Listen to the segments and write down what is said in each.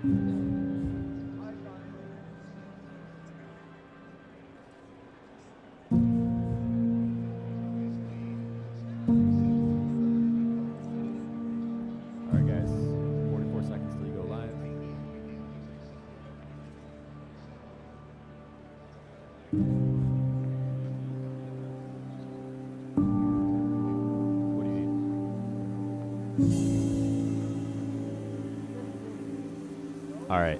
All right, guys. 44 seconds till you go live. What do you need? All right.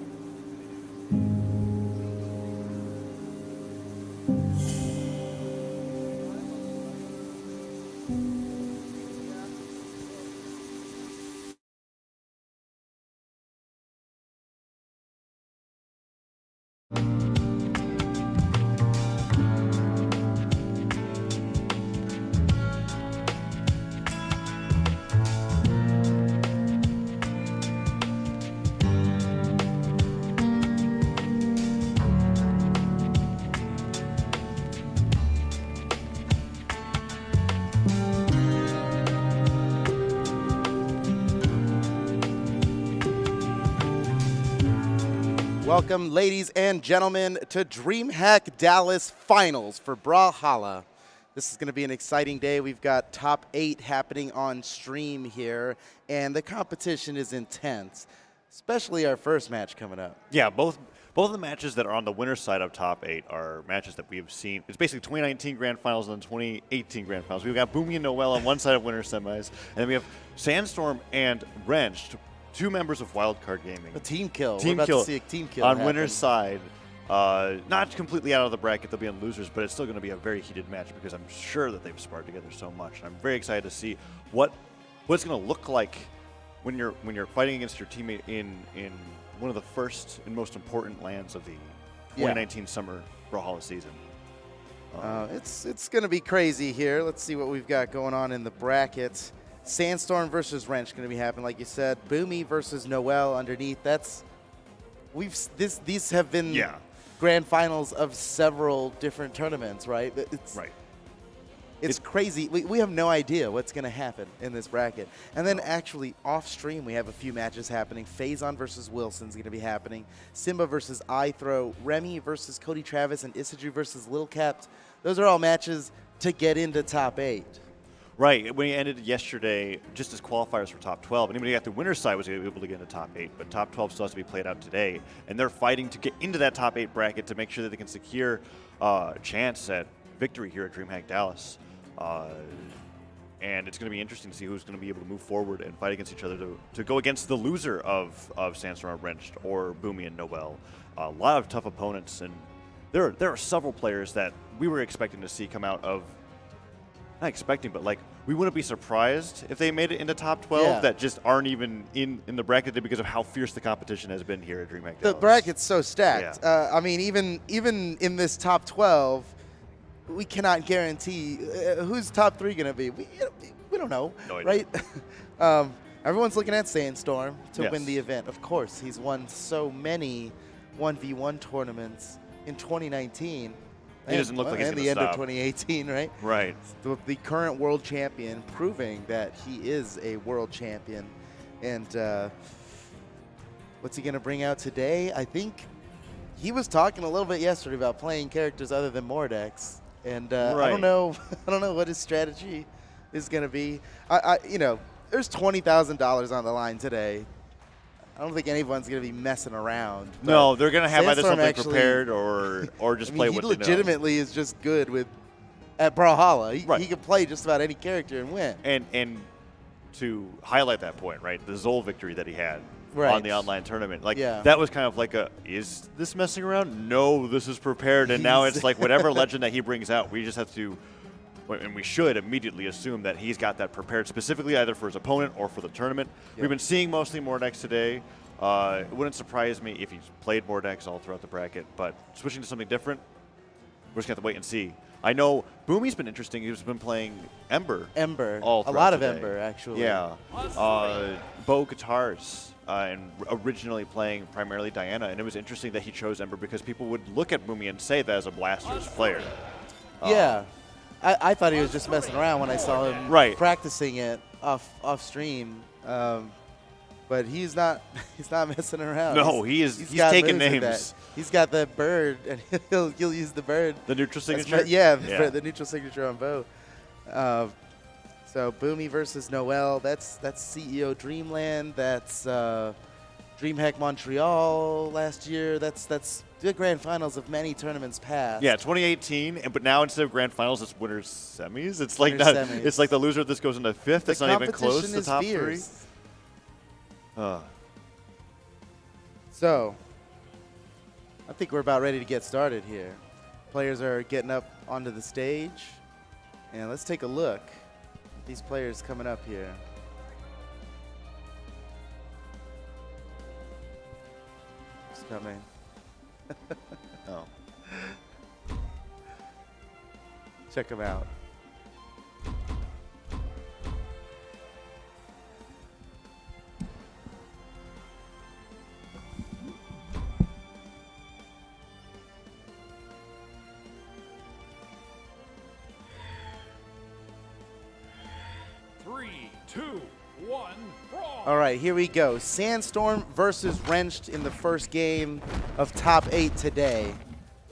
Welcome, ladies and gentlemen, to DreamHack Dallas Finals for Brawlhalla. This is going to be an exciting day. We've got top 8 happening on stream here, and the competition is intense, especially our first match coming up. Yeah, both of the matches that are on the winner's side of top 8 are matches that we've seen. It's basically 2019 Grand Finals and then 2018 Grand Finals. We've got Boomie and noeL on one side of winner's semis, and then we have Sandstorm and Wrenched, 2 members of Wildcard Gaming. A team kill. Team We're about kill to see a team kill on happen. winner's side. Not completely out of the bracket, they'll be on losers, but it's still going to be a very heated match because I'm sure that they've sparred together so much. And I'm very excited to see what it's going to look like when you're fighting against your teammate in one of the first and most important lands of the 2019 summer Brawlhalla season. It's going to be crazy here. Let's see what we've got going on in the bracket. Sandstorm versus Wrench going to be happening, like you said. Boomie versus noeL underneath. These have been grand finals of several different tournaments, right? It's crazy. We have no idea what's going to happen in this bracket. And then actually off stream, we have a few matches happening. Phazon versus Wilson's going to be happening. Simba versus iThrow. Remy versus Cody Travis, and Isadru versus Lil Capt. Those are all matches to get into top 8. Right. When he ended yesterday, just as qualifiers for top 12, anybody at the winner's side was able to get into top 8, but top 12 still has to be played out today. And they're fighting to get into that top 8 bracket to make sure that they can secure a chance at victory here at DreamHack Dallas. And it's going to be interesting to see who's going to be able to move forward and fight against each other to go against the loser of Sandstorm Wrenched or Boomie and noeL. A lot of tough opponents, and there are several players that we were expecting to see come out of. Not expecting, but like we wouldn't be surprised if they made it into top 12 that just aren't even in the bracket because of how fierce the competition has been here at DreamHack Dallas. The bracket's so stacked. Yeah. I mean, even in this top 12, we cannot guarantee who's top 3 going to be. We don't know, no right? Everyone's looking at Sandstorm to win the event. Of course, he's won so many 1v1 tournaments in 2019. He doesn't look like he's going to stop. And stop. the end of 2018, right? Right. The current world champion, proving that he is a world champion. And what's he going to bring out today? I think he was talking a little bit yesterday about playing characters other than Mordex. And I don't know what his strategy is going to be. There's $20,000 on the line today. I don't think anyone's going to be messing around. No, they're going to have either something actually prepared or just play what they know. He legitimately is just good at Brawlhalla. He can play just about any character and win. And to highlight that point, right, the Zol victory that he had on the online tournament, that was kind of like is this messing around? No, this is prepared. And now it's like whatever legend that he brings out, we just have to, and we should immediately assume that he's got that prepared specifically either for his opponent or for the tournament. Yep. We've been seeing mostly Mordex today. It wouldn't surprise me if he's played Mordex all throughout the bracket, but switching to something different, we're just going to have to wait and see. I know Boomie's been interesting. He's been playing Ember. A lot of Ember, actually. Yeah. Bo guitars. And originally playing primarily Diana, and it was interesting that he chose Ember because people would look at Boomie and say that as a Blasters player. I thought he was just messing around when I saw him practicing it off stream. But but he's not messing around. No, he's taking names. He's got the bird, and he'll use the bird. The neutral signature? The neutral signature on both. So Boomie versus noeL. That's CEO Dreamland. That's DreamHack Montreal last year. That's the grand finals of many tournaments past. Yeah, 2018, but now instead of grand finals, it's winners semis. It's like semis. It's like the loser of this goes into fifth. It's not even close to the top fierce. 3. So I think we're about ready to get started here. Players are getting up onto the stage, and let's take a look at these players coming up here. Who's coming? Oh. Check them out. All right, here we go. Sandstorm versus Wrenched in the first game of top 8 today.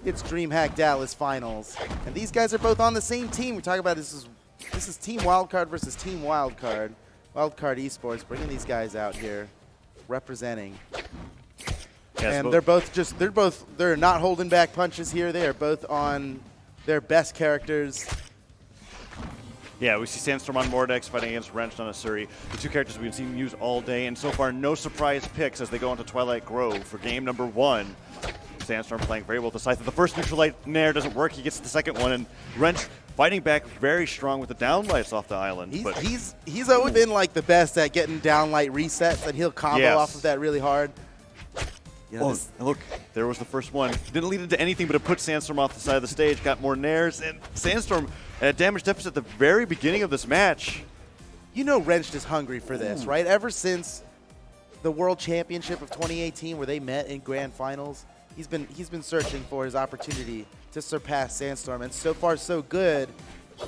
It's DreamHack Dallas finals, and these guys are both on the same team. We're talking about this is Team Wildcard versus Team Wildcard. Wildcard Esports bringing these guys out here, representing. Yes, and they're not holding back punches here. They are both on their best characters. Yeah, we see Sandstorm on Mordex fighting against Wrenched on Asuri. The two characters we've seen used all day, and so far no surprise picks as they go into Twilight Grove for game number 1. Sandstorm playing very well with the Scythe. The first neutral light nair doesn't work. He gets the second one, and Wrenched fighting back very strong with the downlights off the island. He's always been like the best at getting downlight resets, and he'll combo off of that really hard. And look, there was the first one. Didn't lead into anything, but it put Sandstorm off the side of the stage, got more nairs, and Sandstorm at a damage deficit at the very beginning of this match. You know Wrenched is hungry for this, right? Ever since the World Championship of 2018 where they met in grand finals, he's been searching for his opportunity to surpass Sandstorm, and so far so good,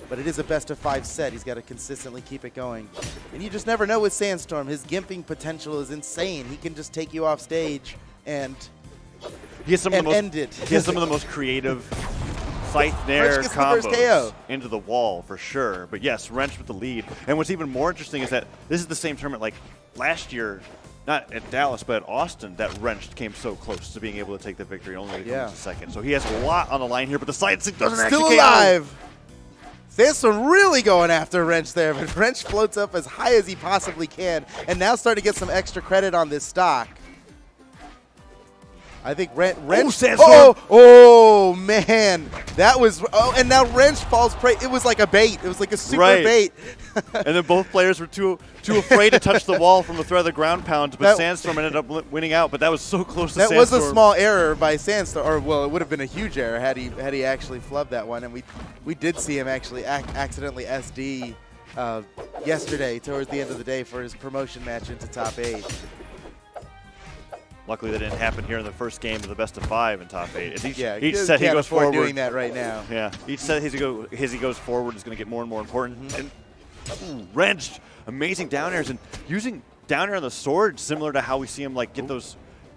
but it is a best-of-5 set. He's got to consistently keep it going. And you just never know with Sandstorm. His gimping potential is insane. He can just take you off stage and end it. He has some of the most creative Scythe Nair combos into the wall for sure. But yes, Wrenched with the lead. And what's even more interesting is that this is the same tournament like last year, not at Dallas, but at Austin, that Wrenched came so close to being able to take the victory, only to come to second. So he has a lot on the line here, but the side stick doesn't actually still alive. Sandstorm really going after Wrenched there, but Wrenched floats up as high as he possibly can, and now starting to get some extra credit on this stock. I think Wrenched. Oh, man. That was. Oh, and now Wrenched falls prey. It was like a bait. It was like a super bait. And then both players were too afraid to touch the wall from the threat of the ground pound, but Sandstorm ended up winning out. But that was so close to Sandstorm. That was a small error by Sandstorm. Or, well, it would have been a huge error had he actually flubbed that one. And we did see him actually accidentally SD yesterday towards the end of the day for his promotion match into top 8. Luckily, that didn't happen here in the first game of the best-of-5 in top 8. Each set he goes forward. Doing that right now. Yeah, each set as he goes forward is going to get more and more important. And Wrenched, amazing down airs and using down air on the sword, similar to how we see him like get those.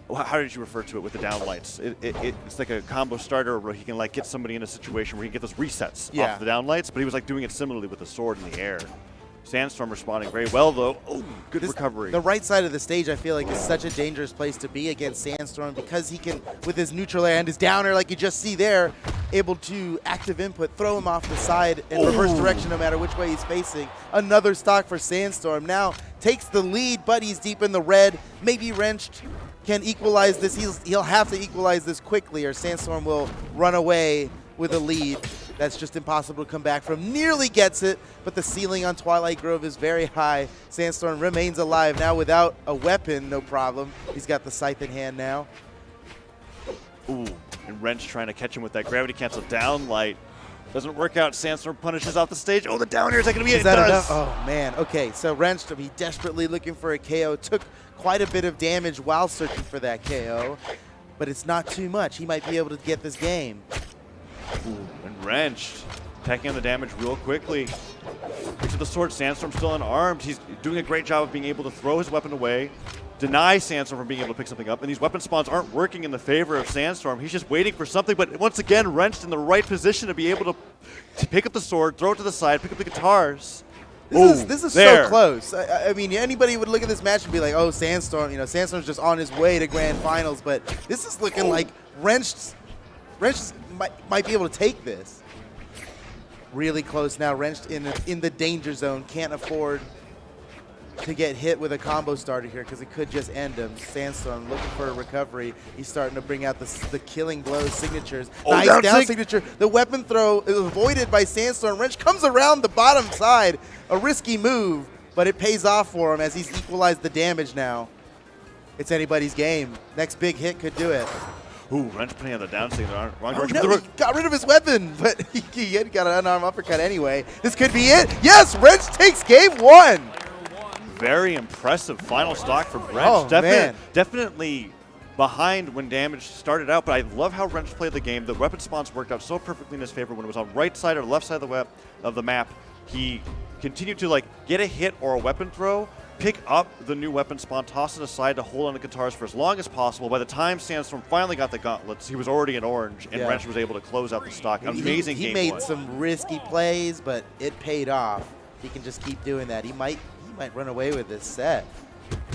How did you refer to it with the downlights? It's like a combo starter where he can like get somebody in a situation where he can get those resets off the downlights. But he was like doing it similarly with the sword in the air. Sandstorm responding very well, though. Oh, good recovery. The right side of the stage, I feel like, is such a dangerous place to be against Sandstorm because he can, with his neutral air and his down air, like you just see there, able to active input, throw him off the side in reverse direction no matter which way he's facing. Another stock for Sandstorm. Now takes the lead, but he's deep in the red. Maybe Wrenched can equalize this. He'll have to equalize this quickly or Sandstorm will run away with a lead. That's just impossible to come back from. Nearly gets it, but the ceiling on Twilight Grove is very high. Sandstorm remains alive now without a weapon, no problem. He's got the scythe in hand now. Ooh, and Wrenched trying to catch him with that gravity cancel down light. Doesn't work out. Sandstorm punishes off the stage. Oh, the down air is that going to be it? It does. Oh, man. Okay, so Wrenched, he desperately looking for a KO. Took quite a bit of damage while searching for that KO, but it's not too much. He might be able to get this game. Ooh, and Wrenched attacking on the damage real quickly. Picture the sword. Sandstorm still unarmed. He's doing a great job of being able to throw his weapon away, deny Sandstorm from being able to pick something up, and these weapon spawns aren't working in the favor of Sandstorm. He's just waiting for something, but once again, Wrenched in the right position to be able to pick up the sword, throw it to the side, pick up the guitars. This is so close. I mean, anybody would look at this match and be like, oh, Sandstorm, Sandstorm's just on his way to grand finals, but this is looking like Wrenched might be able to take this. Really close now. Wrenched in the danger zone. Can't afford to get hit with a combo starter here because it could just end him. Sandstorm looking for a recovery. He's starting to bring out the killing blow signatures. Nice down signature. The weapon throw is avoided by Sandstorm. Wrench comes around the bottom side. A risky move, but it pays off for him as he's equalized the damage now. It's anybody's game. Next big hit could do it. Ooh, Wrench putting on the down signal. He got rid of his weapon, but he got an unarmed uppercut anyway. This could be it. Yes, Wrench takes game 1. Very impressive final stock from Wrench. Oh, man. Definitely behind when damage started out, but I love how Wrench played the game. The weapon spawns worked out so perfectly in his favor. When it was on right side or left side of the map, he continued to get a hit or a weapon throw, pick up the new weapon spawn, toss it aside to hold on the guitars for as long as possible. By the time Sandstorm finally got the gauntlets, he was already in orange, and Wrench was able to close out the stock. Amazing game. He made some risky plays, but it paid off. He can just keep doing that. He might run away with this set.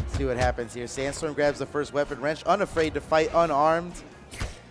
See what happens here. Sandstorm grabs the first weapon. Wrench unafraid to fight unarmed.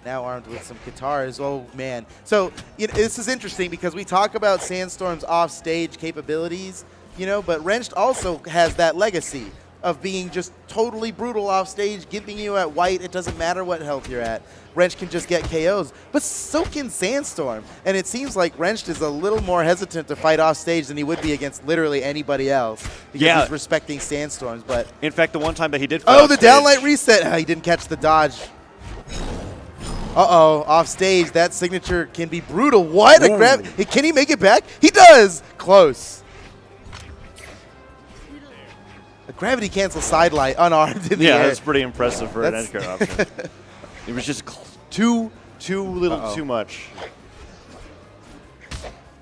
Now armed with some guitars. Oh, man. So this is interesting because we talk about Sandstorm's off-stage capabilities, but Wrenched also has that legacy of being just totally brutal off stage, giving you at white. It doesn't matter what health you're at. Wrench can just get KOs, but so can Sandstorm. And it seems like Wrenched is a little more hesitant to fight off stage than he would be against literally anybody else because he's respecting Sandstorms. But in fact, the one time that he did fight the downlight reset. He didn't catch the dodge. Uh-oh, off stage. That signature can be brutal. What? A grab. Can he make it back? He does. Close. A gravity cancel sidelight unarmed in the air. Yeah, that's pretty impressive for an edge guard option. It was just too little too much.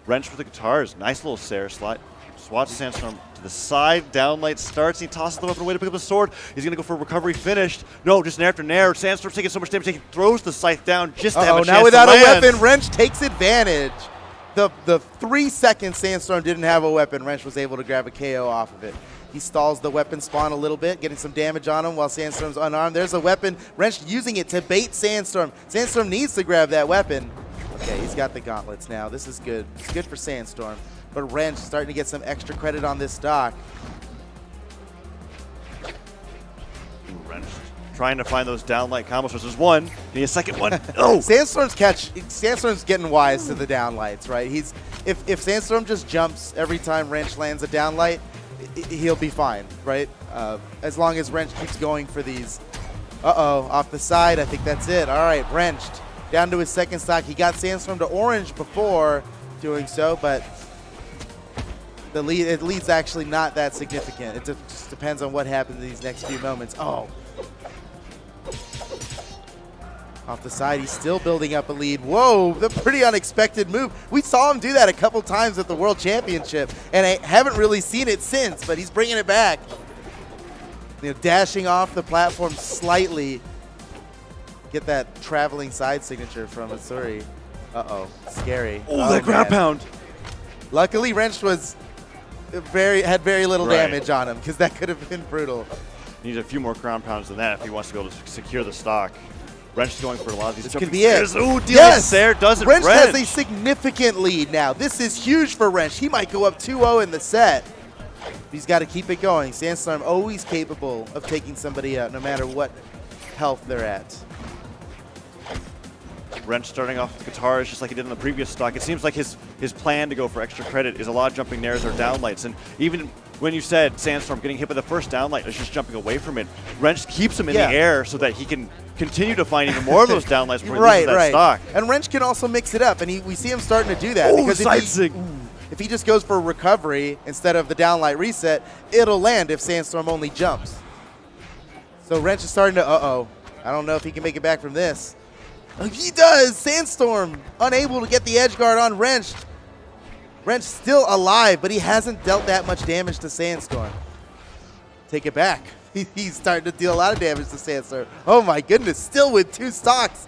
Wrench with the guitars. Nice little Sarah slide. Swats Sandstorm to the side. Downlight starts. He tosses the weapon away to pick up the sword. He's going to go for a recovery finished. No, just nair after nair. Sandstorm's taking so much damage. He throws the scythe down just to have a chance now without to land. a weapon, Wrench takes advantage. The 3 seconds Sandstorm didn't have a weapon, Wrench was able to grab a KO off of it. He stalls the weapon spawn a little bit, getting some damage on him while Sandstorm's unarmed. There's a weapon. Wrench using it to bait Sandstorm. Sandstorm needs to grab that weapon. Okay, he's got the gauntlets now. This is good. It's good for Sandstorm. But Wrench starting to get some extra credit on this stock. Wrench trying to find those downlight combos. There's one. Need a second one. Oh! Sandstorm's getting wise to the downlights, right? If Sandstorm just jumps every time Wrench lands a downlight, he'll be fine, right? As long as Wrench keeps going for these. Off the side. I think that's it. All right, Wrenched down to his second stock. He got Sandstorm to orange before doing so, but the lead's actually not that significant. It just depends on what happens in these next few moments. Oh. Off the side, he's still building up a lead. Whoa, the pretty unexpected move. We saw him do that a couple times at the World Championship, and I haven't really seen it since, but he's bringing it back. Dashing off the platform slightly. Get that traveling side signature from Asuri. Scary. Oh, that ground pound. Luckily, Wrench had very little damage on him because that could have been brutal. Needs a few more ground pounds than that if he wants to be able to secure the stock. Wrench is going for a lot of these. This could be it. Ooh, yes! There does it. Wrench has a significant lead now. This is huge for Wrench. He might go up 2-0 in the set. He's got to keep it going. Sandstorm always capable of taking somebody out no matter what health they're at. Wrench starting off with guitars just like he did in the previous stock. It seems like his plan to go for extra credit is a lot of jumping nairs or downlights. And even when you said Sandstorm getting hit by the first downlight is just jumping away from it, Wrench keeps him in the air so that he can continue to find even more of those downlights before he loses that stock. And Wrench can also mix it up, and we see him starting to do that. Because if he just goes for a recovery instead of the downlight reset, it'll land if Sandstorm only jumps. So Wrench is starting to, I don't know if he can make it back from this. He does! Sandstorm unable to get the edge guard on Wrench. Wrench still alive, but he hasn't dealt that much damage to Sandstorm. Take it back. He's starting to deal a lot of damage to Sandstorm. Oh my goodness, still with 2 stocks.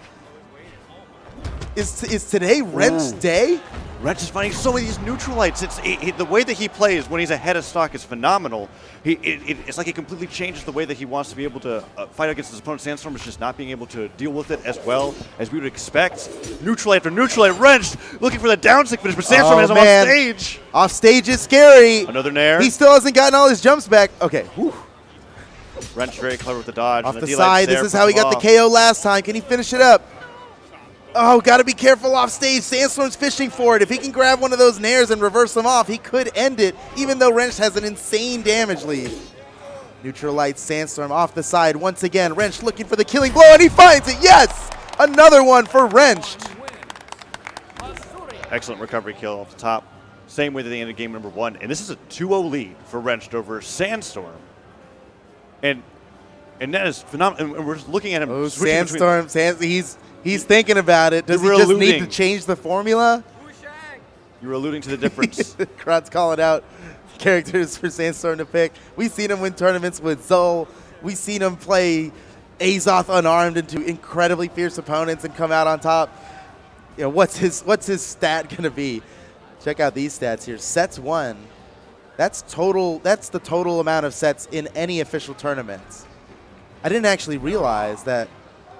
Is today Wrench's day? Wrench is finding so many of these neutralites. The way that he plays when he's ahead of stock is phenomenal. It's like he completely changes the way that he wants to be able to fight against his opponent. Sandstorm is just not being able to deal with it as well as we would expect. Neutralite after neutralite. Wrench looking for the down stick finish, but Sandstorm has him off stage. Off stage is scary. Another nair. He still hasn't gotten all his jumps back. Okay. Whew. Wrench very clever with the dodge. Off the side. This is how he got the KO last time. Can he finish it up? Oh, got to be careful off stage. Sandstorm's fishing for it. If he can grab one of those nairs and reverse them off, he could end it, even though Wrench has an insane damage lead. Neutralite Sandstorm off the side once again. Wrench looking for the killing blow, and he finds it. Yes! Another one for Wrench. Excellent recovery kill off the top. Same way that they ended game number 1. And this is a 2-0 lead for Wrench over Sandstorm. And that is phenomenal. And we're just looking at him. Oh, Sandstorm. He's thinking about it. Does he just need to change the formula? You were alluding to the difference. Crowd's calling out characters for Sandstorm to pick. We've seen him win tournaments with noeL. We've seen him play Azoth unarmed into incredibly fierce opponents and come out on top. You know, what's his stat going to be? Check out these stats here. Sets won. That's the total amount of sets in any official tournaments. I didn't actually realize that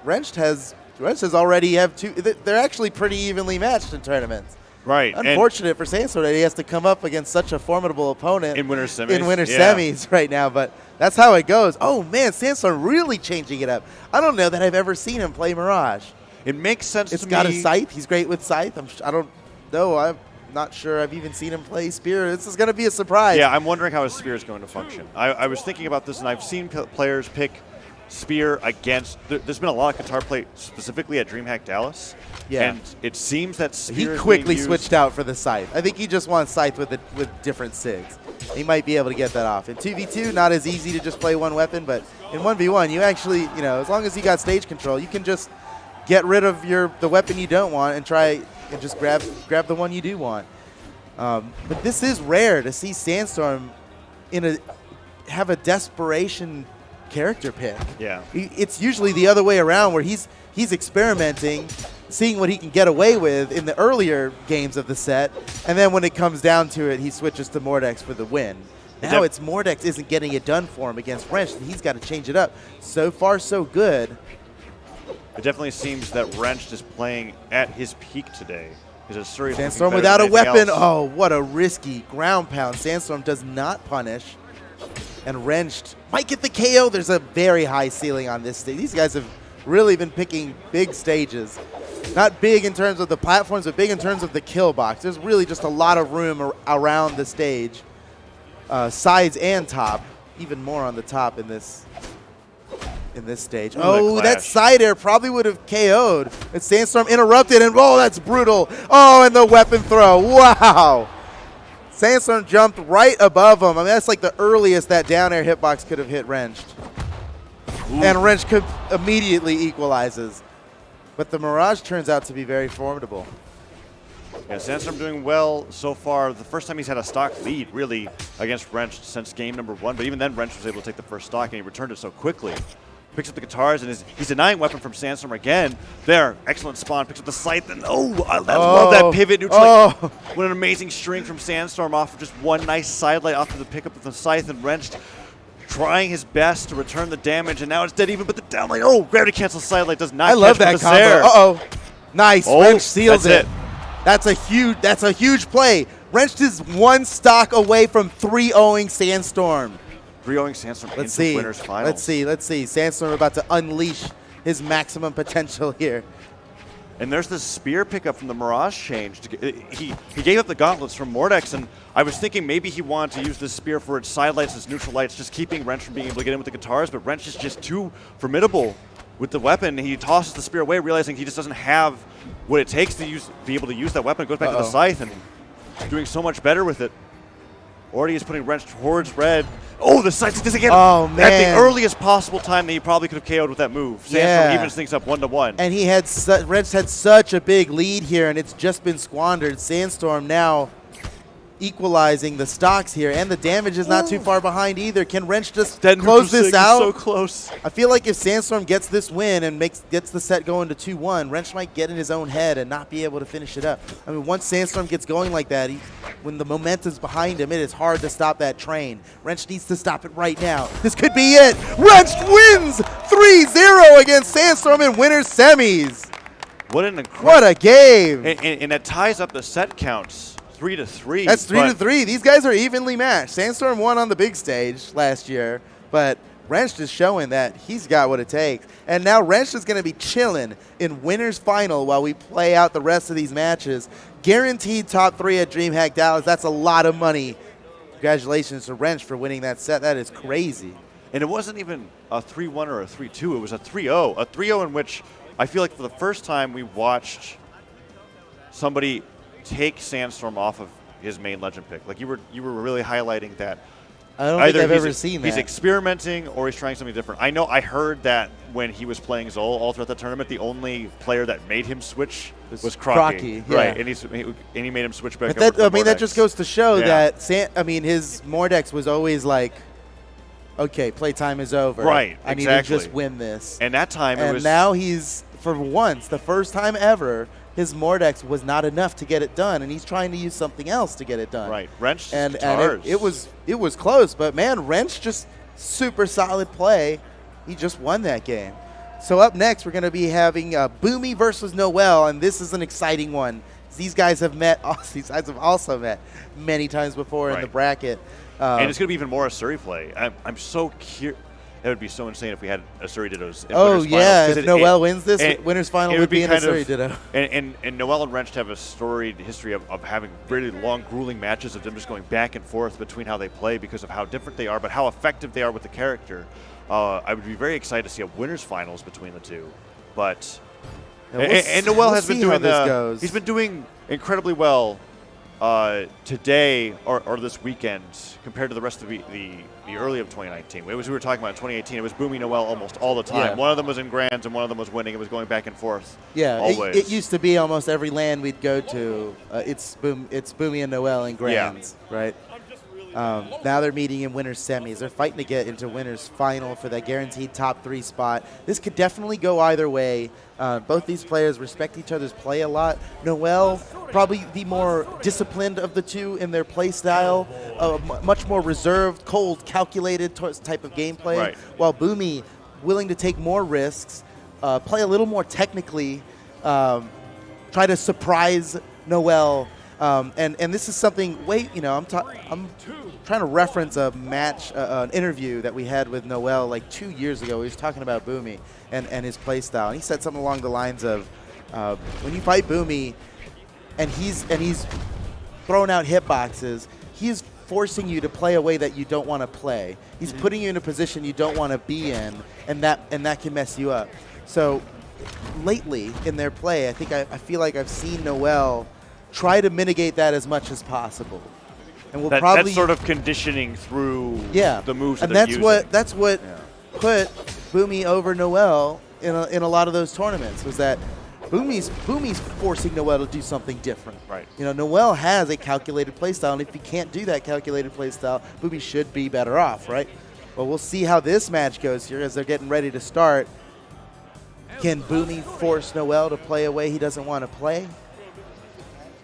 Wrench has already have 2. They're actually pretty evenly matched in tournaments. Right. Unfortunate for Sandstorm that he has to come up against such a formidable opponent in winter semis. Semis right now, but that's how it goes. Oh man, Sandstorm really changing it up. I don't know that I've ever seen him play Mirage. It makes sense to me. It's got a Scythe. He's great with Scythe. I don't know. I'm not sure I've even seen him play Spear. This is going to be a surprise. Yeah, I'm wondering how his Spear is going to function. I was thinking about this, and I've seen players pick Spear against. There's been a lot of Qatar play specifically at DreamHack Dallas. Yeah. And it seems that Spear he quickly switched out for the Scythe. I think he just wants Scythe with different SIGs. He might be able to get that off. In 2v2, not as easy to just play one weapon, but in 1v1, you actually, as long as you got stage control, you can just get rid of the weapon you don't want and try and just grab the one you do want. But this is rare to see Sandstorm have a desperation character pick. Yeah. It's usually the other way around where he's experimenting, seeing what he can get away with in the earlier games of the set, and then when it comes down to it, he switches to Mordex for the win. Now it's Mordex isn't getting it done for him against Wrench, and he's got to change it up. So far, so good. It definitely seems that Wrench is playing at his peak today. Sandstorm without a weapon. Oh, what a risky ground pound. Sandstorm does not punish. And Wrench might get the KO. There's a very high ceiling on this stage. These guys have really been picking big stages. Not big in terms of the platforms, but big in terms of the kill box. There's really just a lot of room around the stage. Sides and top. Even more on the top in this stage. Oh, that side air probably would have KO'd. And Sandstorm interrupted, and oh, that's brutal. Oh, and the weapon throw. Wow. Sandstorm jumped right above him. I mean, that's like the earliest that down air hitbox could have hit Wrench. Ooh. And Wrench immediately equalizes. But the Mirage turns out to be very formidable. Yeah, Sandstorm doing well so far. The first time he's had a stock lead, really, against Wrench since game number 1. But even then, Wrench was able to take the first stock, and he returned it so quickly. Picks up the guitars, and he's denying weapon from Sandstorm again. There, excellent spawn. Picks up the scythe, and I love that pivot. Neutral. What an amazing string from Sandstorm off of just one nice sidelight off of the pickup of the scythe, and Wrench trying his best to return the damage, and now it's dead even, but the down lane, gravity cancel sidelight does not catch. I love that combo. Nice. Wrench seals it. That's a huge play. Wrench is one stock away from 3-0ing Sandstorm. 3-0ing Sandstorm into winners finals. Let's see. Sandstorm about to unleash his maximum potential here. And there's this spear pickup from the Mirage change. He gave up the gauntlets from Mordex, and I was thinking maybe he wanted to use this spear for its side lights, its neutral lights, just keeping Wrench from being able to get in with the guitars, but Wrench is just too formidable with the weapon. He tosses the spear away, realizing he just doesn't have what it takes to be able to use that weapon. Goes back to the scythe and doing so much better with it. Already is putting Wrench towards red. Oh, the scythe does again. Oh, man. At the earliest possible time that he probably could have KO'd with that move. Sandstorm evens things up 1-1. And he had Wrench had such a big lead here, and it's just been squandered. Sandstorm now, equalizing the stocks here, and the damage is not too far behind either. Can Wrench just close this out? So close. I feel like if Sandstorm gets this win and gets the set going to 2-1, Wrench might get in his own head and not be able to finish it up. I mean, once Sandstorm gets going like that, when the momentum's behind him, it is hard to stop that train. Wrench needs to stop it right now. This could be it. Wrench wins 3-0 against Sandstorm in winners semis. What an incredible. What a game. And it ties up the set counts 3-3. That's 3-3. These guys are evenly matched. Sandstorm won on the big stage last year, but Wrench is showing that he's got what it takes. And now Wrench is going to be chilling in winners final while we play out the rest of these matches. Guaranteed top 3 at DreamHack Dallas. That's a lot of money. Congratulations to Wrench for winning that set. That is crazy. And it wasn't even a 3-1 or a 3-2. It was a 3-0. A 3-0 in which I feel like for the first time we watched somebody take Sandstorm off of his main legend pick. Like you were really highlighting that. I don't think I've ever seen that. He's experimenting or he's trying something different. I heard that when he was playing zoeL all throughout the tournament, the only player that made him switch was Crocky. Yeah. Right, and he made him switch back. But over to that just goes to show yeah. that his Mordex was always like, okay, playtime is over. Right, I need exactly. to just win this. And that time it was. And now he's, for once, the first time ever, his Mordex was not enough to get it done, and he's trying to use something else to get it done. Right, Wrench and it was close, but man, Wrench just super solid play. He just won that game. So up next, we're going to be having Boomie versus noeL, and this is an exciting one. These guys have also met many times before in the bracket. And it's going to be even more Asuri play. I'm so curious. That would be so insane if we had Asuri Dittos in winners finals. If noeL wins this, winners final would be an Asuri Ditto. And noeL and Wrench have a storied history of having really long, grueling matches of them just going back and forth between how they play because of how different they are, but how effective they are with the character. I would be very excited to see a winners finals between the two. But and noeL has been doing he's been doing incredibly well today or this weekend compared to the rest of the early of 2019. We were talking about in 2018. It was Boomie noeL almost all the time. Yeah. One of them was in grands and one of them was winning. It was going back and forth. Yeah, always. It used to be almost every LAN we'd go to. It's Boomie and noeL in grands, right? Now they're meeting in winners semis. They're fighting to get into winners final for that guaranteed top 3 spot. This could definitely go either way. Both these players respect each other's play a lot. noeL, probably the more disciplined of the two in their play style, much more reserved, cold, calculated type of gameplay. Right. While Boomie, willing to take more risks, play a little more technically, try to surprise noeL. And this is something. I'm trying to reference a match, an interview that we had with noeL like 2 years ago. He was talking about Boomie and his play style, and he said something along the lines of, when you fight Boomie, and he's throwing out hitboxes, he's forcing you to play a way that you don't want to play. He's putting you in a position you don't want to be in, and that can mess you up. So lately in their play, I feel like I've seen noeL try to mitigate that as much as possible, and we'll probably that's sort of conditioning through the moves. And that's what put Boomie over noeL in a lot of those tournaments, was that Boomie's forcing noeL to do something different. Right. noeL has a calculated playstyle, and if he can't do that calculated playstyle, Boomie should be better off, right? Well, we'll see how this match goes here as they're getting ready to start. Can Boomie force noeL to play a way he doesn't want to play?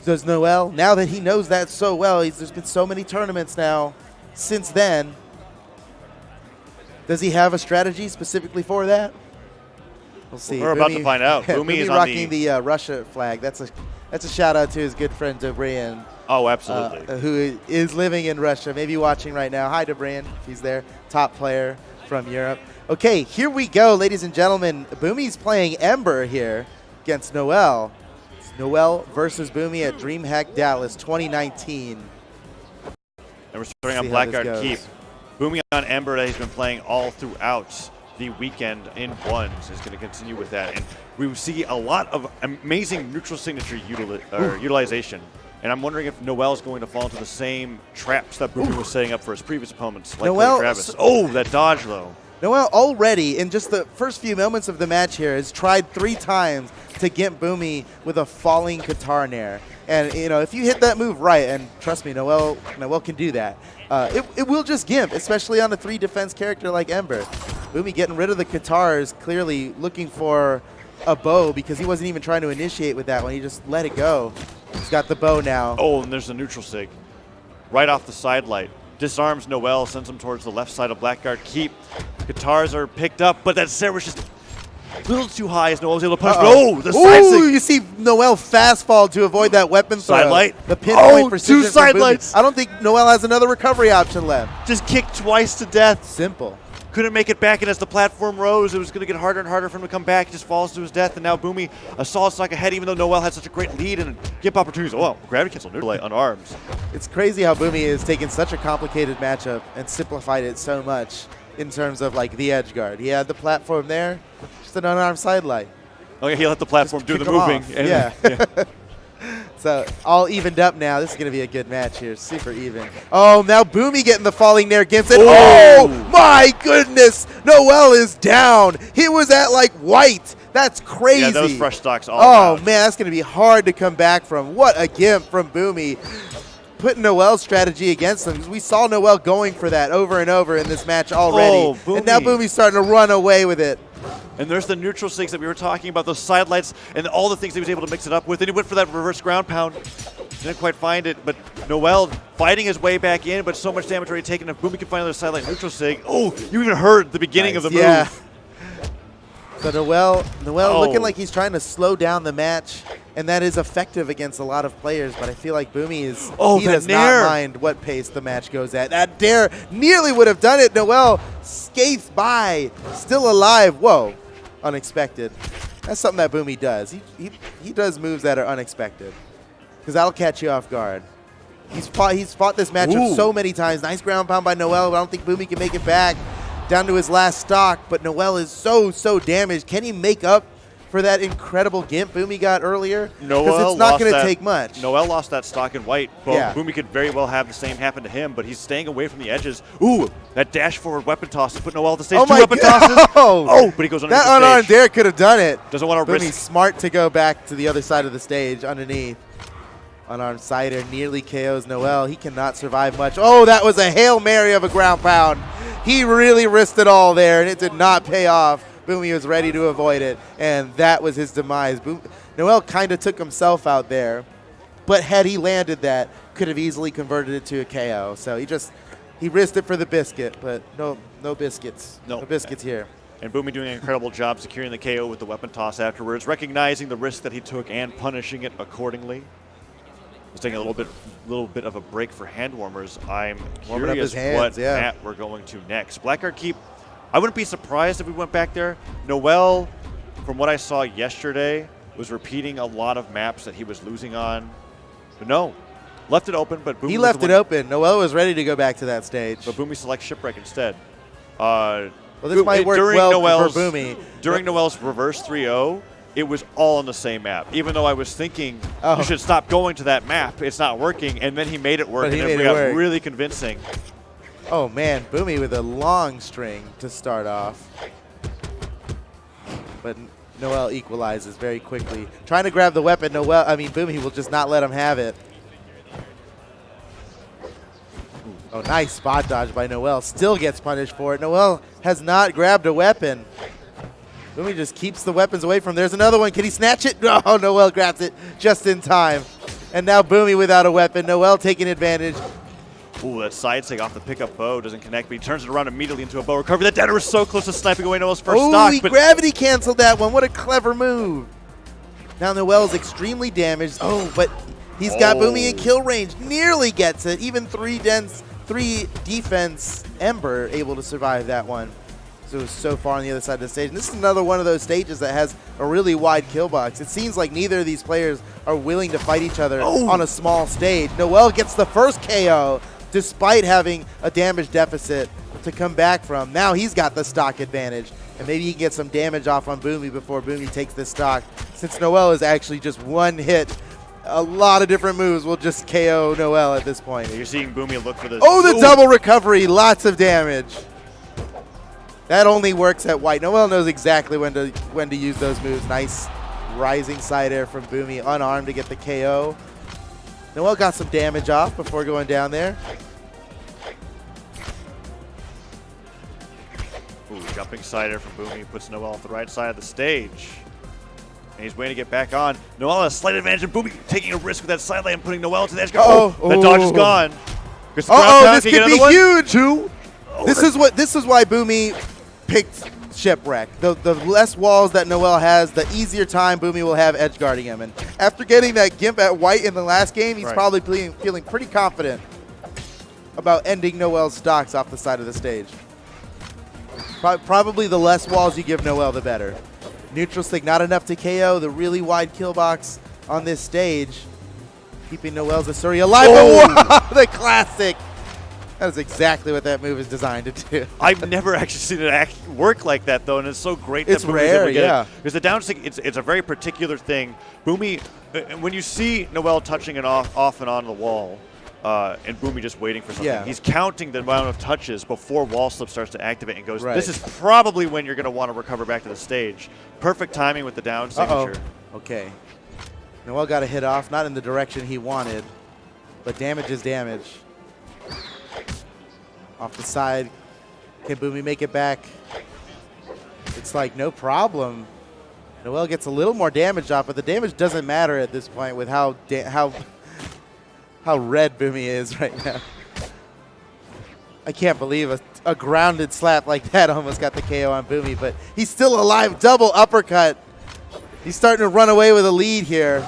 Does noeL, now that he knows that so well, there's been so many tournaments now since then, does he have a strategy specifically for that? We'll see. We're about to find out. Boomie is rocking the Russia flag. That's a shout out to his good friend Dobrian. Oh, absolutely. Who is living in Russia, maybe watching right now. Hi, Dobrian, if he's there. Top player from Europe. Okay, here we go, ladies and gentlemen. Boomie's playing Ember here against noeL. noeL versus Boomie at DreamHack Dallas 2019. And we're starting on Blackguard Keep. Boomie on Ember that he's been playing all throughout the weekend in ones is going to continue with that. And we see a lot of amazing neutral signature utilization. And I'm wondering if noeL is going to fall into the same traps that Boomie was setting up for his previous opponents, like Travis. That dodge, though. noeL already, in just the first few moments of the match here, has tried 3 times to gimp Boomie with a falling Qatar Nair. And, you know, if you hit that move right, and trust me, noeL can do that, it will just gimp, especially on a 3 defense character like Ember. Boomie getting rid of the Qatars, clearly looking for a bow because he wasn't even trying to initiate with that one. He just let it go. He's got the bow now. Oh, and there's a neutral sig. Right off the side light. Disarms noeL, sends him towards the left side of Blackguard Keep. Guitars are picked up, but that Sarah was just a little too high as noeL was able to punch. Oh, the side sig. You see noeL fast fall to avoid that weapon throw. Side light. The pinpoint precision 2 side lights. I don't think noeL has another recovery option left. Just kicked twice to death. Simple. Couldn't make it back, and as the platform rose, it was going to get harder and harder for him to come back. He just falls to his death, and now Boomie, a solid stock ahead, even though noeL had such a great lead and gimp opportunities. Oh, gravity cancel, neutral light on arms. It's crazy how Boomie has taken such a complicated matchup and simplified it so much in terms of like the edge guard. He had the platform there, just an unarmed side light. Oh yeah, he let the platform do the moving. Yeah. So all evened up now. This is going to be a good match here. Super even. Oh, now Boomie getting the falling Nair gimps it. Oh my goodness. noeL is down. He was at like white. That's crazy. Yeah, those fresh stocks all around. Man, that's going to be hard to come back from. What a gimp from Boomie. Putting noeL's strategy against him. We saw noeL going for that over and over in this match already. And now Boomie's starting to run away with it. And there's the neutral sigs that we were talking about, those side lights and all the things he was able to mix it up with. And he went for that reverse ground pound. Didn't quite find it, but noeL fighting his way back in, but so much damage already taken. If Boomie can find another side light neutral sig, oh, you even heard the beginning of the move. So noeL looking like he's trying to slow down the match, and that is effective against a lot of players, but I feel like Boomie is, he does not mind what pace the match goes at. That dare nearly would have done it. noeL skates by, still alive. Whoa, unexpected. That's something that Boomie does. He does moves that are unexpected, because that'll catch you off guard. He's fought this matchup so many times. Nice ground pound by noeL, but I don't think Boomie can make it back. Down to his last stock, but noeL is so damaged. Can he make up for that incredible gimp Boomie got earlier? Because it's not going to take much. noeL lost that stock in white. Boomie could very well have the same happen to him, but he's staying away from the edges. Ooh, that dash forward weapon toss to put noeL on the stage. 2 weapon tosses. Oh, but he goes underneath the stage. That unarmed dare could have done it. Doesn't want to risk. Boomie's smart to go back to the other side of the stage underneath. Unarmed side air nearly KOs noeL. He cannot survive much. Oh, that was a Hail Mary of a ground pound. He really risked it all there, and it did not pay off. Boomie was ready to avoid it, and that was his demise. noeL kind of took himself out there, but had he landed that, could have easily converted it to a KO. So he risked it for the biscuit, but no biscuits. No biscuits here. And Boomie doing an incredible job securing the KO with the weapon toss afterwards, recognizing the risk that he took and punishing it accordingly. He's taking a little bit of a break for hand warmers. I'm curious what map we're going to next. Blackguard Keep, I wouldn't be surprised if we went back there. noeL, from what I saw yesterday, was repeating a lot of maps that he was losing on. But no, left it open, but Boomie... He left it open. noeL was ready to go back to that stage. But Boomie selects Shipwreck instead. Well, this might work well for Boomie. During noeL's reverse 3-0, it was all on the same map. Even though I was thinking you should stop going to that map, it's not working, and then he made it work, and it got really convincing. Oh man, Boomie with a long string to start off. But noeL equalizes very quickly. Trying to grab the weapon, Boomie will just not let him have it. Oh, nice spot dodge by noeL. Still gets punished for it. noeL has not grabbed a weapon. Boomie just keeps the weapons away from him. There's another one. Can he snatch it? Oh, noeL grabs it just in time. And now Boomie without a weapon. noeL taking advantage. Ooh, that side sig off the pickup bow doesn't connect, but he turns it around immediately into a bow recovery. That dagger was so close to sniping away noeL's first stock. He gravity canceled that one. What a clever move. Now noeL is extremely damaged. Oh, but he's got Boomie in kill range. Nearly gets it. Even 3 defense Ember able to survive that one. So it was so far on the other side of the stage. And this is another one of those stages that has a really wide kill box. It seems like neither of these players are willing to fight each other on a small stage. noeL gets the first KO despite having a damage deficit to come back from. Now he's got the stock advantage, and maybe he can get some damage off on Boomie before Boomie takes this stock. Since noeL is actually just one hit, a lot of different moves will just KO noeL at this point. You're seeing Boomie look for this. Oh, the double recovery, lots of damage. That only works at white. noeL knows exactly when to use those moves. Nice rising side air from Boomie, unarmed to get the KO. noeL got some damage off before going down there. Ooh, jumping side air from Boomie puts noeL off the right side of the stage. And he's waiting to get back on. noeL has a slight advantage, and Boomie taking a risk with that side lane, putting noeL to the edge. That dodge is gone. This could be huge. This is why Boomie picked Shipwreck. The less walls that noeL has, the easier time Boomie will have edge guarding him. And after getting that Gimp at white in the last game, he's probably feeling pretty confident about ending noeL's stocks off the side of the stage. Probably the less walls you give noeL, the better. Neutral stick not enough to KO. The really wide kill box on this stage, keeping noeL's Asuri alive. Oh! The classic. That is exactly what that move is designed to do. I've never actually seen it work like that, though, and it's so great. It's that rare, yeah. Because the down stick, it's a very particular thing. Boomie, when you see noeL touching it off and on the wall, and Boomie just waiting for something, he's counting the amount of touches before wall slip starts to activate and goes, this is probably when you're going to want to recover back to the stage. Perfect timing with the down signature. Okay. noeL got a hit off, not in the direction he wanted, but damage is damage. Off the side, can Boomie make it back? It's like no problem. noeL gets a little more damage off, but the damage doesn't matter at this point with how red Boomie is right now. I can't believe a grounded slap like that almost got the KO on Boomie, but he's still alive. Double uppercut. He's starting to run away with a lead here.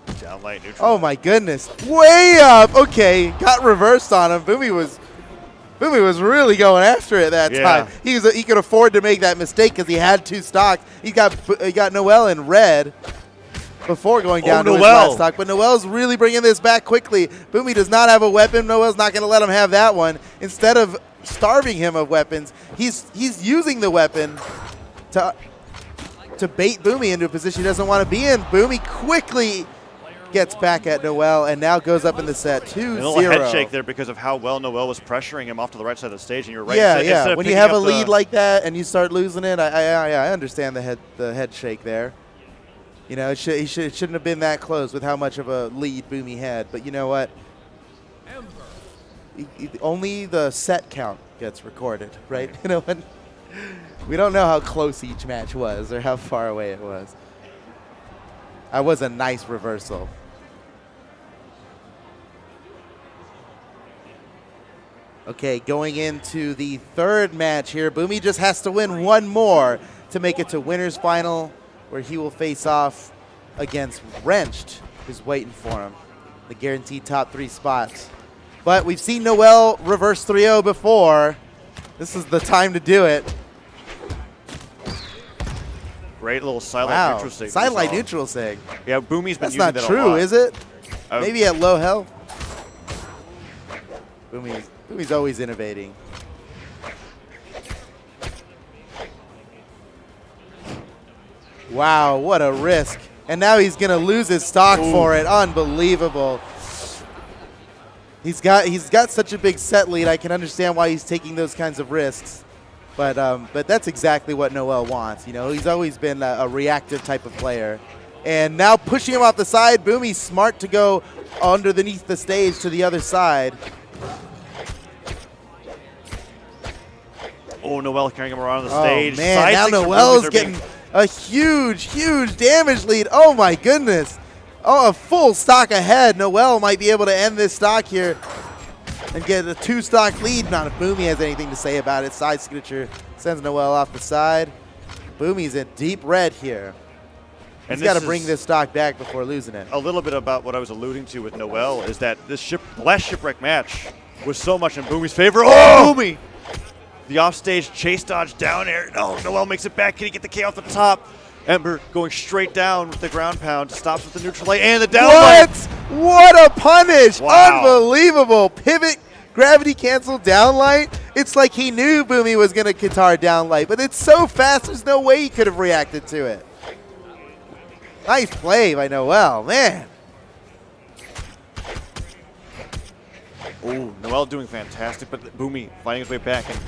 Downlight neutral. Oh my goodness. Way up. Okay, got reversed on him. Boomie was really going after it that time. He could afford to make that mistake because he had 2 stocks. He got noeL in red before going down to his last stock, but noeL's really bringing this back quickly. Boomie does not have a weapon. noeL's not going to let him have that one. Instead of starving him of weapons, he's using the weapon to bait Boomie into a position he doesn't want to be in. Boomie quickly gets back at noeL and now goes up in the set 2-0. A little head shake there because of how well noeL was pressuring him off to the right side of the stage, and you're right. Yeah. When you have a lead like that and you start losing it, I understand the head shake there. You know, it shouldn't have been that close with how much of a lead Boomie had. But you know what? Only the set count gets recorded, right? You know, we don't know how close each match was or how far away it was. That was a nice reversal. Okay, going into the 3rd match here, Boomie just has to win one more to make it to winner's final, where he will face off against Wrenched, who's waiting for him. The guaranteed top 3 spots. But we've seen noeL reverse 3-0 before. This is the time to do it. Great little silent neutral sig. Silent neutral sig. Yeah, Boomie's been using that a lot. That's not true, is it? Maybe at low health. Boomie's always innovating. Wow, what a risk. And now he's going to lose his stock for it. Unbelievable. He's got such a big set lead. I can understand why he's taking those kinds of risks. But that's exactly what noeL wants. You know, he's always been a reactive type of player. And now pushing him off the side, Boomie's smart to go underneath the stage to the other side. Oh, noeL carrying him around the stage. Oh, man, now noeL's getting a huge damage lead. Oh, my goodness. Oh, a full stock ahead. noeL might be able to end this stock here and get a 2-stock lead. Not if Boomie has anything to say about it. Side signature sends noeL off the side. Boomie's in deep red here. He's got to bring this stock back before losing it. A little bit about what I was alluding to with noeL is that this last Shipwreck match was so much in Boomie's favor. Oh, Boomie! The offstage chase dodge down air. No, noeL makes it back. Can he get the K off the top? Ember going straight down with the ground pound. Stops with the neutral light and the down light. What a punish. Wow. Unbelievable. Pivot, gravity cancel, down light. It's like he knew Boomie was going to guitar down light, but it's so fast there's no way he could have reacted to it. Nice play by noeL, man. Oh, noeL doing fantastic, but Boomie finding his way back. And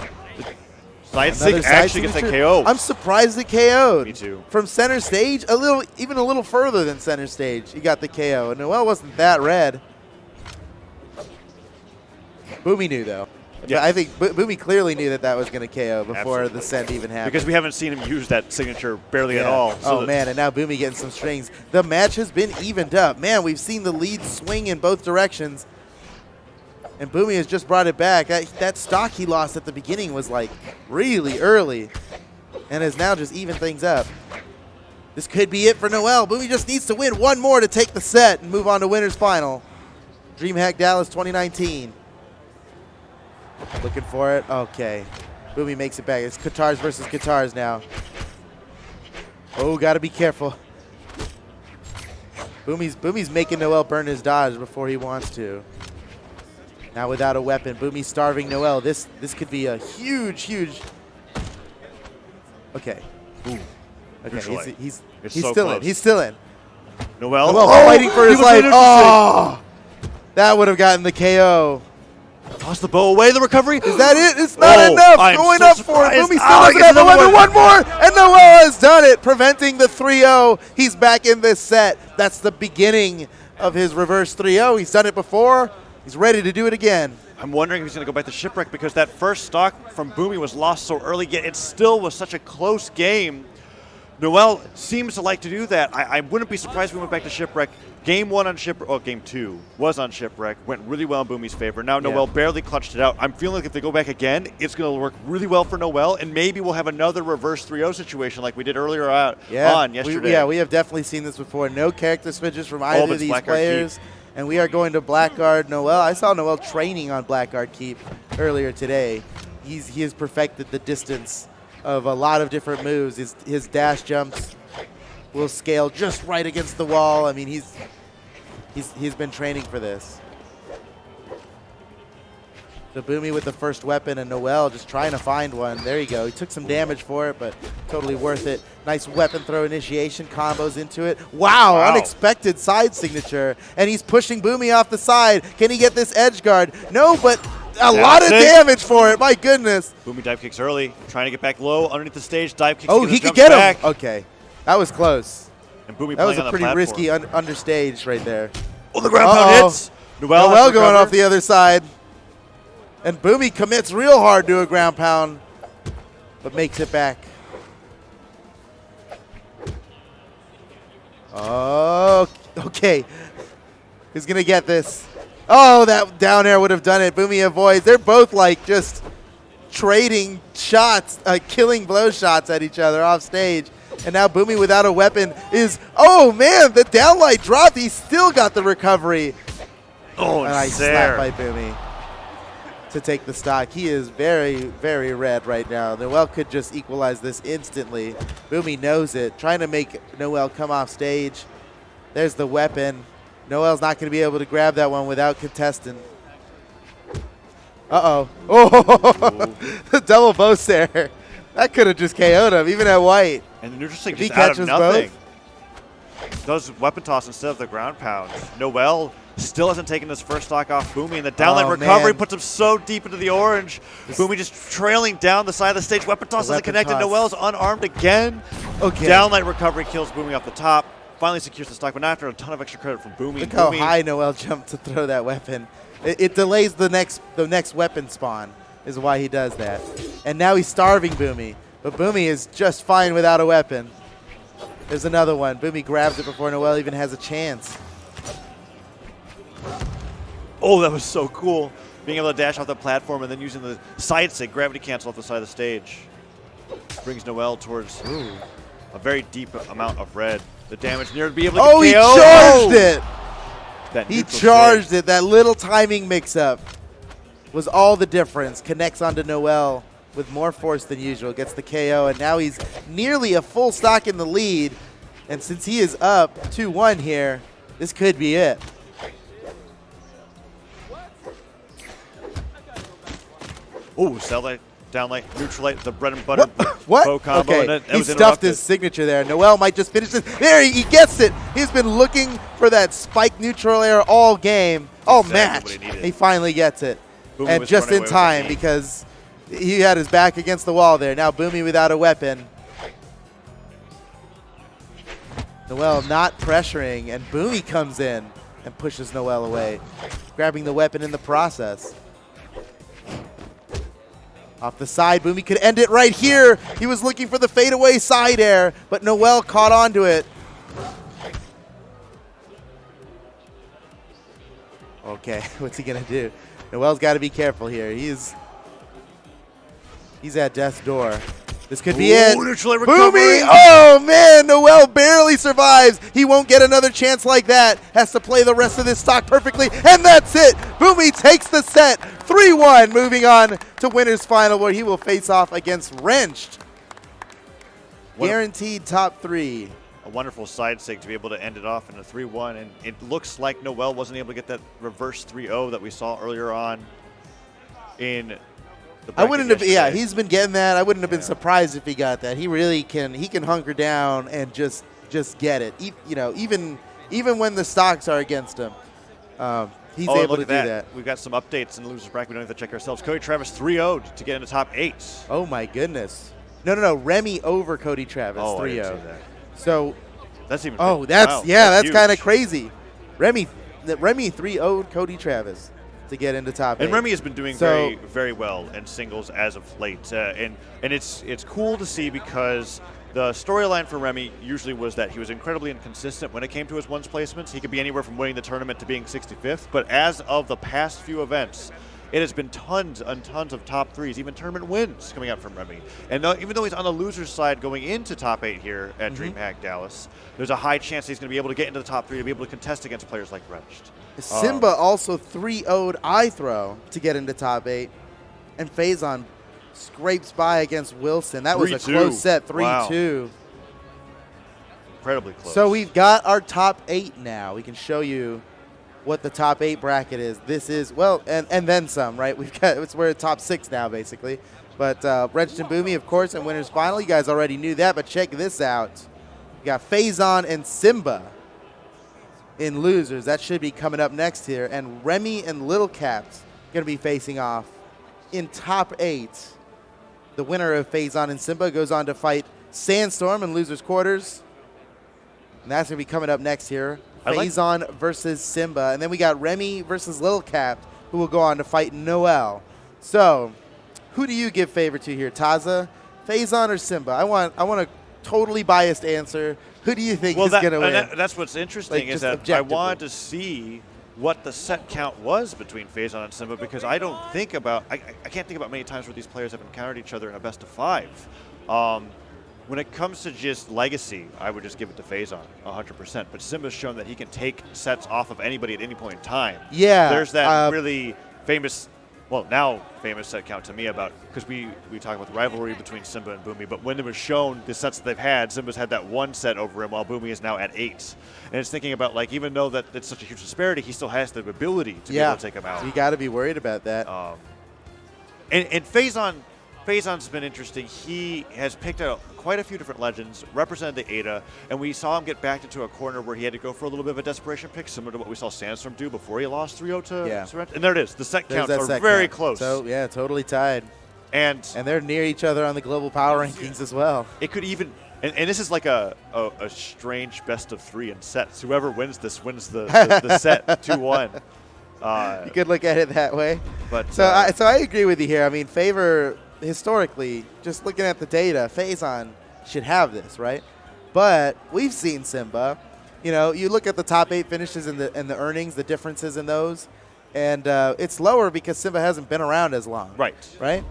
Side sig actually gets that KO. I'm surprised it KO'd. Me too. From center stage, even a little further than center stage, he got the KO. And noeL wasn't that red. Boomie knew, though. Yeah. I think Boomie clearly knew that was going to KO before the send even happened. Because we haven't seen him use that signature barely at all. So man, and now Boomie getting some strings. The match has been evened up. Man, we've seen the lead swing in both directions. And Boomie has just brought it back. That stock he lost at the beginning was like really early and has now just evened things up. This could be it for noeL. Boomie just needs to win one more to take the set and move on to winner's final. DreamHack Dallas 2019. Looking for it. Okay. Boomie makes it back. It's guitars versus guitars now. Oh, got to be careful. Boomie's making noeL burn his dodge before he wants to. Now without a weapon, Boomie starving noeL. This could be a huge. Okay. Ooh. Okay. He's so still close. in. He's still in. noeL fighting for his life. Oh, that would have gotten the KO. Toss the bow away. The recovery. Is that it? It's not enough. Going up for it. Boomie still doesn't have a weapon. One more, and noeL has done it, preventing the 3-0. He's back in this set. That's the beginning of his reverse 3-0. He's done it before. He's ready to do it again. I'm wondering if he's going to go back to Shipwreck because that first stock from Boomie was lost so early, yet it still was such a close game. noeL seems to like to do that. I wouldn't be surprised if we went back to Shipwreck. Game 1 on Shipwreck, Game 2 was on Shipwreck, went really well in Boomie's favor. Now noeL barely clutched it out. I'm feeling like if they go back again, it's going to work really well for noeL, and maybe we'll have another reverse 3-0 situation like we did earlier on yesterday. We have definitely seen this before. No character switches from either of these players. And we are going to Blackguard noeL. I saw noeL training on Blackguard Keep earlier today. He has perfected the distance of a lot of different moves. His dash jumps will scale just right against the wall. I mean, he's been training for this. So Boomie with the first weapon and noeL just trying to find one. There you go. He took some damage for it, but totally worth it. Nice weapon throw initiation, combos into it. Wow, unexpected side signature. And he's pushing Boomie off the side. Can he get this edge guard? No, but a lot of damage for it. My goodness. Boomie dive kicks early, trying to get back low underneath the stage. Dive kicks. Oh, he could get him. Okay, that was close. And Boomie that was a pretty platform. Risky understage right there. Oh, the ground pound hits. noeL going off the other side. And Boomie commits real hard to a ground pound, but makes it back. Oh, okay. Who's going to get this? Oh, that down air would have done it. Boomie avoids. They're both like just trading shots, killing blow shots at each other off stage. And now Boomie without a weapon is, oh man, the downlight dropped. He still got the recovery. Oh, and I slapped by Boomie to take the stock. He is very, very red right now. noeL could just equalize this instantly. Boomie knows it, trying to make noeL come off stage. There's the weapon. noeL's not going to be able to grab that one without contesting. Uh-oh. Oh, the double bow stare. That could have just KO'd him, even at white. And the neutral stick just out of nothing. Does weapon toss instead of the ground pound. noeL still hasn't taken his first stock off Boomie, and the downlight recovery puts him so deep into the orange. Boomie just trailing down the side of the stage. Weapon toss doesn't connect, and noeL's unarmed again. Okay. Downlight recovery kills Boomie off the top. Finally secures the stock, but not after a ton of extra credit from Boomie. Look how high noeL jumped to throw that weapon. It delays the next weapon spawn, is why he does that. And now he's starving Boomie, but Boomie is just fine without a weapon. There's another one. Boomie grabs it before noeL even has a chance. Oh, that was so cool. Being able to dash off the platform and then using the side stick, gravity cancel off the side of the stage. Brings noeL towards a very deep amount of red. The damage near to be able to he KO. Charged it. He charged it. That little timing mix-up was all the difference. Connects onto noeL with more force than usual. Gets the KO, and now he's nearly a full stock in the lead. And since he is up 2-1 here, this could be it. Oh, cell light, down light, neutral light, the bread and butter bow combo. Okay, and he stuffed his signature there. noeL might just finish this. There, he gets it. He's been looking for that spike neutral air all game, all match. He finally gets it. Boomie and just in time because He had his back against the wall there. Now Boomie without a weapon. noeL not pressuring, and Boomie comes in and pushes noeL away, grabbing the weapon in the process. Off the side, Boomie could end it right here. He was looking for the fadeaway side air, but noeL caught onto it. Okay, what's he gonna do? noeL's got to be careful here. He's at death's door. This could be it. Boomie! Oh, man, noeL barely survives. He won't get another chance like that. Has to play the rest of this stock perfectly, and that's it. Boomie takes the set. 3-1, moving on to winner's final, where he will face off against Wrenched. Guaranteed top 3. A wonderful side sig to be able to end it off in a 3-1, and it looks like noeL wasn't able to get that reverse 3-0 that we saw earlier on in the I wouldn't have, yeah, he's been getting that. I wouldn't have been surprised if he got that. He really can, he can hunker down and just get it. You know, even when the stocks are against him, he's able to do that. We've got some updates in the loser's bracket. We don't have to check ourselves. Cody Travis 3-0'd to get into top 8. Oh my goodness. No. Remy over Cody Travis 3-0. So that's even. Oh, that's that's huge. kind of crazy. Remy 3-0'd Cody Travis to get into top 8. And Remy has been doing very well in singles as of late, and it's cool to see, because the storyline for Remy usually was that he was incredibly inconsistent when it came to his ones placements. He could be anywhere from winning the tournament to being 65th, but as of the past few events, it has been tons and tons of top 3s, even tournament wins coming out from Remy. And even though he's on the loser's side going into top 8 here at DreamHack Dallas, there's a high chance he's going to be able to get into the top 3 to be able to contest against players like Wrenched. Simba also 3-0'd iThrow to get into top 8, and Phazon scrapes by against Wilson. That was a close set, 3-2. Wow. Incredibly close. So we've got our top 8 now. We can show you what the top 8 bracket is. This is, well, and then some, right? We're at top 6 now, basically. But Wrenched and Boomie, of course, in winner's final. You guys already knew that, but check this out. We got Faison and Simba in losers. That should be coming up next here. And Remy and Little Caps going to be facing off in top 8. The winner of Phazon and Simba goes on to fight Sandstorm in losers quarters. And that's going to be coming up next here. Faison versus Simba. And then we got Remy versus Little Cap, who will go on to fight noeL. So, who do you give favor to here, Taza? Faison or Simba? I want a totally biased answer. Who do you think is going to win? That's what's interesting, is that I wanted to see what the set count was between Faison and Simba, because I don't think about, I can't think about many times where these players have encountered each other in a best of 5. When it comes to just legacy, I would just give it to Faison 100%. But Simba's shown that he can take sets off of anybody at any point in time. Yeah. There's that really famous, well, now famous set count to me about, because we talk about the rivalry between Simba and Boomie, but when it was shown the sets that they've had, Simba's had that 1 set over him, while Boomie is now at 8. And it's thinking about, like, even though that it's such a huge disparity, he still has the ability to be able to take him out. So you got to be worried about that. And Phazon's been interesting. He has picked out quite a few different legends, represented the ADA, and we saw him get backed into a corner where he had to go for a little bit of a desperation pick, similar to what we saw Sandstorm do before he lost 3-0 to Surrender. And there it is. The set counts are very close. So, yeah, totally tied. And they're near each other on the global power rankings as well. It could even, and this is like a strange best of 3 in sets. Whoever wins this wins the set 2-1. You could look at it that way. But so I agree with you here. I mean, favor historically, just looking at the data, Faison should have this, right? But we've seen Simba. You know, you look at the top 8 finishes and the earnings, the differences in those, and it's lower because Simba hasn't been around as long. Right. Right?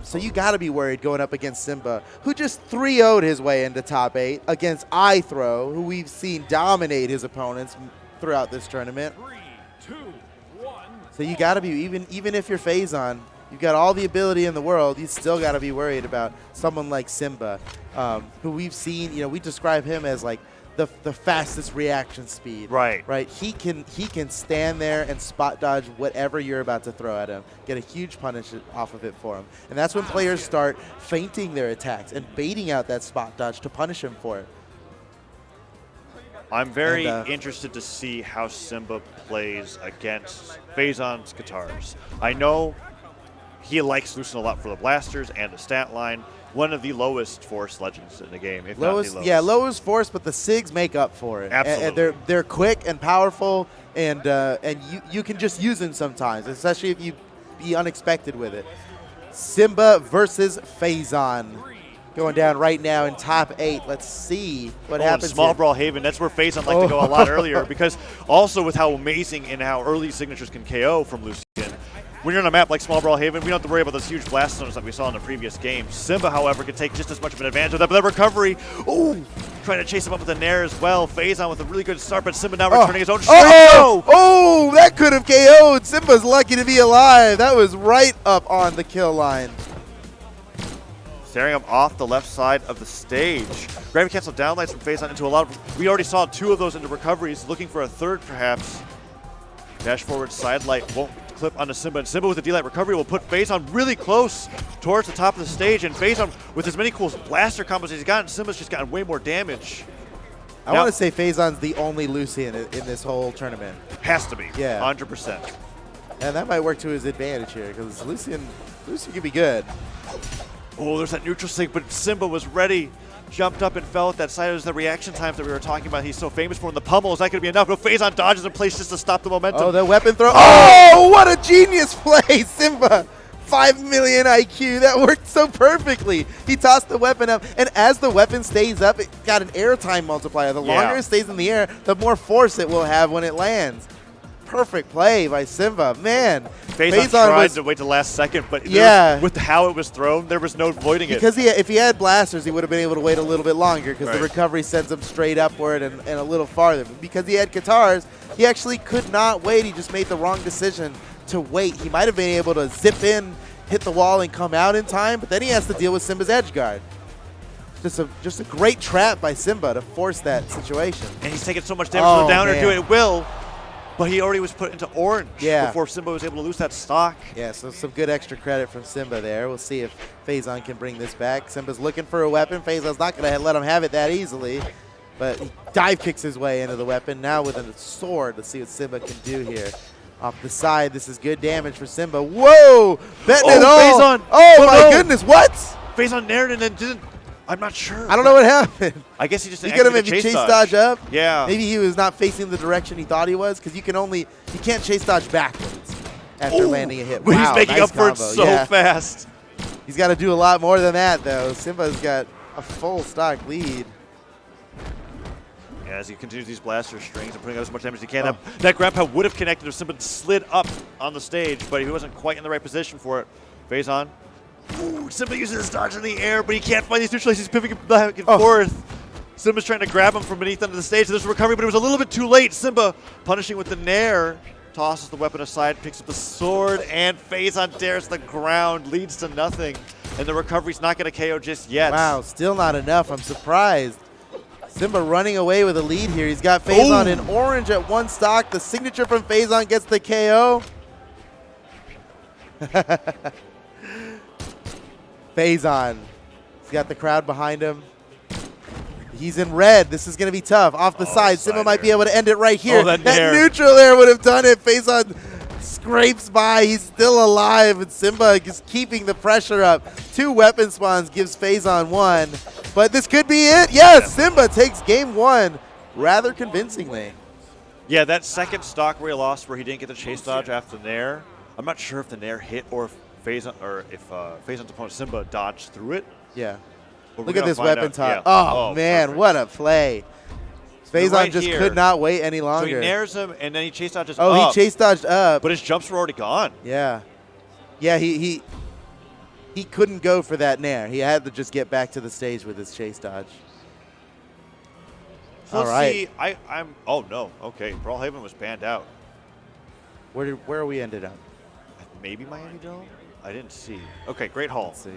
So you got to be worried going up against Simba, who just 3-0'd his way into top 8 against iThrow, who we've seen dominate his opponents throughout this tournament. 3, 2, 1. So you got to be, even if you're Faison, you've got all the ability in the world, you still got to be worried about someone like Simba, who we've seen, you know, we describe him as like the fastest reaction speed. Right. Right. He can stand there and spot dodge whatever you're about to throw at him, get a huge punish off of it for him. And that's when players start feinting their attacks and baiting out that spot dodge to punish him for it. I'm very interested to see how Simba plays against Phazon's guitars. I know he likes Lucian a lot for the blasters and the stat line. One of the lowest force legends in the game, if not the lowest. Yeah, lowest force, but the SIGs make up for it. Absolutely. And they're quick and powerful, and you can just use them sometimes, especially if you be unexpected with it. Simba versus Phazon. Going down right now in top 8. Let's see what happens. Small Brawlhalla, that's where Faison liked to go a lot earlier, because also with how amazing and how early signatures can KO from Lucian, when you're on a map like Small Brawlhalla, we don't have to worry about those huge blast zones that we saw in the previous game. Simba, however, could take just as much of an advantage of that, but that recovery, trying to chase him up with a nair as well. Faison with a really good start, but Simba now returning his own strength. Oh, that could have KO'd. Simba's lucky to be alive. That was right up on the kill line. Staring him off the left side of the stage. Gravity cancel downlights from Faison into a lot of, we already saw 2 of those into recoveries, looking for a third perhaps. Dash forward side light won't clip onto Simba, and Simba with the D-Light recovery will put Faison really close towards the top of the stage, and Faison with as many cool blaster combos as he's gotten, Simba's just gotten way more damage. I want to say Phazon's the only Lucian in this whole tournament. Has to be, yeah, 100%. And that might work to his advantage here, because Lucian can be good. Oh, there's that neutral sync, but Simba was ready. Jumped up and fell at that side. It was the reaction times that we were talking about. He's so famous for in the pummel. Is that going to be enough? No, Phazon dodges in place just to stop the momentum. Oh, the weapon throw. Oh, what a genius play, Simba. 5 million IQ. That worked so perfectly. He tossed the weapon up, and as the weapon stays up, it got an airtime multiplier. The longer it stays in the air, the more force it will have when it lands. Perfect play by Simba. Man, Phazon tried to wait the last second, but with how it was thrown, there was no avoiding it. Because if he had blasters, he would have been able to wait a little bit longer, because the recovery sends him straight upward and a little farther. But because he had guitars, he actually could not wait. He just made the wrong decision to wait. He might have been able to zip in, hit the wall, and come out in time, but then he has to deal with Simba's edge guard. Just a great trap by Simba to force that situation. And he's taking so much damage from the downer to it will. But he already was put into orange before Simba was able to lose that stock. Yeah, so some good extra credit from Simba there. We'll see if Faison can bring this back. Simba's looking for a weapon. Phazon's not going to let him have it that easily. But he dive kicks his way into the weapon. Now with a sword, let's see what Simba can do here. Off the side, this is good damage for Simba. Whoa! Betting it all. Phazon. Oh, my goodness, what? Phazon nared and then didn't. I'm not sure. I don't know what happened. I guess he just didn't maybe chase dodge up. Yeah. Maybe he was not facing the direction he thought he was, because you can't chase dodge backwards after landing a hit. But he's making up for it so fast. He's got to do a lot more than that, though. Simba's got a full stock lead. Yeah, as he continues these blaster strings and putting out as much damage as he can. That grab pound would have connected if Simba slid up on the stage, but he wasn't quite in the right position for it. Faison. Ooh, Simba uses his dodge in the air, but he can't find these neutral. He's pivoting back and forth. Simba's trying to grab him from beneath under the stage. There's a recovery, but it was a little bit too late. Simba punishing with the nair. Tosses the weapon aside, picks up the sword, and Faison dares the ground. Leads to nothing. And the recovery's not going to KO just yet. Wow, still not enough. I'm surprised. Simba running away with a lead here. He's got Faison in orange at 1 stock. The signature from Faison gets the KO. Faison. He's got the crowd behind him. He's in red. This is going to be tough. Off the side. Simba might be able to end it right here. That neutral there would have done it. Faison scrapes by. He's still alive, and Simba is keeping the pressure up. 2 weapon spawns gives Faison 1. But this could be it. Yes, Simba takes game 1 rather convincingly. Yeah, that second stock where he lost, where he didn't get the chase dodge after the nair. I'm not sure if the nair hit or if Phazon's opponent Simba dodged through it. Yeah. Look at this weapon top. Yeah. Oh, man, perfect. What a play. Phazon just could not wait any longer. So he nairs him, and then he chase dodges up. Oh, he chase dodged up. But his jumps were already gone. Yeah. Yeah, he couldn't go for that nair. He had to just get back to the stage with his chase dodge. So all right. See, oh, no. Okay, Brawlhalla was banned out. Where are we ended up? Maybe Miami Dome? I didn't see. Okay, Great Hall. Let's see.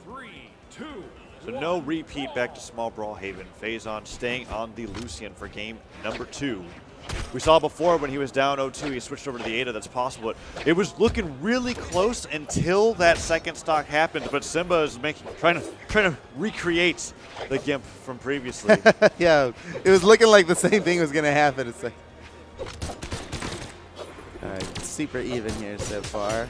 3, 2, so no repeat back to Small Brawlhalla. Faison staying on the Lucian for game number 2. We saw before when he was down 0-2, he switched over to the Ada. That's possible. It was looking really close until that second stock happened, but Simba is trying to recreate the gimp from previously. Yeah, it was looking like the same thing was going to happen. It's like, all right, super even here so far.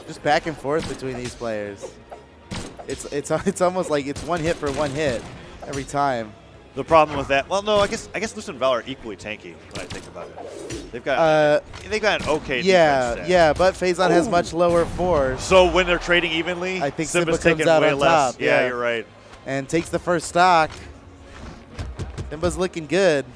just back and forth between these players. It's almost like it's one hit for one hit every time. The problem with that, well, no, I guess Luce and Val are equally tanky when I think about it. They've got an okay defense stat. Yeah, but Phazon has much lower force. So when they're trading evenly, I think Simba's Simba comes taking out way on less. top. Yeah, you're right. And takes the first stock. Simba's looking good.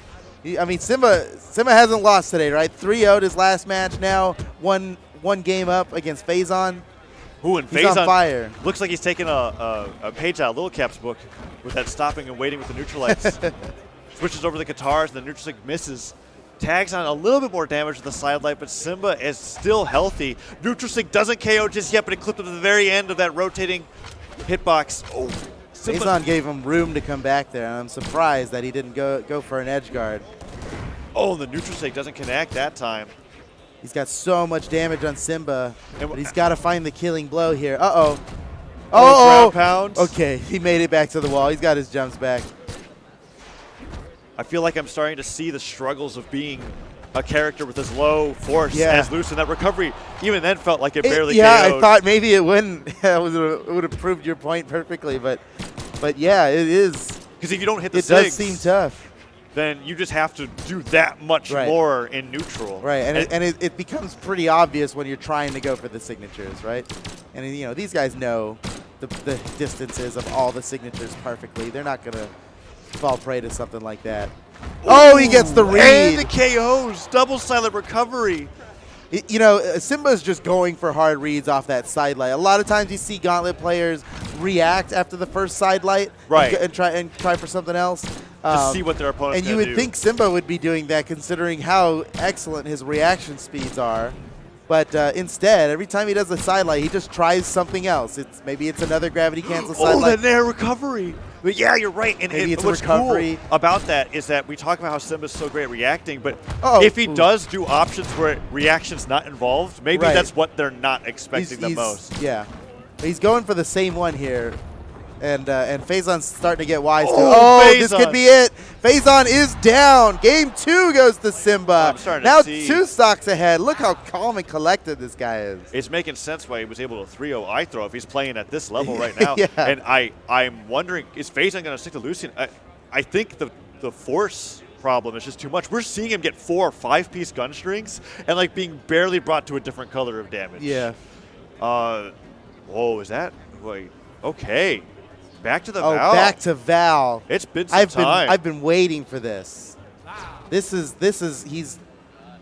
I mean, Simba hasn't lost today, right? 3-0'd his last match. Now one game up against Faison. Ooh, and He's Faison on fire. Looks like he's taking a page out of Little Cap's book with that stopping and waiting with the neutral lights. Switches over the guitars, and the neutral stick misses. Tags on a little bit more damage with the side light, but Simba is still healthy. Neutral stick doesn't KO just yet, but it clipped him to the very end of that rotating hitbox. Oh, Faison gave him room to come back there, and I'm surprised that he didn't go for an edge guard. Oh, the neutral stick doesn't connect that time. He's got so much damage on Simba, but he's got to find the killing blow here. Uh-oh. Ground pounds. Okay, he made it back to the wall. He's got his jumps back. I feel like I'm starting to see the struggles of being a character with as low force as Luce, and that recovery even then felt like it barely KO'd. I thought maybe it wouldn't. It would have proved your point perfectly, but yeah, it is. Because if you don't hit the it does seem tough. Then you just have to do that much more in neutral. Right, and it becomes pretty obvious when you're trying to go for the signatures, right? And you know, these guys know the distances of all the signatures perfectly. They're not gonna fall prey to something like that. Ooh, oh, he gets the read. And the KOs, double silent recovery. You know, Simba's just going for hard reads off that side light. A lot of times you see Gauntlet players react after the first side light, and try for something else. To see what their opponent's And you would think Simba would be doing that, considering how excellent his reaction speeds are. But instead, every time he does a side light, he just tries something else. Maybe it's another gravity cancel side light. Oh, that air recovery. But yeah, you're right. And maybe it's what's recovery. Cool about that is that we talk about how Simba's so great at reacting, but if he does do options where reaction's not involved, maybe that's what they're not expecting the most. Yeah. He's going for the same one here. And Phazon's starting to get wise too. This could be it. Phazon is down. Game 2 goes to Simba. I'm starting now to see. 2 stocks ahead. Look how calm and collected this guy is. It's making sense why he was able to 3-0 I throw if he's playing at this level right now. And I'm wondering, is Phazon going to stick to Lucian? I think the force problem is just too much. We're seeing him get 4 or 5-piece gun strings and like being barely brought to a different color of damage. Yeah. Whoa, is that? Wait. Okay. Back to the Val. Back to Val. It's been some time. I've been waiting for this. He's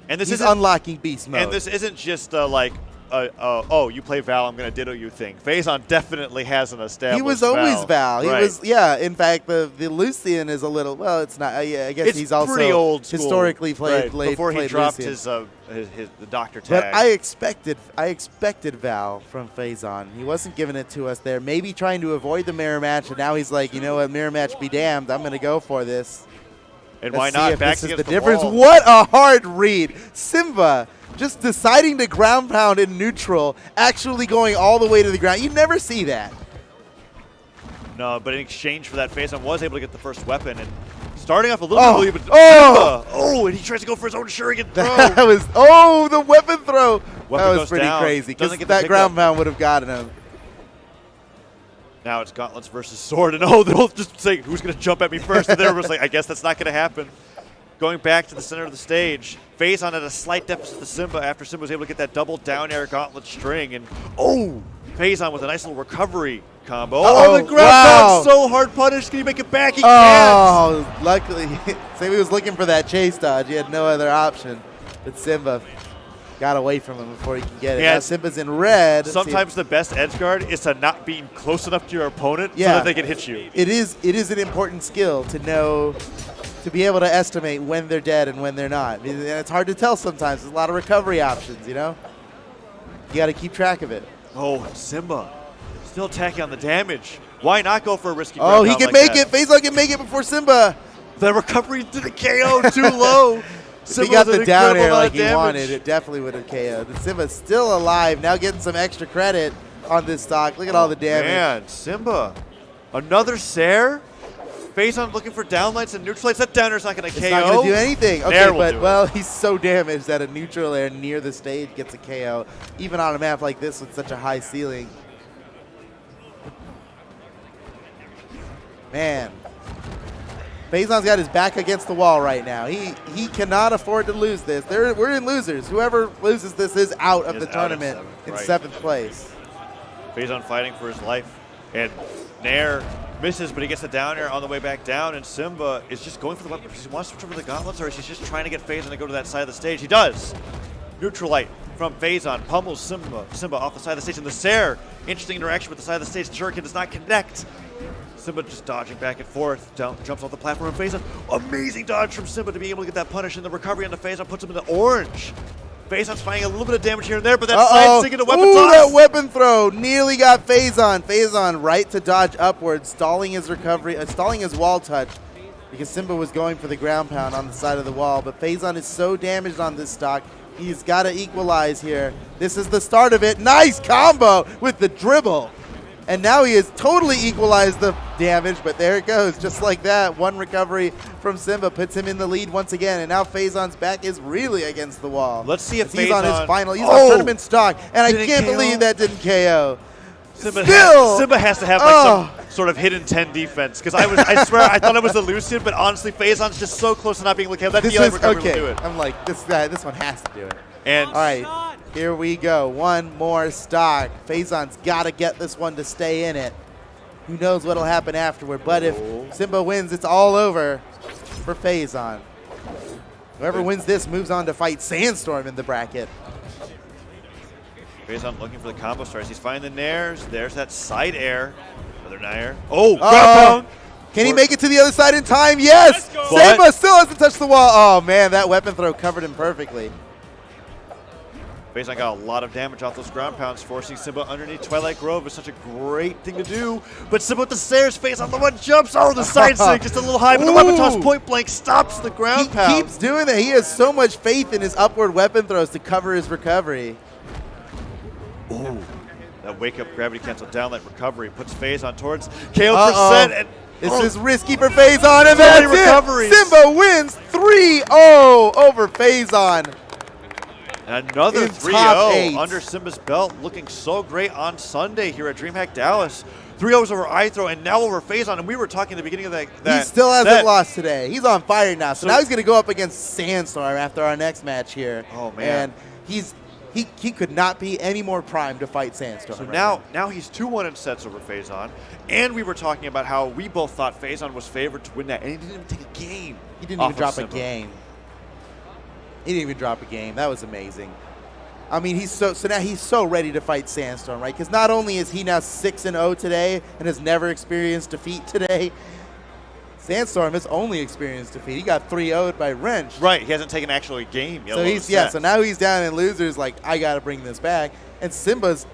unlocking beast mode. And this isn't just you play Val, I'm going to ditto you thing. Phazon definitely has an established He was always Val. He was, in fact, the Lucian is a little, well, it's not, I guess it's he's also pretty old school. Historically played before he dropped Lucian. the doctor tag. But I expected Val from Phazon. He wasn't giving it to us there. Maybe trying to avoid the mirror match, and now he's like, you know what, mirror match be damned. I'm going to go for this. And Let's why see not? if Back this is against the difference. wall. What a hard read. Simba just deciding to ground pound in neutral, actually going all the way to the ground. You never see that. No, but in exchange for that, Faison was able to get the first weapon and starting off a little bit. And he tries to go for his own shuriken throw. That was the weapon throw. That was pretty crazy because that ground pound would have gotten him. Now it's gauntlets versus sword, and they'll just say who's going to jump at me first, and they're just like, I guess that's not going to happen. Going back to the center of the stage, Faison at a slight deficit to Simba after Simba was able to get that double down air gauntlet string, and Faison with a nice little recovery combo. The ground pound so hard punished. Can he make it back? He can't. Luckily, Simba was looking for that chase dodge. He had no other option, but Simba got away from him before he can get it. Now Simba's in red. Sometimes the best edge guard is to not be close enough to your opponent so that they can hit you. It is an important skill to know, to be able to estimate when they're dead and when they're not. And it's hard to tell sometimes. There's a lot of recovery options, you know? You got to keep track of it. Simba still attacking on the damage. Why not go for a risky ground he can make it. Faison can make it before Simba. The recovery to the KO too low. If he got the down air like he wanted, it definitely would have KO'd. Simba's still alive, now getting some extra credit on this stock. Look at all the damage. Man, Simba. Another Sair? Faison looking for downlights and neutral lights. That downer's not going to KO. It's not going to do anything. Okay, but, well, he's so damaged that a neutral air near the stage gets a KO, even on a map like this with such a high ceiling. Man. Phazon's got his back against the wall right now. He cannot afford to lose this. We're in losers. Whoever loses this is out of the tournament in seventh place. Phazon fighting for his life. And nair misses, but he gets a down air on the way back down, and Simba is just going for the weapon because he wants to switch over the gauntlets, or is he just trying to get Phazon to go to that side of the stage? He does. Neutral light from Phazon pummels Simba off the side of the stage, and the Sair, interesting interaction with the side of the stage. The Shuriken does not connect. Simba just dodging back and forth, jumps off the platform, and Phazon, amazing dodge from Simba to be able to get that punish, and the recovery on the Phazon puts him in the orange. Phazon's finding a little bit of damage here and there, but that side sticking to weapon toss. That weapon throw nearly got Phazon. Phazon right to dodge upwards, stalling his recovery, stalling his wall touch because Simba was going for the ground pound on the side of the wall. But Phazon is so damaged on this stock, he's got to equalize here. This is the start of it. Nice combo with the dribble. And now he has totally equalized the damage, but there it goes. Just like that, one recovery from Simba puts him in the lead once again, and now Phazon's back is really against the wall. Let's see if he's on his final. He's on tournament stock, and I can't believe that didn't KO. Simba has to have some sort of hidden 10 defense, because I swear I thought it was elusive, but honestly Phazon's just so close to not being able to KO. That DI recovery will do it. I'm like, this one has to do it. And all right, here we go. One more stock. Phazon's got to get this one to stay in it. Who knows what'll happen afterward? But if Simba wins, it's all over for Phazon. Whoever wins this moves on to fight Sandstorm in the bracket. Phazon looking for the combo stars. He's finding the nairs. There's that side air. Another nair. Oh, ground pound. Can he make it to the other side in time? Yes! Simba still hasn't touched the wall. Oh, man, that weapon throw covered him perfectly. Phazon got a lot of damage off those ground pounds, forcing Simba underneath Twilight Grove is such a great thing to do. But Simba with the Sair's Phazon, the one jumps. Oh, the side stick just a little high, but the weapon toss point blank stops the ground pound. He keeps doing that. He has so much faith in his upward weapon throws to cover his recovery. Ooh, that wake up gravity cancel downlight recovery puts Phazon towards KO percent. And this is risky for Phazon, and that's recoveries. It. Simba wins 3-0 over Phazon. And another 3-0 under Simba's belt, looking so great on Sunday here at DreamHack Dallas. 3-0s over iThrow and now over Phazon, and we were talking at the beginning of that. He still hasn't lost today. He's on fire now. So now he's going to go up against Sandstorm after our next match here. Oh, man. And he could not be any more primed to fight Sandstorm. So now he's 2-1 in sets over Phazon, and we were talking about how we both thought Phazon was favored to win that, and he didn't even take a game. He didn't even drop a game. He didn't even drop a game. That was amazing. I mean, so now he's so ready to fight Sandstorm, right? Because not only is he now 6-0 today and has never experienced defeat today, Sandstorm has only experienced defeat. He got 3-0'd by Wrench. Right, he hasn't taken actually a game yet. So so now he's down in losers. Like, I got to bring this back. And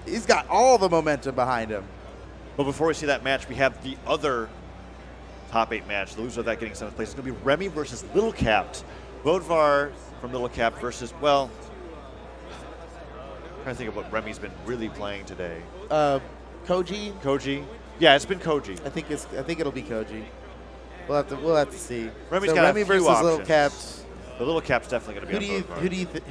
he's got all the momentum behind him. But before we see that match, we have the other top 8 match. The loser of that getting 7th place is going to be Remy versus Little Capped. Bodvar from Little Cap versus, well, I'm trying to think of what Remy's been really playing today. Koji? Koji? Yeah, it's been Koji. I think it'll be Koji. We'll have to see. Remy's got Remy a few versus options. Little Caps. The Little Cap's definitely going to be Who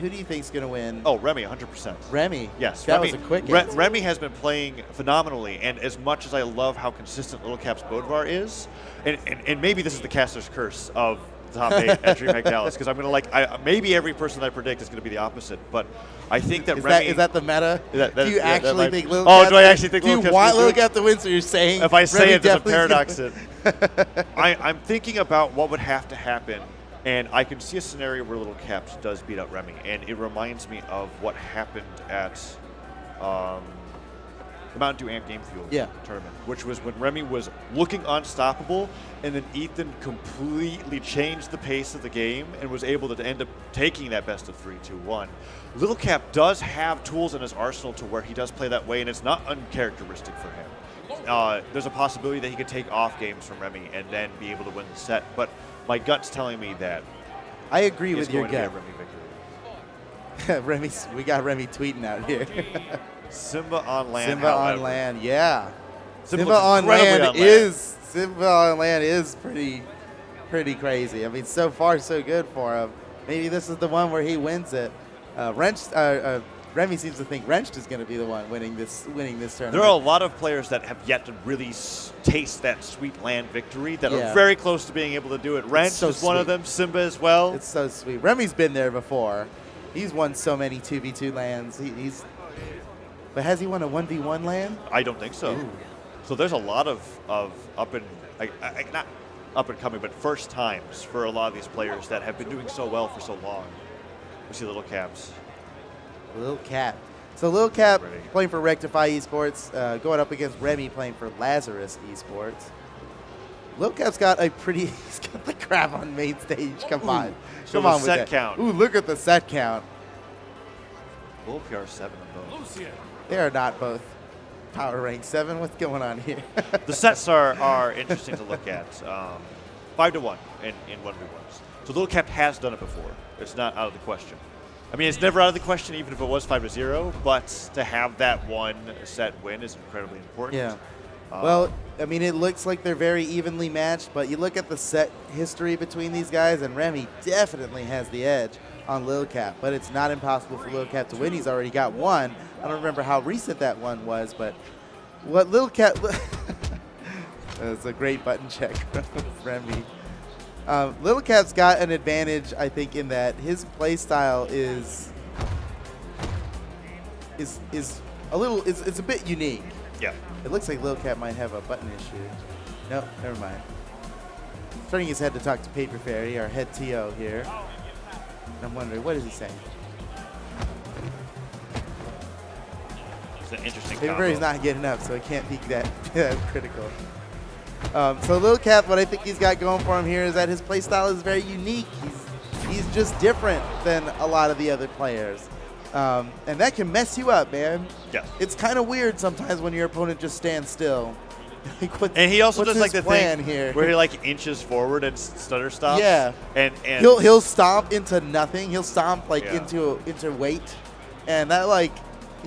do you think's going to win? Oh, Remy, 100%. Remy? Yes. That Remy, was a quick answer. Remy has been playing phenomenally, and as much as I love how consistent Little Cap's Bodvar is, and maybe this is the caster's curse of top 8 at DreamHack Dallas, because I'm going to maybe every person I predict is going to be the opposite, but I think that Remy... Is that the meta? Do you actually think Little Cap... Oh, do I actually think Little Cap... Do you want Little Cap to win, so you're saying... If I say Remy it, there's a paradox. gonna... I'm thinking about what would have to happen, and I can see a scenario where Little Caps does beat out Remy, and it reminds me of what happened at the Mountain Dew Amp Game Fuel tournament, which was when Remy was looking unstoppable, and then Ethan completely changed the pace of the game and was able to end up taking that best of 3-2-1. Little Cap does have tools in his arsenal to where he does play that way, and it's not uncharacteristic for him. There's a possibility that he could take off games from Remy and then be able to win the set, but my gut's telling me that I agree with your gut. Remy we got Remy tweeting out here. Simba on land. Simba on land, yeah. Simba on land is pretty crazy. I mean, so far so good for him. Maybe this is the one where he wins it. Remy seems to think Wrenched is going to be the one winning this tournament. There are a lot of players that have yet to really taste that sweet land victory that are very close to being able to do it. Wrenched is one of them. Simba as well. It's so sweet. Remy's been there before. He's won so many 2v2 lands. But has he won a 1v1 land? I don't think so. Ooh. So there's a lot of not up and coming, but first times for a lot of these players that have been doing so well for so long. We see Little Caps. Lil Cap. So Lil Cap playing for Rectify Esports, going up against Remy playing for Lazarus Esports. Lil Cap's got he's got the crap on main stage. Come on. Come on with that. Count. Ooh, look at the set count. Full PR 7 of both. They are not both power rank 7. What's going on here? The sets are interesting to look at. 5-1 in 1v1s. So Lil Cap has done it before. It's not out of the question. I mean, it's never out of the question, even if it was 5-0, but to have that one set win is incredibly important. Yeah. Well, I mean, it looks like they're very evenly matched, but you look at the set history between these guys, and Remy definitely has the edge on Lil Cap, but it's not impossible for Lil Cap to win. He's already got one. I don't remember how recent that one was, but what Lil Cap... That's a great button check from Remy. Lil Cap's got an advantage, I think, in that his play style is a bit unique. Yeah. It looks like Lil Cap might have a button issue. Nope, never mind. Turning his head to talk to Paper Fairy, our head TO here. And I'm wondering, what is he saying? It's an interesting Paper Fairy's not getting up, so it can't be that critical. So Lil Cap, what I think he's got going for him here is that his play style is very unique. He's just different than a lot of the other players. And that can mess you up, man. Yeah. It's kind of weird sometimes when your opponent just stands still. And he also does like the thing here where he like inches forward and stutter stops. Yeah. And he'll stomp into nothing. He'll stomp like into weight, and that like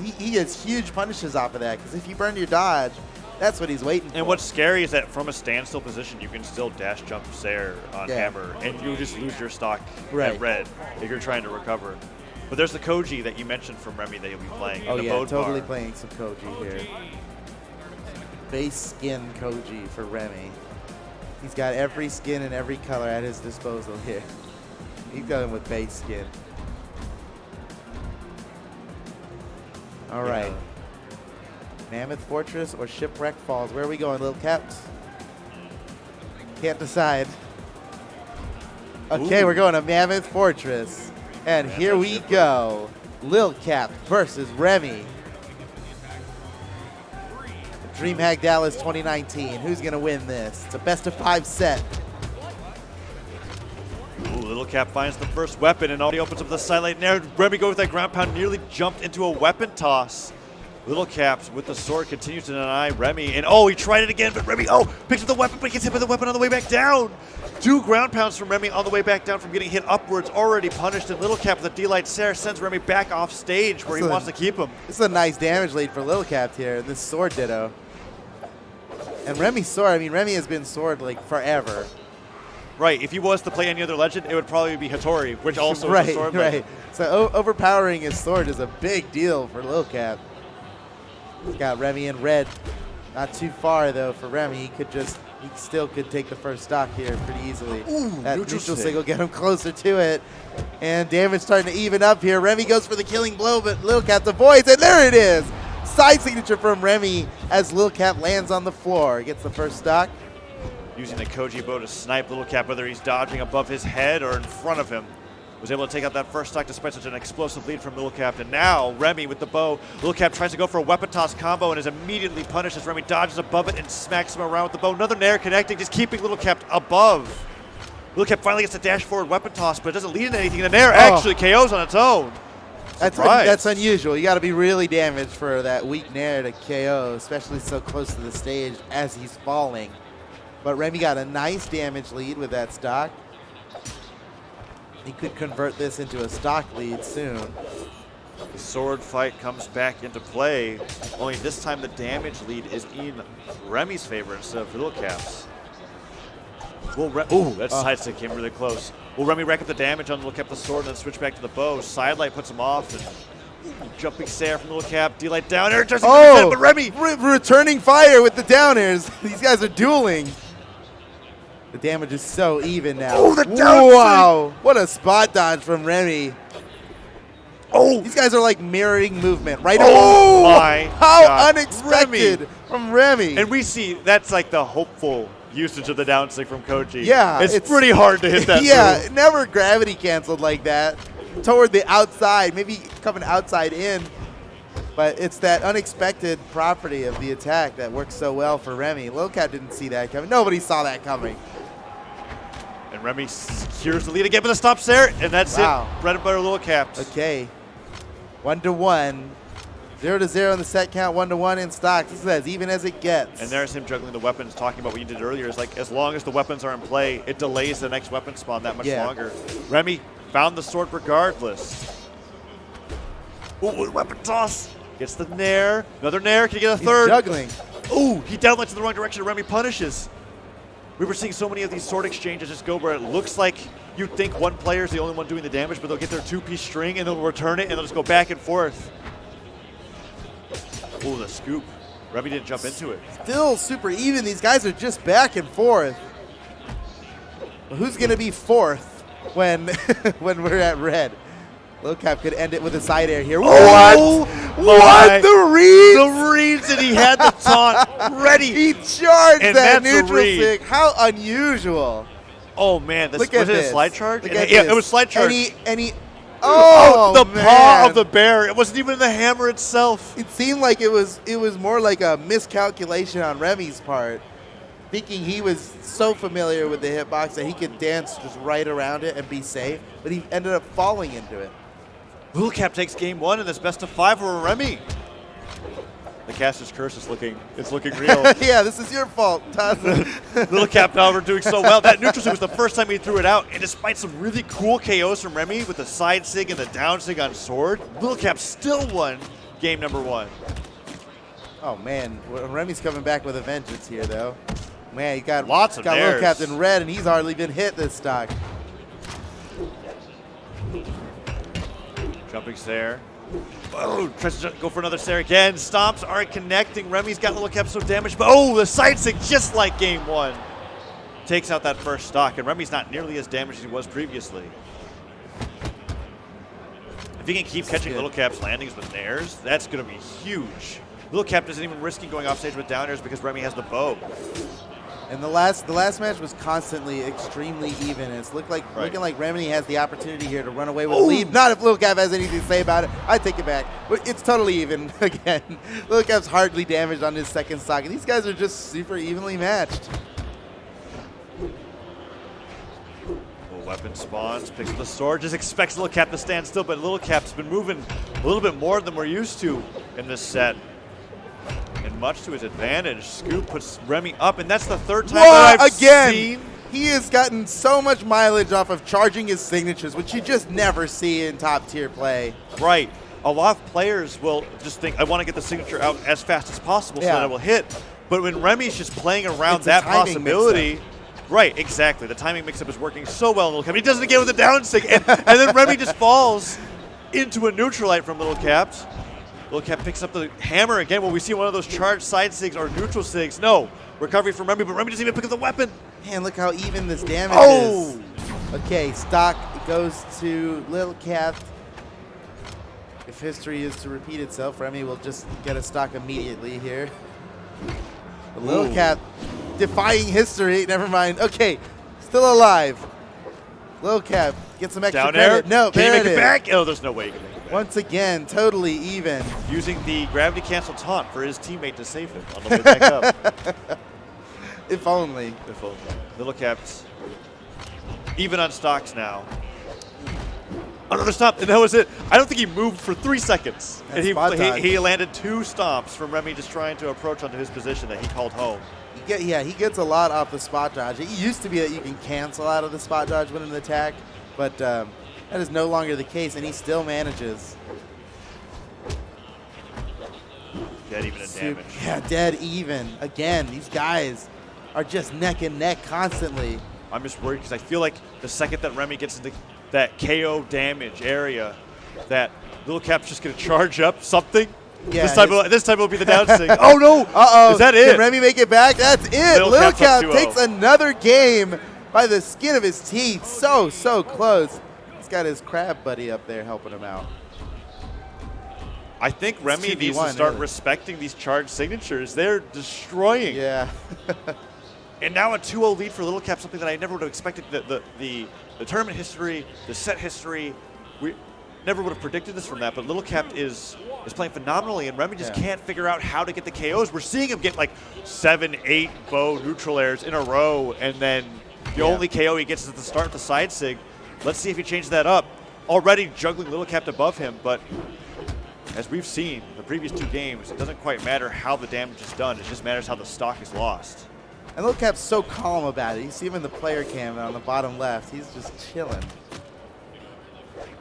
he gets huge punishes off of that because if you burn your dodge, that's what he's waiting for. And what's scary is that from a standstill position, you can still dash jump Sair on hammer, and you just lose your stock at red if you're trying to recover. But there's the Koji that you mentioned from Remy that you'll be playing. Oh, in the yeah, Bode totally bar. playing some Koji here. Base skin Koji for Remy. He's got every skin and every color at his disposal here. He's going with base skin. All right. Mammoth Fortress or Shipwreck Falls? Where are we going, Lil Caps? Can't decide. Okay, we're going to Mammoth Fortress. And here we go. Lil Cap versus Remy. DreamHack Dallas 2019. Who's going to win this? It's a best-of-5 set. Ooh, Lil Cap finds the first weapon and already opens up the sidelight. Now Remy goes with that ground pound, nearly jumped into a weapon toss. Lil Caps with the sword continues to deny Remy, and he tried it again, but Remy, picks up the weapon, but gets hit by the weapon on the way back down. 2 ground pounds from Remy on the way back down from getting hit upwards, already punished, and Lil Cap with the D-Light Sair sends Remy back off stage where he wants to keep him. This is a nice damage lead for Lil Cap here, this sword ditto. And Remy's sword, I mean, Remy has been sword like forever. Right, if he was to play any other legend, it would probably be Hattori, which also is a sword legend. So overpowering his sword is a big deal for Lil Cap. He's got Remy in red. Not too far, though, for Remy. He still could take the first stock here pretty easily. Ooh, that neutral sig will get him closer to it. And damage starting to even up here. Remy goes for the killing blow, but Lil Cap avoids, and there it is! Side signature from Remy as Lil Cap lands on the floor. Gets the first stock. Using the Koji bow to snipe Lil Cap, whether he's dodging above his head or in front of him. Was able to take out that first stock despite such an explosive lead from Lil Cap. And now Remy with the bow. Lil Cap tries to go for a weapon toss combo and is immediately punished as Remy dodges above it and smacks him around with the bow. Another Nair connecting, just keeping Lil Cap above. Lil Cap finally gets a dash forward weapon toss, but it doesn't lead into anything. And the Nair actually KOs on its own. That's unusual. You got to be really damaged for that weak Nair to KO, especially so close to the stage as he's falling. But Remy got a nice damage lead with that stock. He could convert this into a stock lead soon. sword fight comes back into play. Only this time the damage lead is in Remy's favor instead of Little Cap's. Ooh, that side stick came really close. Will Remy rack up the damage on Little Cap the sword and then switch back to the bow? Sidelight puts him off. And jumping Sarah from Little Cap. D-Light down air. But Remy! Returning fire with the down airs. These guys are dueling. The damage is so even now. Oh, the down Wow. What a spot dodge from Remy. Oh! These guys are like mirroring movement, right? Oh, my How God. unexpected Remy. from Remy. And we see that's like the hopeful usage of the down stick from Koji. Yeah. It's pretty hard to hit that Yeah, move. never gravity canceled like that. Toward the outside, maybe coming outside in. But it's that unexpected property of the attack that works so well for Remy. Lil Cap didn't see that coming. Nobody saw that coming. And Remy secures the lead again with a stop there, and that's Wow. it. Bread and butter Little Caps. Okay. 1-1. 0-0 in the set count, 1-1 in stock. This is as even as it gets. And there's him juggling the weapons, talking about what you did earlier. Is like, as long as the weapons are in play, it delays the next weapon spawn that much longer. Remy found the sword regardless. Ooh, weapon toss. Gets the nair. Another nair. Can he get a third? He's juggling. Ooh, he downlights in the wrong direction, and Remy punishes. We were seeing so many of these sword exchanges just go where it looks like you'd think one player is the only one doing the damage, but they'll get their two-piece string, and they'll return it, and they'll just go back and forth. Ooh, the scoop. Remy didn't jump into it. Still super even. These guys are just back and forth. Well, who's going to be fourth when when we're at red? Lil Cap could end it with a side air here. Oh, what? The reads? The reads, and he had the taunt ready. He charged And that that's a neutral read. stick. How unusual. Oh, man. This, Look at was it this. a slide charge? Look And at yeah, this. it was slide charge. And he oh, the paw man. of the bear. It wasn't even the hammer itself. It seemed like it was more like a miscalculation on Remy's part, thinking he was so familiar with the hitbox that he could dance just right around it and be safe, but he ended up falling into it. Little Cap takes game one in this best of 5 for Remy. The caster's curse is looking real. Yeah, this is your fault, Phazon. Little Cap, however, doing so well. That neutral sig was the first time he threw it out, and despite some really cool KOs from Remy with the side sig and the down sig on sword, Little Cap still won game number 1. Oh man, Remy's coming back with a vengeance here, though. Man, he got Lots of Lil nairs. Cap in red, and he's hardly been hit this stock. Jumping Sair. Oh, tries to go for another Sair again. Stomps aren't connecting. Remy's got Little Cap so damaged, but oh, the side stick just like game 1. Takes out that first stock, and Remy's not nearly as damaged as he was previously. If he can keep catching Little Cap's landings with nairs, that's going to be huge. Little Cap isn't even risking going off stage with down airs because Remy has the bow. And the last match was constantly extremely even. It's looking like Remy has the opportunity here to run away with the lead. Not if Lil Cap has anything to say about it. I take it back. But it's totally even again. Lil Cap's hardly damaged on his second stock. And these guys are just super evenly matched. Weapon spawns, picks up the sword, just expects Little Cap to stand still, but Little Cap's been moving a little bit more than we're used to in this set. And much to his advantage, Scoop puts Remy up, and that's the third time that I've seen. He has gotten so much mileage off of charging his signatures, which you just never see in top tier play. Right. A lot of players will just think, I want to get the signature out as fast as possible so that I will hit. But when Remy's just playing around that possibility, right, exactly. The timing mix-up is working so well in Little Cap. He does it again with a down stick, and then Remy just falls into a neutralite from Little Cap. Little Cap picks up the hammer again. Will we see one of those charged side sigs or neutral sigs? No. Recovery from Remy, but Remy doesn't even pick up the weapon. Man, look how even this damage is. Okay, stock goes to Little Cap. If history is to repeat itself, Remy will just get a stock immediately here. But Little Cap defying history. Never mind. Okay, still alive. Little Cap gets some extra credit. No, can there he make it back? Oh, there's no way he can make it back. Once again, totally even. Using the gravity cancel taunt for his teammate to save him on the way back up. If only. If only. Little Cap's even on stocks now. Another stomp, and that was it. I don't think he moved for 3 seconds. And he landed 2 stomps from Remy just trying to approach onto his position that he called home. He gets a lot off the spot dodge. It used to be that you can cancel out of the spot dodge when an attack, but that is no longer the case, and he still manages. dead even in damage. Yeah, dead even. Again, these guys are just neck and neck constantly. I'm just worried because I feel like the second that Remy gets into that KO damage area, that Lil Cap's just going to charge up something. Yeah, this time it'll be the down sting. Oh no! Uh-oh. Is that it? Can Remy make it back? That's it. Lil Cap takes another game by the skin of his teeth. So close. He's got his crab buddy up there helping him out. I think Remy needs to start respecting these charge signatures. They're destroying. Yeah. And now a 2-0 lead for Lil Cap, something that I never would have expected. The tournament history, the set history, we never would have predicted this from that. But Lil Cap is playing phenomenally, and Remy just can't figure out how to get the KOs. We're seeing him get like 7, 8 bow neutral airs in a row, and then the only KO he gets is at the start, the side sig. Let's see if he changes that up. Already juggling Lil Cap above him, but as we've seen the previous 2 games, it doesn't quite matter how the damage is done. It just matters how the stock is lost. And Lil Cap's so calm about it. You see him in the player cam on the bottom left. He's just chilling.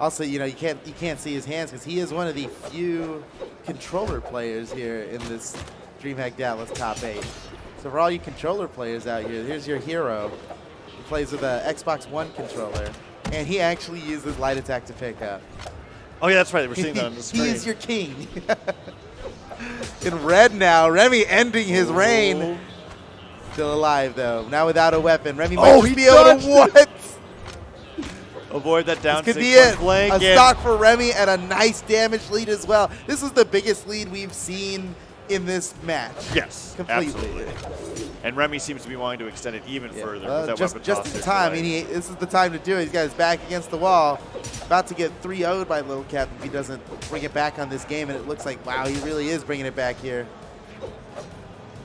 Also, you know, you can't see his hands because he is one of the few controller players here in this DreamHack Dallas top 8. So for all you controller players out here, here's your hero. He plays with an Xbox One controller, and he actually uses light attack to pick up. Oh yeah, that's right. We're seeing that on the screen. He is your king. In red now, Remy ending his reign. Still alive though. Now without a weapon, Remy might be able to what? Avoid that down. This could be it. A stock for Remy and a nice damage lead as well. This is the biggest lead we've seen in this match. Yes, completely. Absolutely. And Remy seems to be wanting to extend it even further. With that just in time. I mean, this is the time to do it. He's got his back against the wall. About to get 3-0'd by Lil Cap if he doesn't bring it back on this game. And it looks like, wow, he really is bringing it back here.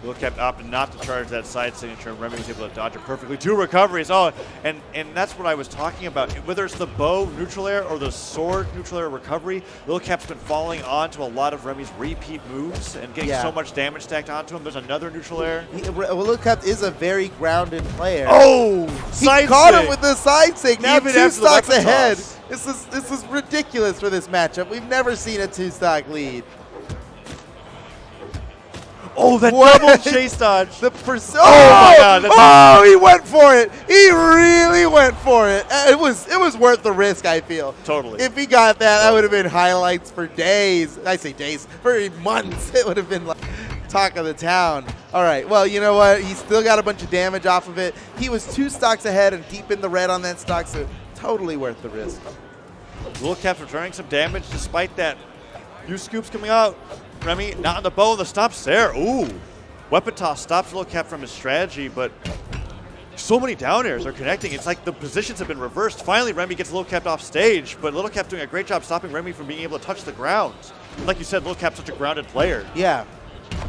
Lil Cap opted not to charge that side signature, and Remy was able to dodge it perfectly. 2 recoveries. Oh, and that's what I was talking about. Whether it's the bow neutral air or the sword neutral air recovery, Lil Cap's been falling onto a lot of Remy's repeat moves and getting so much damage stacked onto him. There's another neutral air. Lil Cap is a very grounded player. Oh, he caught him with the side sig. Now 2 stocks ahead. This is ridiculous for this matchup. We've never seen a 2-stock lead. Oh, that double chase dodge. Oh my God. He went for it. He really went for it. It was worth the risk, I feel. Totally. If he got that, that would have been highlights for days. I say days, for months. It would have been like talk of the town. All right, well, you know what? He still got a bunch of damage off of it. He was 2 stocks ahead and deep in the red on that stock, so totally worth the risk. Lil Cap's returning some damage despite that. Few scoops coming out. Remy not on the bow, the stop's there. Ooh, weapon toss stops Lil Cap from his strategy, but so many down airs are connecting. It's like the positions have been reversed. Finally, Remy gets Lil Cap off stage, but Lil Cap doing a great job stopping Remy from being able to touch the ground. Like you said, Lil Cap's such a grounded player. Yeah.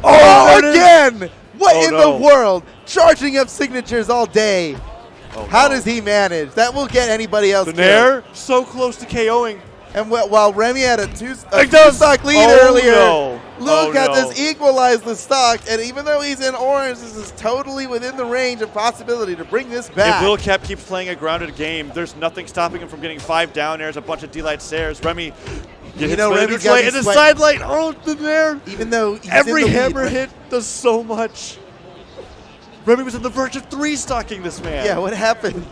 Oh, again! What in the world? Charging up signatures all day. How does he manage? That will get anybody else killed. Nair, so close to KOing. And while Remy had a 2-stock lead earlier, Lil Cap has equalized the stock, and even though he's in orange, this is totally within the range of possibility to bring this back. If Lil Cap keeps playing a grounded game, there's nothing stopping him from getting 5 down airs, a bunch of D-light stairs. Remy gets hit Remy's in the side light. Oh, the Nair. Even though he's every hammer hit does so much. Remy was on the verge of 3-stocking this man. Yeah, what happened?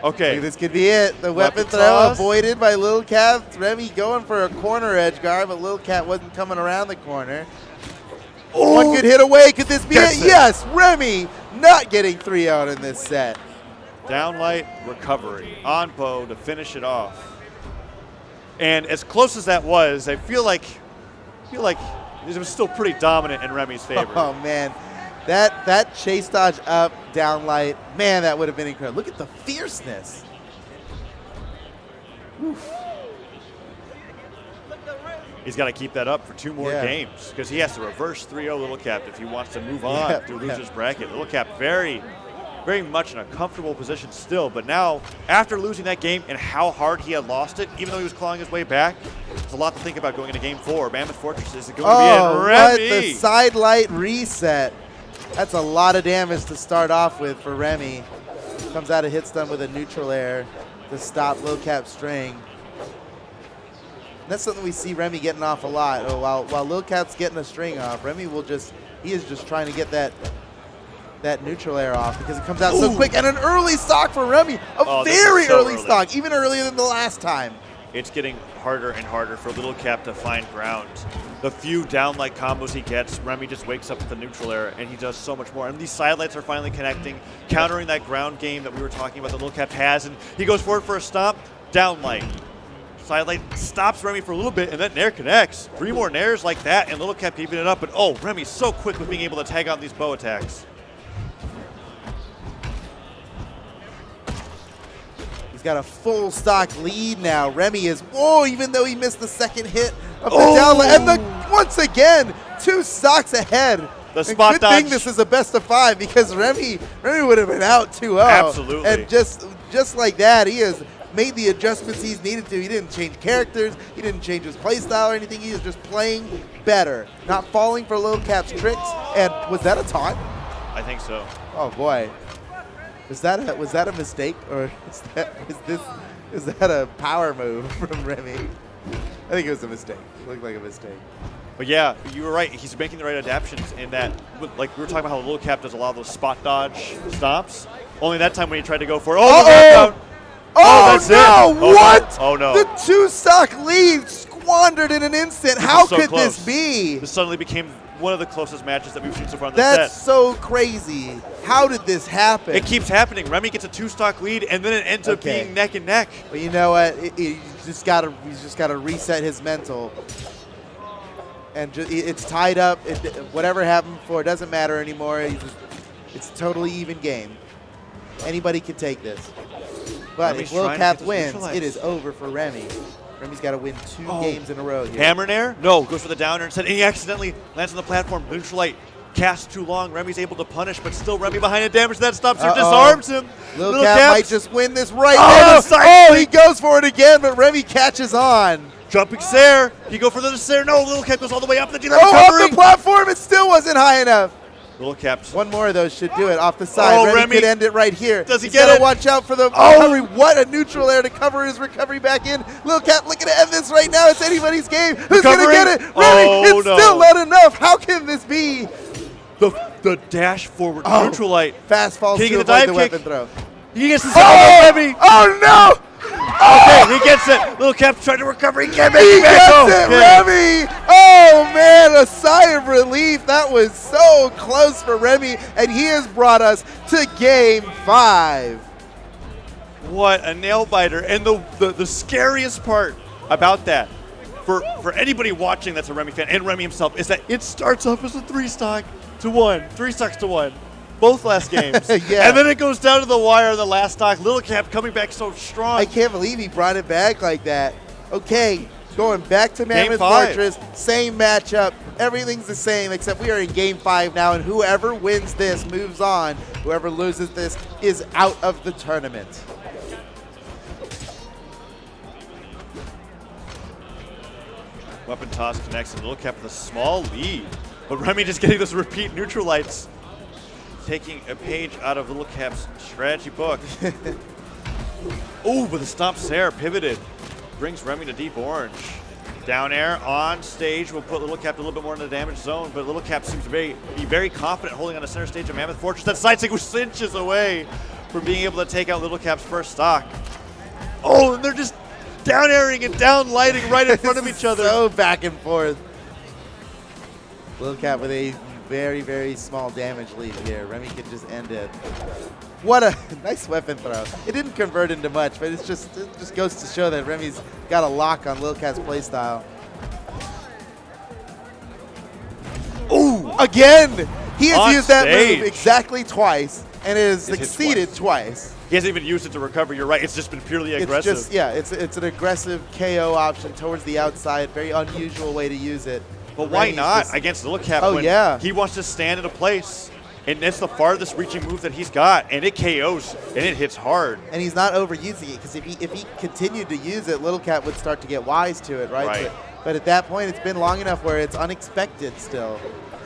Okay. This could be it. The weapon throw avoided by Lil Cap. Remy going for a corner edge guard, but Lil Cap wasn't coming around the corner. One good hit away. Could this be it? Yes, Remy not getting 3-out in this set. Downlight recovery on bow to finish it off. And as close as that was, I feel like it was still pretty dominant in Remy's favor. Oh man. That chase dodge up, downlight, man, that would have been incredible. Look at the fierceness. Oof. He's got to keep that up for 2 more games because he has to reverse 3-0 Lil Cap if he wants to move on through loser's bracket. Lil Cap very, very much in a comfortable position still, but now after losing that game and how hard he had lost it, even though he was clawing his way back, there's a lot to think about going into game 4. Mammoth Fortress is going to be in Remy. The side light reset. That's a lot of damage to start off with for Remy. Comes out of hit stun with a neutral air to stop Lil Cap's string. That's something we see Remy getting off a lot. While Lil Cap's getting a string off, Remy he is just trying to get that neutral air off because it comes out so quick. And an early stock for Remy. A very early stock, even earlier than the last time. It's getting harder and harder for Little Cap to find ground. The few down-like combos he gets, Remy just wakes up with the neutral air, and he does so much more. And these side lights are finally connecting, countering that ground game that we were talking about that Little Cap has. And he goes forward for a stomp, down light. Side light stops Remy for a little bit, and that nair connects. 3 more nairs like that, and Little Cap keeping it up. But oh, Remy's so quick with being able to tag out these bow attacks. He's got a full stock lead now. Remy is, even though he missed the second hit of the down, and once again, 2 stocks ahead. The spot good dodge. thing this is a best of 5 because Remy would have been out 2-0. Absolutely. And just like that, he has made the adjustments he's needed to. He didn't change characters. He didn't change his playstyle or anything. He was just playing better, not falling for Lil Cap's tricks. And was that a taunt? I think so. Oh boy. Was that a mistake, or is that a power move from Remy? I think it was a mistake. It looked like a mistake. But yeah, you were right. He's making the right adaptations in that, like we were talking about how Lil Cap does a lot of those spot dodge stops. Only that time when he tried to go for it. That's no! it. What? Oh no. The 2 stock lead squandered in an instant. How so could close. this be? This suddenly became one of the closest matches that we've seen so far in the That's set. so crazy. How did this happen? It keeps happening. Remy gets a 2-stock lead, and then it ends up being neck and neck. Well, you know what? He's just got to reset his mental. And it's tied up. Whatever happened before, it doesn't matter anymore. It's a totally even game. Anybody can take this. But Remy's if Lil trying to Cap get this wins, neutralized. it is over for Remy. Remy's got to win 2 games in a row here. Hammer nair? No, goes for the downer instead, and he accidentally lands on the platform. Neutral light casts too long. Remy's able to punish, but still Remy behind it. Damage that stops her, disarms him. Lil Cap might just win this right there. He goes for it again, but Remy catches on. Jumping Sair. He go for the Sair. No, Lil Cap goes all the way up. The off the platform. It still wasn't high enough. Lil Cap's. One more of those should do it off the side. Remy could end it right here. Does he He's get gotta it? watch out for the recovery. What a neutral air to cover his recovery back in. Lil Cap looking to end this right now. It's anybody's game. Who's going to get it? Remy, it's still not enough. How can this be? The dash forward neutral light. Fast falls to avoid the weapon throw. He gets the Remy. Oh, no. Okay, he gets it. Lil Cap's trying to recover. He can't make it He back. gets it, Remy. Oh, man, a sigh of relief. That was so close for Remy, and he has brought us to Game 5. What a nail biter. And the scariest part about that, for anybody watching that's a Remy fan, and Remy himself, is that it starts off as a 3-stock to 1. 3 stocks to 1. Both last games. Yeah. And then it goes down to the wire in the last stock. Lil Cap coming back so strong. I can't believe he brought it back like that. Okay, going back to Mammoth 5. Fortress, same matchup. Everything's the same, except we are in Game 5 now, and whoever wins this moves on. Whoever loses this is out of the tournament. Weapon toss connects, and Lil Cap with a small lead. But Remy just getting those repeat neutral lights. Taking a page out of Lil Cap's strategy book. Ooh, with a stomp Sair, pivoted. Brings Remy to deep orange. Down air on stage will put Lil Cap a little bit more in the damage zone, but Lil Cap seems to be very confident holding on the center stage of Mammoth Fortress. That side stick was inches away from being able to take out Lil Cap's first stock. Oh, and they're just down airing and down lighting right in front of each other. So back and forth. Lil Cap with a very, very small damage lead here. Remy can just end it. What a nice weapon throw. It didn't convert into much, but it just goes to show that Remy's got a lock on Lil Cap's playstyle. Ooh, again! He has used that move exactly twice, and it has succeeded twice. He hasn't even used it to recover. You're right. It's just been purely aggressive. It's an aggressive KO option towards the outside. Very unusual way to use it. But why not against Lil Cap when he wants to stand in a place, and it's the farthest reaching move that he's got, and it KOs, and it hits hard. And he's not overusing it, because if he continued to use it, Lil Cap would start to get wise to it, right? But at that point, it's been long enough where it's unexpected still.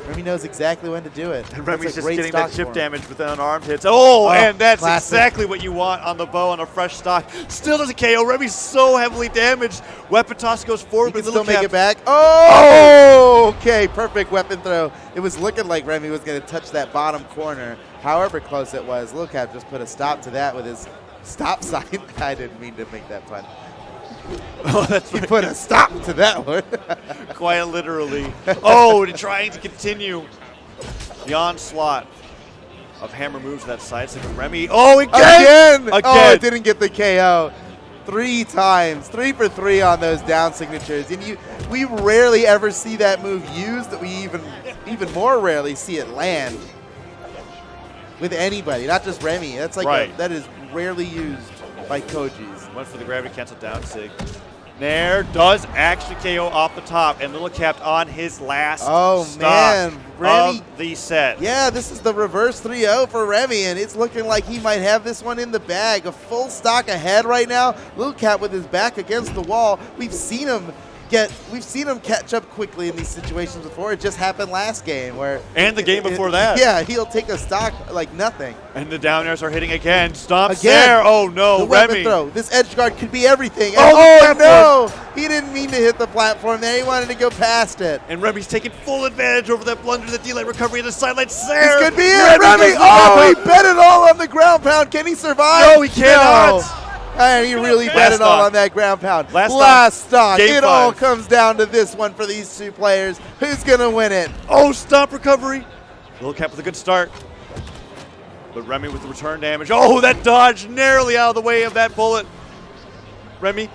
Remy knows exactly when to do it. And Remy's just great getting that stock chip for him. damage with unarmed hits. Oh, and that's classic. exactly what you want on the bow on a fresh stock. Still doesn't KO. Remy's so heavily damaged. Weapon toss goes forward. He can but still make Cap- it back. Oh, okay, perfect weapon throw. It was looking like Remy was going to touch that bottom corner. However close it was, Lil Cap just put a stop to that with his stop sign. I didn't mean to make that pun. Oh, that's He right. put a stop to that one. Quite literally. Oh, trying to continue the onslaught of hammer moves to that side stick of Remy. Oh, again! Oh, it didn't get the KO. 3 times, 3 for 3 on those down signatures. And we rarely ever see that move used. We even more rarely see it land with anybody, not just Remy. That's like that is rarely used by Koji's. Went for the gravity cancel down sig. Nair does actually KO off the top, and Little Capped on his last stock Remy, of the set. Yeah, this is the reverse 3-0 for Remy, and it's looking like he might have this one in the bag. A full stock ahead right now. Little Cap with his back against the wall. We've seen him catch up quickly in these situations before. It just happened last game and the game before that. Yeah, he'll take a stock like nothing. And the down airs are hitting again. Stomps there. Oh no, the Remy. weapon throw. This edge guard could be everything. Oh, no! He didn't mean to hit the platform there. He wanted to go past it. And Remy's taking full advantage over that blunder, the delay recovery, and the sideline. This could be it. Remy. Oh, he bet it all on the ground pound. Can he survive? No, he cannot. No. And he really bet it all on that ground pound. Last stock. Game It 5. all comes down to this one for these two players. Who's going to win it? Oh, stop recovery. Little Cap with a good start. But Remy with the return damage. Oh, that dodge narrowly out of the way of that bullet. Remy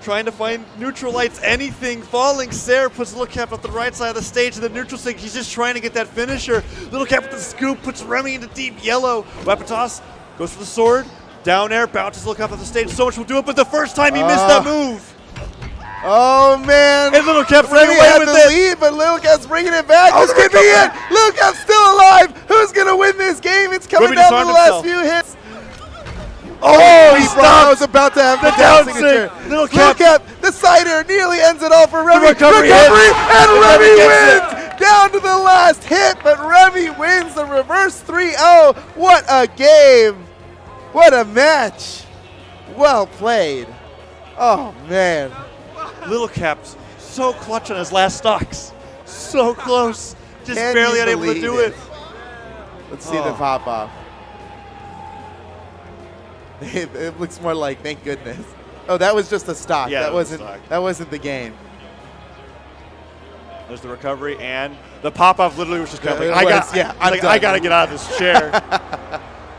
trying to find neutral lights, anything. Falling Sarah puts Little Cap up the right side of the stage to the neutral stick. He's just trying to get that finisher. Little Cap with the scoop puts Remy into deep yellow. Weapon toss goes for the sword. Down air, bounces Little Cap off the stage. So much will do it, but the first time he missed that move. Oh, man. And Little Cap's Remy running away had with the it. lead, but Little Cap's bringing it back. Oh, This could be it. Little Cap's still alive. Who's going to win this game? It's coming Remy down to the disarmed last himself. few hits. Oh, he I was stopped. about to have the The down down signature. sig. Little Little Cap. Cap, the side air nearly ends it all for Remy. recovery and Remy gets wins. Down to the last hit, but Remy wins the reverse 3-0. What a game. What a match. Well played. Oh, man. Little Cap's so clutch on his last stocks. So close. Just Can barely you unable to believe do it. Let's see the pop off. It looks more like thank goodness. Oh, that was just a stock. Yeah, that wasn't stock. that wasn't the game. There's the recovery, and the pop-off literally was just kind of like, I'm done. I got to get out of this chair.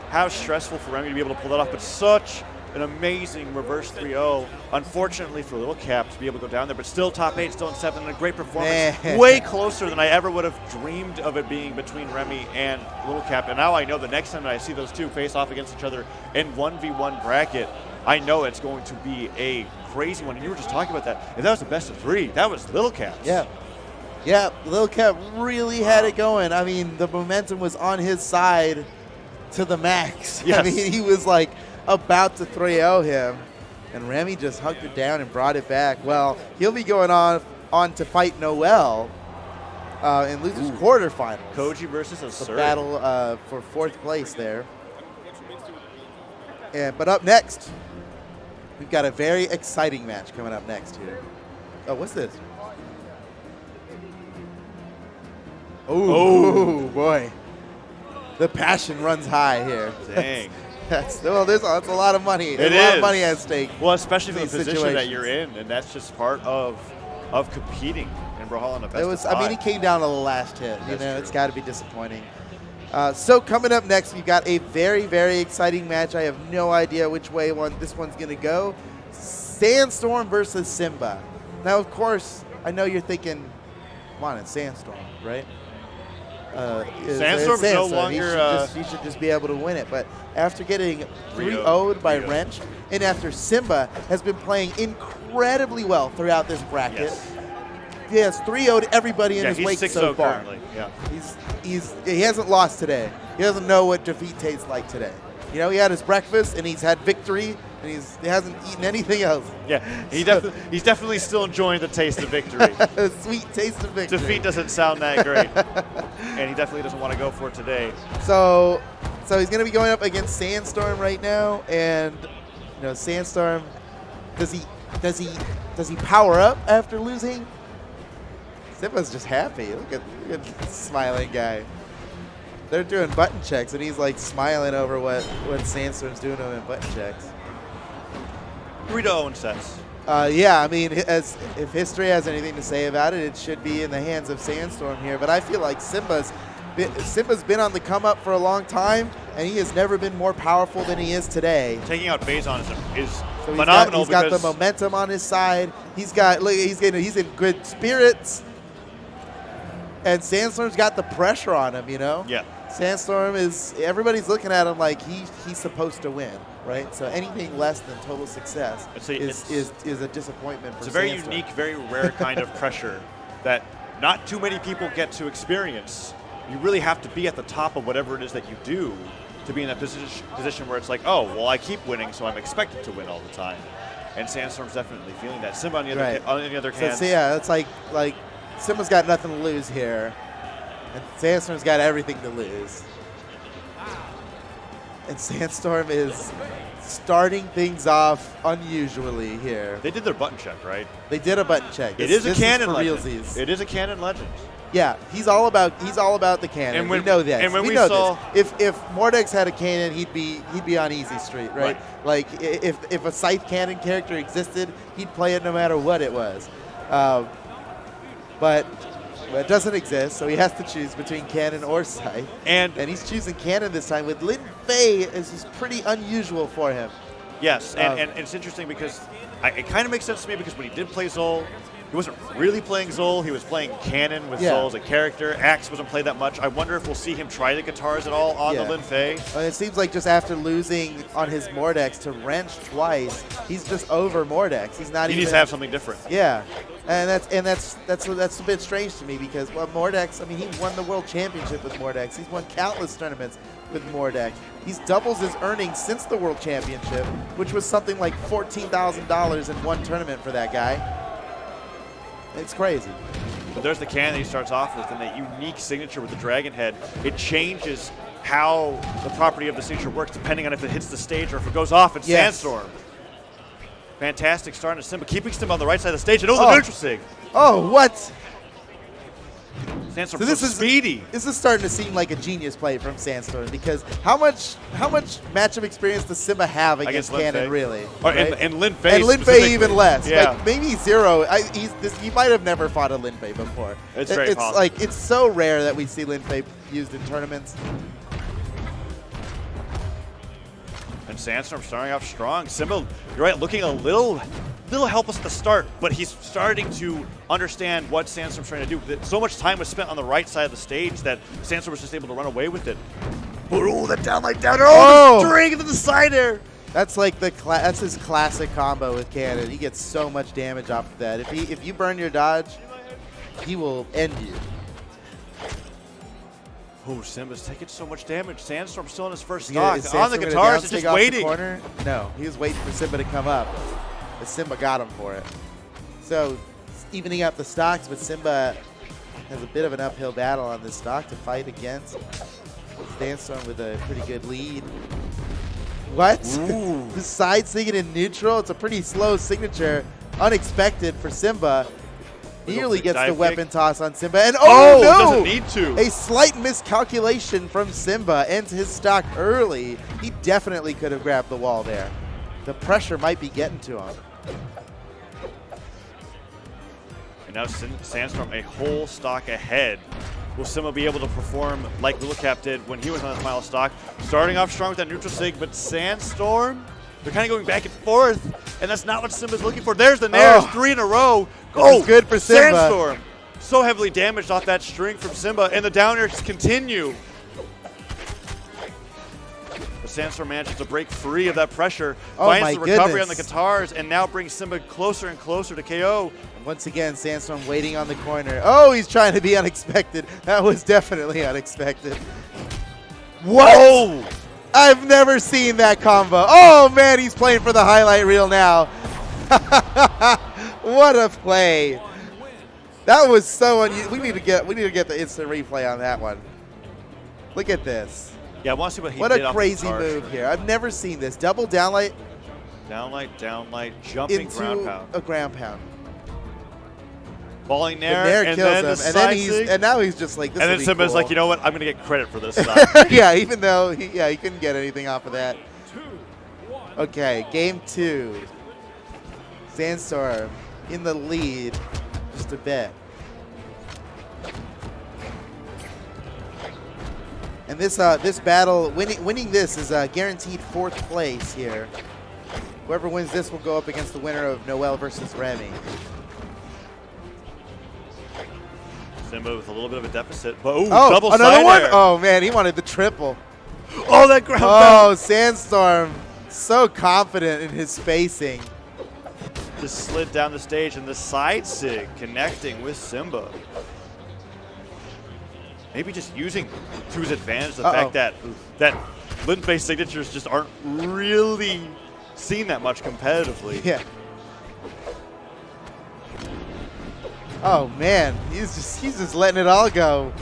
How stressful for Remy to be able to pull that off, but such an amazing reverse 3-0. Unfortunately for Little Cap to be able to go down there, but still top 8, still in 7, and a great performance. Way closer than I ever would have dreamed of it being between Remy and Little Cap. And now I know the next time that I see those two face off against each other in 1v1 bracket, I know it's going to be a crazy one. And you were just talking about that. If that was the best of 3, that was Little Cap's. Yeah. Yeah, Lil Cap really had it going. I mean, the momentum was on his side to the max. Yes. I mean, he was like about to 3-0 him, and Remy just hugged it down and brought it back. Well, he'll be going on to fight noeL in losers quarterfinals. Koji versus a The battle for 4th place there. But up next, we've got a very exciting match coming up next here. Oh, what's this? Oh, boy. The passion runs high here. Dang. That's a lot of money. There's a lot of money at stake. Well, especially for the these position that situations. you're in, and that's just part of competing in Brawlhalla in the best It was. of I mean, five. he came down to the last hit. That's true. It's got to be disappointing. So coming up next, we've got a very, very exciting match. I have no idea which way this one's going to go. Sandstorm versus Simba. Now, of course, I know you're thinking, come on, it's Sandstorm, right? Sandstorm's no longer. He should just be able to win it. But after getting 3-0 3-0'd by Wrench, and after Simba has been playing incredibly well throughout this bracket, Yes. he has 3-0'd everybody in his wake he's 6-0 so far. currently. Yeah. He hasn't lost today. He doesn't know what defeat tastes like today. You know, he had his breakfast and he's had victory and he hasn't eaten anything else. Yeah, he's definitely still enjoying the taste of victory. Sweet taste of victory. Defeat doesn't sound that great, and he definitely doesn't want to go for it today. So he's going to be going up against Sandstorm right now, and Sandstorm, does he power up after losing? Simba's just happy. Look at this smiling guy. They're doing button checks, and he's like smiling over what Sandstorm's doing to him in button checks. 3-0 in sets. Yeah, I mean, if history has anything to say about it, it should be in the hands of Sandstorm here. But I feel like Simba's been on the come up for a long time, and he has never been more powerful than he is today. Taking out Faison is so phenomenal. He's got the momentum on his side. He's in good spirits. And Sandstorm's got the pressure on him, Yeah. Sandstorm everybody's looking at him like he's supposed to win, right? So anything less than total success is a disappointment for Sandstorm. It's a very unique, very rare kind of pressure that not too many people get to experience. You really have to be at the top of whatever it is that you do to be in that position where it's like, oh, well, I keep winning, so I'm expected to win all the time. And Sandstorm's definitely feeling that. Simba on the other hand. So yeah, it's like Simba's got nothing to lose here, and Sandstorm's got everything to lose. And Sandstorm is starting things off unusually here. They did their button check, right? They did a button check. It is a canon legend. It is a canon legend. Yeah, he's all about the cannon. And we know that. And when we saw this. If Mordex had a cannon, he'd be on easy street, right? Like if a Scythe cannon character existed, he'd play it no matter what it was. But it doesn't exist, so he has to choose between Cannon or Scythe. And he's choosing Cannon this time. With Lin Fei, this is pretty unusual for him. Yes, and it's interesting because it kind of makes sense to me because when he did play Zol, he wasn't really playing Zol. He was playing Cannon with Zol as a character. Axe wasn't played that much. I wonder if we'll see him try the guitars at all on the Lin Fei. It seems like just after losing on his Mordex to Wrench twice, he's just over Mordex. He needs to have something different. Yeah. And that's a bit strange to me because Mordex, I mean, he won the world championship with Mordex. He's won countless tournaments with Mordex. He's doubles his earnings since the world championship, which was something like $14,000 in one tournament for that guy. It's crazy. But there's the cannon he starts off with, and that unique signature with the dragon head. It changes how the property of the signature works depending on if it hits the stage or if it goes off in Sandstorm. Fantastic start to Simba, keeping Simba on the right side of the stage, and the neutral sig. Oh, what? Sandstorm so speedy. This is starting to seem like a genius play from Sandstorm because how much matchup experience does Simba have against Cannon, really? Right? And Lin Fei. And Lin Fei even less. Yeah. Like maybe zero. He might have never fought a Lin Fei before. It's very possible. It's so rare that we see Lin Fei used in tournaments. And Sandstorm starting off strong. Simba, you're right, looking a little helpless at the start, but he's starting to understand what Sandstorm's trying to do. So much time was spent on the right side of the stage that Sandstorm was just able to run away with it. Oh, that down like down. Oh, the string into the side air. That's like that's his classic combo with Cannon. He gets so much damage off of that. If you burn your dodge, he will end you. Oh, Simba's taking so much damage. Sandstorm still in his first stock. On the guitars, just waiting. No, he was waiting for Simba to come up. But Simba got him for it. So, evening up the stocks, but Simba has a bit of an uphill battle on this stock to fight against. Sandstorm with a pretty good lead. What? The side singing in neutral. It's a pretty slow signature. Unexpected for Simba. Nearly gets the weapon toss on Simba. And no! Doesn't need to. A slight miscalculation from Simba. Ends his stock early. He definitely could have grabbed the wall there. The pressure might be getting to him. And now Sandstorm a whole stock ahead. Will Simba be able to perform like Lillicap did when he was on his final stock? Starting off strong with that neutral sig, but Sandstorm, they're kind of going back and forth, and that's not what Simba's looking for. There's the nairs, 3 in a row. Oh, good for Simba. Sandstorm, so heavily damaged off that string from Simba, and the down airs continue. But Sandstorm manages to break free of that pressure, finds the recovery on the guitars, and now brings Simba closer and closer to KO. Once again, Sandstorm waiting on the corner. Oh, he's trying to be unexpected. That was definitely unexpected. Whoa! I've never seen that combo. Oh man, he's playing for the highlight reel now. What a play. That was so unusual. We need to get the instant replay on that one. Look at this. Yeah, I want to see what he did. What a crazy move here. I've never seen this. Double downlight. Downlight, jumping into ground pound. A ground pound. Falling there, and kills then him, and now he's just like, this and then Simba's cool. like, you know what? I'm gonna get credit for this side. Yeah, even though he couldn't get anything off of that. Okay, game 2. Sandstorm in the lead, just a bit. And this battle, winning this is guaranteed 4th place here. Whoever wins this will go up against the winner of noeL versus Remy. Simba with a little bit of a deficit, but another double side one. air. Oh man, he wanted the triple. Oh, that ground Oh, pound. Sandstorm, so confident in his spacing. Just slid down the stage, and the side sig connecting with Simba. Maybe just using to his advantage the fact that Lin-Fei signatures just aren't really seen that much competitively. Yeah. Oh man, he's just letting it all go.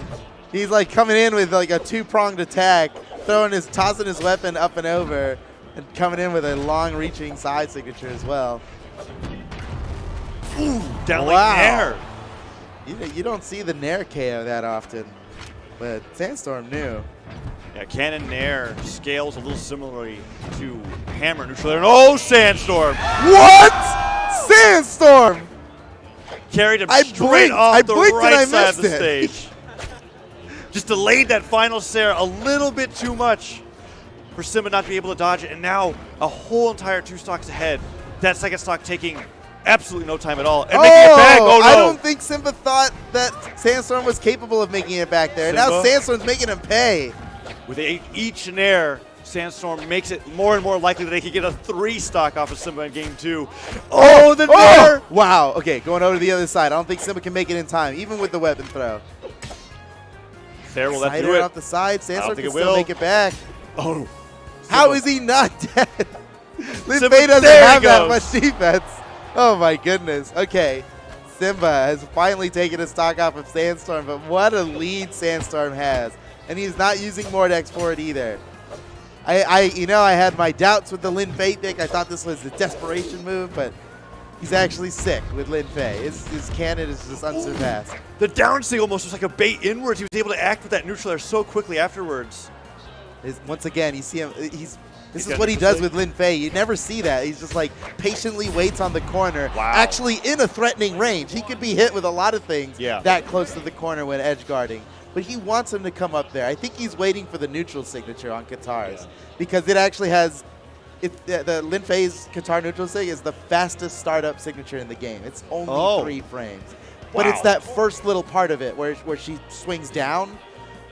He's like coming in with like a 2-pronged attack, tossing his weapon up and over, and coming in with a long-reaching side signature as well. Ooh, down like Nair. You don't see the Nair KO that often, but Sandstorm knew. Yeah, Cannon Nair scales a little similarly to Hammer neutral air. And oh, Sandstorm! What? Sandstorm! Carried him straight off the right side of the stage. Just delayed that final Sair a little bit too much for Simba not to be able to dodge it, and now a whole entire 2 stocks ahead. That second stock taking absolutely no time at all. And making it back. Oh, no. I don't think Simba thought that Sandstorm was capable of making it back there. Simba, now Sandstorm's making him pay. With each Nair, Sandstorm makes it more and more likely that they could get a 3 stock off of Simba in game 2. Oh, the Nair! Wow. Okay, going over to the other side. I don't think Simba can make it in time, even with the weapon throw. There will that do do it? Off the side. Sandstorm can still will. make it back. Oh. How is he not dead? Lin-Fei doesn't have that much defense. Oh my goodness. Okay. Simba has finally taken a stock off of Sandstorm, but what a lead Sandstorm has. And he's not using Mordex for it either. I had my doubts with the Lin-Fei pick. I thought this was a desperation move, but he's actually sick with Lin-Fei. His cannon is just unsurpassed. The down sig almost was like a bait inwards. He was able to act with that neutral air so quickly afterwards. Once again, you see him. This is what he does with Lin-Fei. You never see that. He's just like patiently waits on the corner, actually in a threatening range. He could be hit with a lot of things that close to the corner when edge guarding. But he wants him to come up there. I think he's waiting for the neutral signature on Katars because it actually has the Lin-Fei's Katar neutral sig is the fastest startup signature in the game. It's only 3 frames. But it's that first little part of it where she swings down.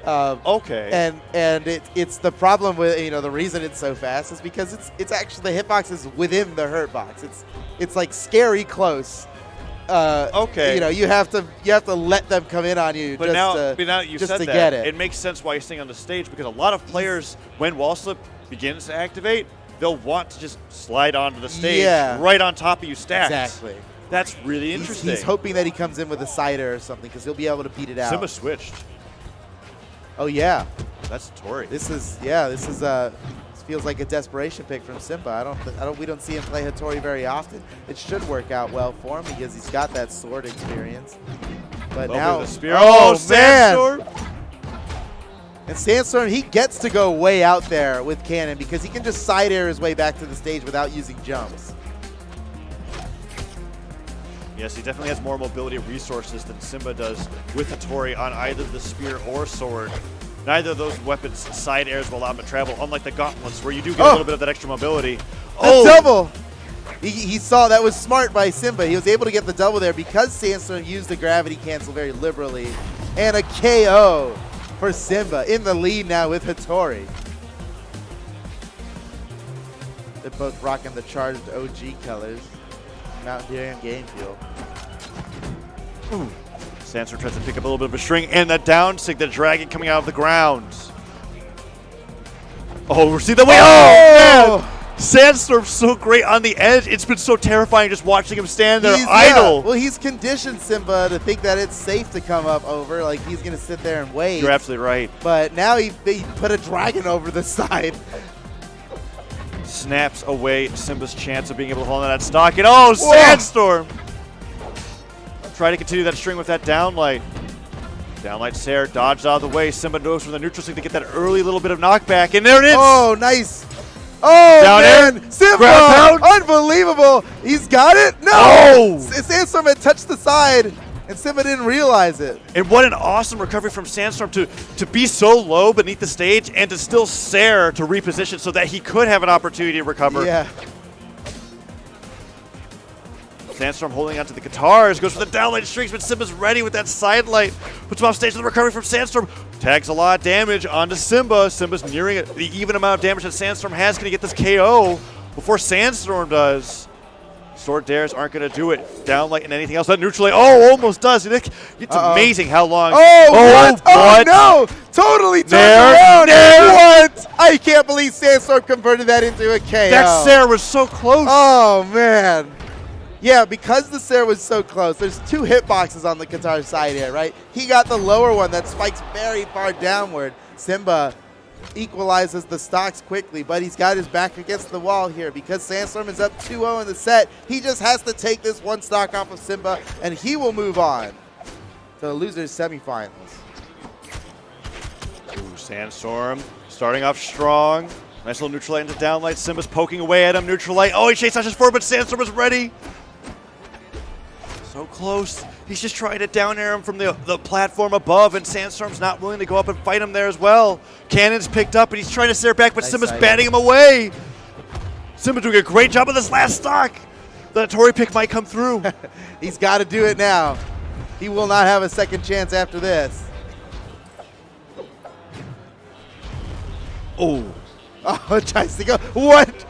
And it's the problem with the reason it's so fast is because it's actually the hitbox is within the hurt box. It's like scary close. You have to let them come in on you. But now you said that, get it. It makes sense why he's staying on the stage because a lot of players, when wall slip begins to activate, they'll want to just slide onto the stage right on top of you stacked. Exactly. That's really interesting. He's hoping that he comes in with a cider or something because he'll be able to beat it out. Simba switched. Oh yeah, that's Tori. This feels like a desperation pick from Simba. We don't see him play Hattori very often. It should work out well for him because he's got that sword experience. But now, the spear. Oh, Sandstorm! And Sandstorm, he gets to go way out there with cannon because he can just side air his way back to the stage without using jumps. Yes, he definitely has more mobility resources than Simba does with Hattori on either the spear or sword. Neither of those weapons side airs will allow him to travel, unlike the gauntlets, where you do get a little bit of that extra mobility. The double! He saw that was smart by Simba. He was able to get the double there because Sandstorm used the gravity cancel very liberally. And a KO for Simba in the lead now with Hattori. They're both rocking the charged OG colors. Mountain Dew and Game Fuel. Sandstorm tries to pick up a little bit of a string, and the down sig, the dragon coming out of the ground. Oh, see the way. Oh, man. Sandstorm's so great on the edge. It's been so terrifying just watching him stand there idle. Yeah. Well, he's conditioned Simba to think that it's safe to come up over. Like, he's going to sit there and wait. You're absolutely right. But now he put a dragon over the side. Snaps away Simba's chance of being able to hold on that stock. And oh, Sandstorm! Try to continue that string with that downlight. Downlight Sair dodged out of the way. Simba knows from the neutral stick to get that early little bit of knockback. And there it is! Oh, nice. Oh, down man. Air. Simba! Unbelievable. He's got it? No! Oh. Sandstorm had touched the side, and Simba didn't realize it. And what an awesome recovery from Sandstorm to be so low beneath the stage and to still Sair to reposition so that he could have an opportunity to recover. Yeah. Sandstorm holding onto the guitars, goes for the downlight streaks, but Simba's ready with that side light. Puts him off stage with the recovery from Sandstorm. Tags a lot of damage onto Simba. Simba's nearing it, the even amount of damage that Sandstorm has. Going to get this KO before Sandstorm does. Sword dares aren't going to do it. Downlight and anything else. That neutral light, almost does. It's amazing how long. What? Oh, no. Totally turned around. What? I can't believe Sandstorm converted that into a KO. That Sair was so close. Oh, man. Yeah, because the Sair was so close, there's two hitboxes on the guitar side here, right? He got the lower one that spikes very far downward. Simba equalizes the stocks quickly, but he's got his back against the wall here because Sandstorm is up 2-0 in the set. He just has to take this one stock off of Simba, and he will move on to the losers semifinals. Ooh, Sandstorm starting off strong. Nice little neutral light into downlight. Simba's poking away at him. Neutral light. Oh, he chase dashes forward, but Sandstorm is ready. So close. He's just trying to down air him from the platform above, and Sandstorm's not willing to go up and fight him there as well. Cannon's picked up, and he's trying to stare back, but nice Simba's batting him away. Simba doing a great job of this last stock. The Tori pick might come through. He's got to do it now. He will not have a second chance after this. Oh. Oh, tries to go. What?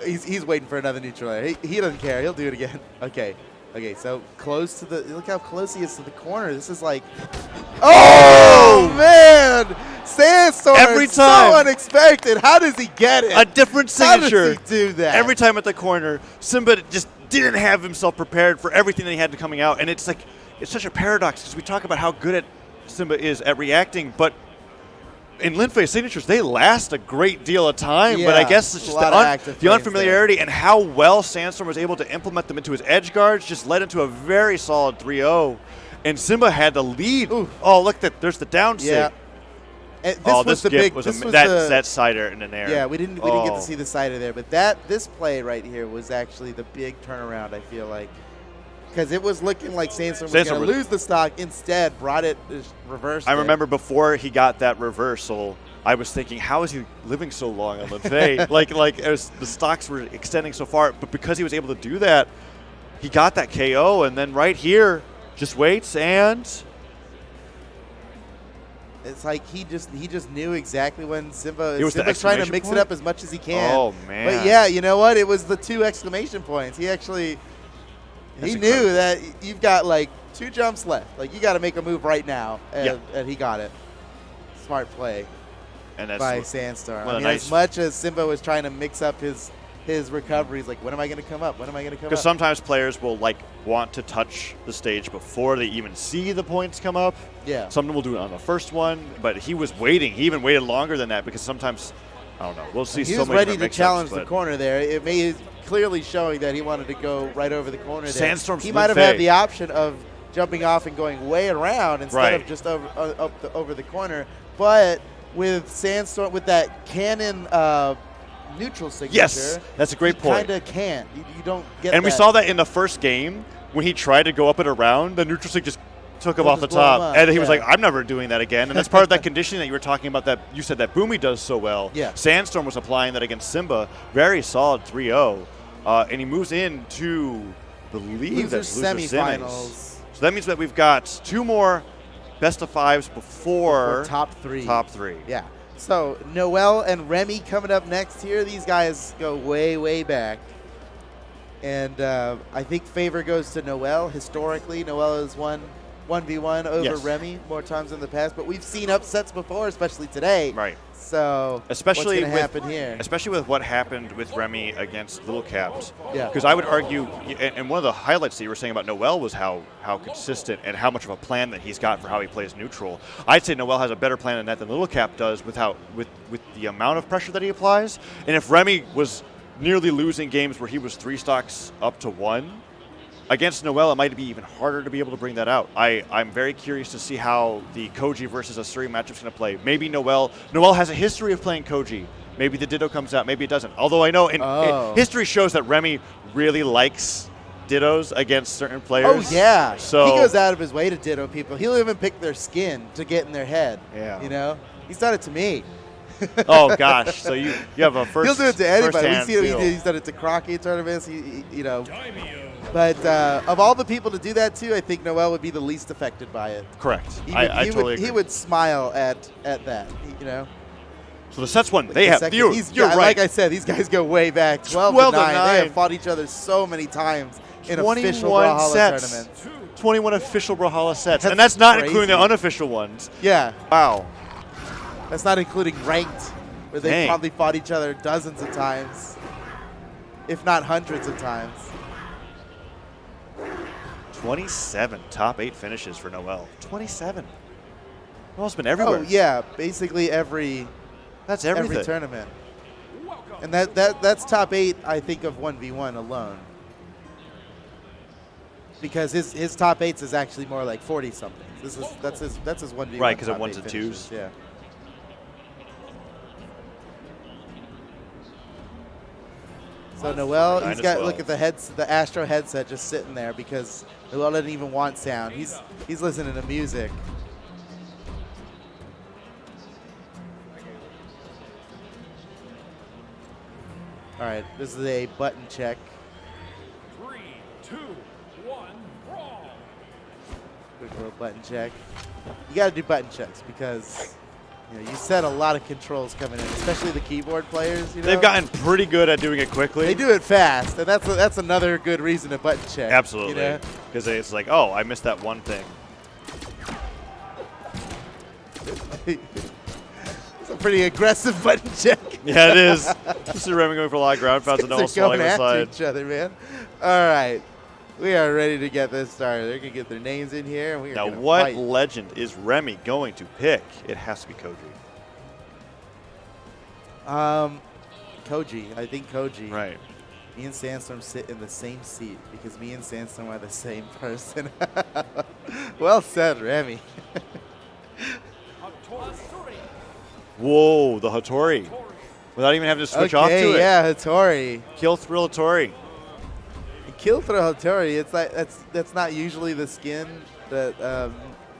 He's waiting for another neutral air. He doesn't care. He'll do it again. Okay. Okay, so close to the, look how close he is to the corner. This is like, oh man! Sandstorm, every time. So unexpected. How does he get it? A different signature. How does he do that? Every time at the corner, Simba just didn't have himself prepared for everything that he had coming out. And it's like, it's such a paradox because we talk about how good Simba is at reacting, but in Lin Fei's signatures, they last a great deal of time, but I guess it's just the unfamiliarity and how well Sandstorm was able to implement them into his edge guards just led into a very solid 3-0. And Simba had the lead. Ooh. Oh, look, there's the down yeah. This was the big was that cider in an air. Yeah, we didn't get to see the cider there, but this play right here was actually the big turnaround, I feel like. Because it was looking like Sandstorm was going to lose the stock. Instead, brought it reversed. I remember before he got that reversal, I was thinking, how is he living so long on Lin Fei? like the stocks were extending so far, but because he was able to do that, he got that KO, and then right here, just waits and. It's like he just knew exactly when Simba's trying to mix it up as much as he can. Oh man! But yeah, you know what? It was the 2 exclamation points. He actually. He knew that you've got like 2 jumps left. Like you got to make a move right now, and he got it. Smart play by Sandstorm. I mean, as much as Simba was trying to mix up his recoveries, like when am I going to come up? When am I going to come up? Because sometimes players will want to touch the stage before they even see the points come up. Yeah. Some of them will do it on the first one, but he was waiting. He even waited longer than that because sometimes, I don't know. We'll see. He was ready to challenge the corner there. It may clearly showing that he wanted to go right over the corner there. Sandstorm's he might have had the option of jumping off and going way around instead of just over the corner. But with Sandstorm, with that cannon neutral signature, yes, that's a great point. Kind of can't. You don't get. And we saw that in the first game when he tried to go up and around. The neutral sig just took him off the top, and he was like, "I'm never doing that again." And that's part of that conditioning that you were talking about. That you said that Boomie does so well. Yeah. Sandstorm was applying that against Simba. Very solid 3-0. And he moves into, believe that's losers semifinals. So that means that we've got 2 more best of 5s before top 3. Top 3. Yeah. So noeL and Remy coming up next here. These guys go way, way back. And I think favor goes to noeL. Historically, noeL has won 1v1 over Remy more times in the past. But we've seen upsets before, especially today. Right. So especially what's going to happen here? Especially with what happened with Remy against Little Caps. Yeah. Because I would argue, and one of the highlights that you were saying about noeL was how consistent and how much of a plan that he's got for how he plays neutral. I'd say noeL has a better plan than Little Cap does with the amount of pressure that he applies. And if Remy was nearly losing games where he was 3 stocks up to 1, against noeL, it might be even harder to be able to bring that out. I'm very curious to see how the Koji versus Asuri matchup is going to play. Maybe noeL has a history of playing Koji. Maybe the Ditto comes out. Maybe it doesn't. Although I know history shows that Remy really likes Dittos against certain players. Oh, yeah. So he goes out of his way to Ditto people. He'll even pick their skin to get in their head. Yeah. You know? He's done it to me. Oh, gosh. So you have a first. He'll do it to anybody. We see what he's done it to Crockett tournaments. You know. But of all the people to do that to, I think noeL would be the least affected by it. Correct. I totally agree. He would smile at that, you know. So the set's won. They have. You're right. Like I said, these guys go way back. 12 to 9. They have fought each other so many times in official Brawlhalla tournaments. 21 official Brawlhalla sets. And that's not including the unofficial ones. Yeah. Wow. That's not including ranked, where they Dang. probably fought each other dozens of times, if not hundreds of times. 27 top 8 finishes for noeL. 27. noeL's been everywhere. Oh yeah, basically every. That's everything. Every tournament. And that's top 8, I think, of 1v1 alone. Because his top 8s is actually more like 40 something. That's his 1v1. Right, because of top 1s and 5 2s. Yeah. So noeL, he's got look at the Astro headset just sitting there because noeL doesn't even want sound. He's listening to music. All right, this is a button check. 3, 2, 1, brawl. Quick little button check. You got to do button checks because you set a lot of controls coming in, especially the keyboard players. You know? They've gotten pretty good at doing it quickly. They do it fast, and that's another good reason to button check. Absolutely, because it's like, oh, I missed that one thing. It's a pretty aggressive button check. Yeah, it is. This is Remy going for a lot of ground pounds and noeL going swallowing after the side. each other, man. All right, we are ready to get this started. They're gonna get their names in here, and we are now, gonna what fight. legend is Remy going to pick? It has to be Koji. Koji. I think Koji. Right. Me and Sandstorm sit in the same seat because me and Sandstorm are the same person. Well said, Remy. Whoa, the Hattori. Without even having to switch off to it. Yeah, Hattori. Kill Thrill Hattori. Kill throw Hattori. It's like that's not usually the skin that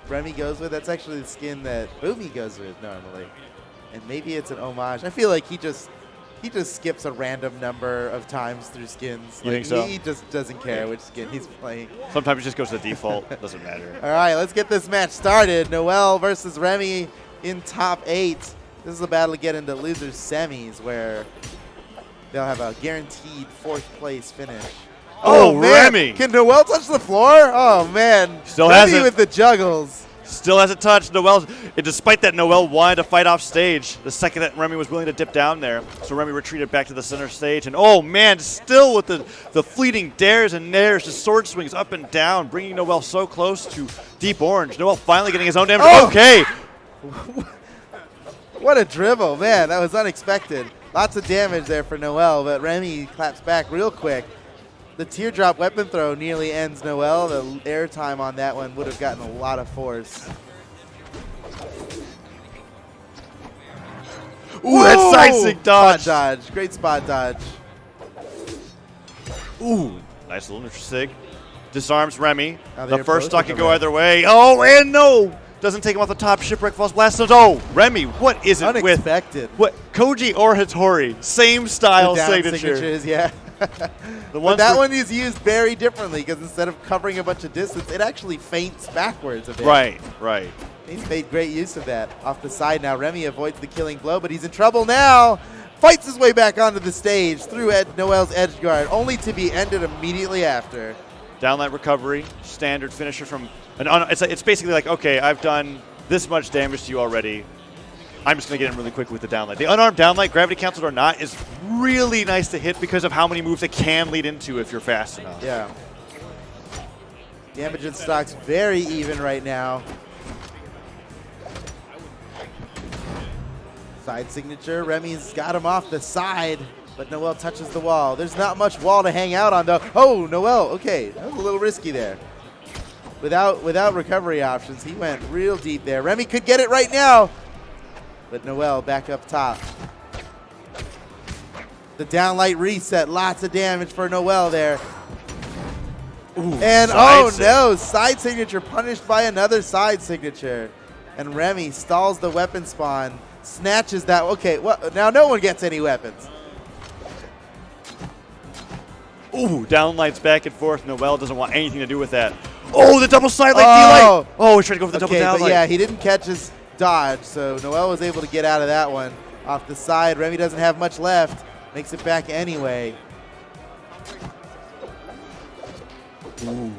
Remy goes with. That's actually the skin that Boomie goes with normally. And maybe it's an homage. I feel like he just skips a random number of times through skins. You think so? He just doesn't care which skin he's playing. Sometimes it just goes to default. Doesn't matter. All right, let's get this match started. noeL versus Remy in top 8. This is a battle to get into losers semis where they'll have a guaranteed 4th place finish. Oh, man. Remy! Can noeL touch the floor? Oh, man. Still Remy hasn't. with the juggles. Still hasn't touched. noeL, despite that, noeL wanted to fight off stage the second that Remy was willing to dip down there. So Remy retreated back to the center stage. And, oh, man, still with the fleeting dares and nares, just sword swings up and down, bringing noeL so close to deep orange. noeL finally getting his own damage. Oh. Okay. What a dribble, man. That was unexpected. Lots of damage there for noeL, but Remy claps back real quick. The teardrop weapon throw nearly ends noeL. The air time on that one would have gotten a lot of force. Ooh, that side stick dodge. Spot dodge. Great spot dodge. Ooh, nice little neutral sig. Disarms Remy. Now The they're first both stock with can the go red. either way. Oh, and no. Doesn't take him off the top. Shipwreck falls blast. Oh, Remy, what is it Unexpected. with Koji or Hattori? Same style The down signature. signatures, yeah. The But that one is used very differently because instead of covering a bunch of distance, it actually feints backwards a bit. Right. He's made great use of that. Off the side now, Remy avoids the killing blow, but he's in trouble now. Fights his way back onto the stage through noeL's edge guard, only to be ended immediately after. Downlight recovery, standard finisher from it's basically like, okay, I've done this much damage to you already. I'm just going to get in really quick with the downlight. The unarmed downlight, gravity canceled or not, is really nice to hit because of how many moves it can lead into if you're fast enough. Yeah. Damage and stock's very even right now. Side signature. Remy's got him off the side, but noeL touches the wall. There's not much wall to hang out on, though. Oh, noeL. Okay, that was a little risky there. Without recovery options, he went real deep there. Remy could get it right now, but noeL back up top. The downlight reset, lots of damage for noeL there. Ooh, and oh no, side signature punished by another side signature. And Remy stalls the weapon spawn, snatches that. Okay, well, now no one gets any weapons. Ooh, downlights back and forth. noeL doesn't want anything to do with that. Oh, the double side light D-light. Oh, he's trying to go for the double downlight. But yeah, he didn't catch his dodge, so noeL was able to get out of that one. Off the side, Remy doesn't have much left. Makes it back anyway. Ooh.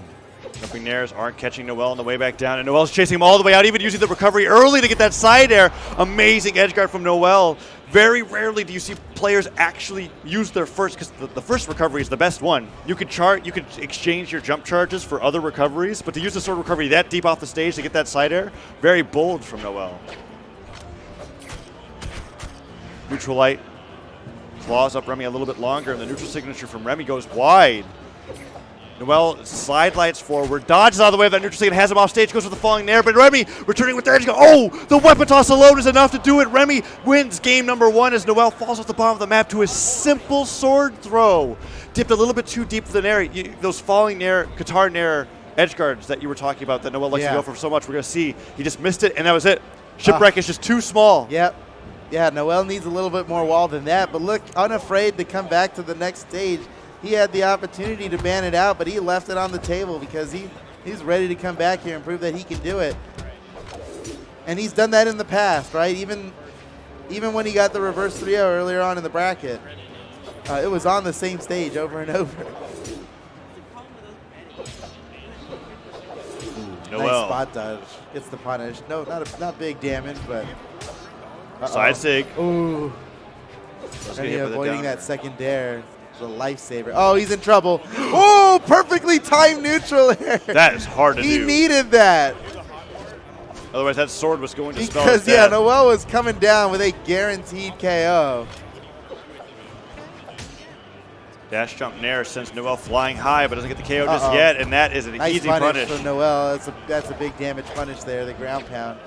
Jumping nairs aren't catching noeL on the way back down, and noeL's chasing him all the way out, even using the recovery early to get that side air. Amazing edge guard from noeL. Very rarely do you see players actually use their first, because the first recovery is the best one. You could exchange your jump charges for other recoveries, but to use the sword recovery that deep off the stage to get that side air, very bold from noeL. Neutral light claws up Remy a little bit longer, and the neutral signature from Remy goes wide. noeL slide lights forward, dodges out of the way of that neutral signature, has him off stage, goes for the falling nair, but Remy returning with the edge. Oh, the weapon toss alone is enough to do it. Remy wins game number 1 as noeL falls off the bottom of the map to a simple sword throw. Dipped a little bit too deep for the nair. Those falling nair, Qatar nair edge guards that you were talking about that noeL likes to go for so much, we're going to see. He just missed it, and that was it. Shipwreck is just too small. Yep. Yeah, noeL needs a little bit more wall than that, but look, unafraid to come back to the next stage. He had the opportunity to ban it out, but he left it on the table because he's ready to come back here and prove that he can do it. And he's done that in the past, right? Even when he got the reverse 3-0 earlier on in the bracket, it was on the same stage over and over. noeL. Nice spot dodge. Gets the punish. No, not big damage, but... Side sig. Ooh. Remy avoiding that second dare. The lifesaver. Oh, he's in trouble. Oh, perfectly timed neutral here. That is hard to do. He needed that. Otherwise, that sword was going to spell Because, yeah, noeL was coming down with a guaranteed KO. Dash jump nair sends noeL flying high, but doesn't get the KO just yet, and that is an nice easy punish. From noeL. That's a big damage punish there, the ground pound.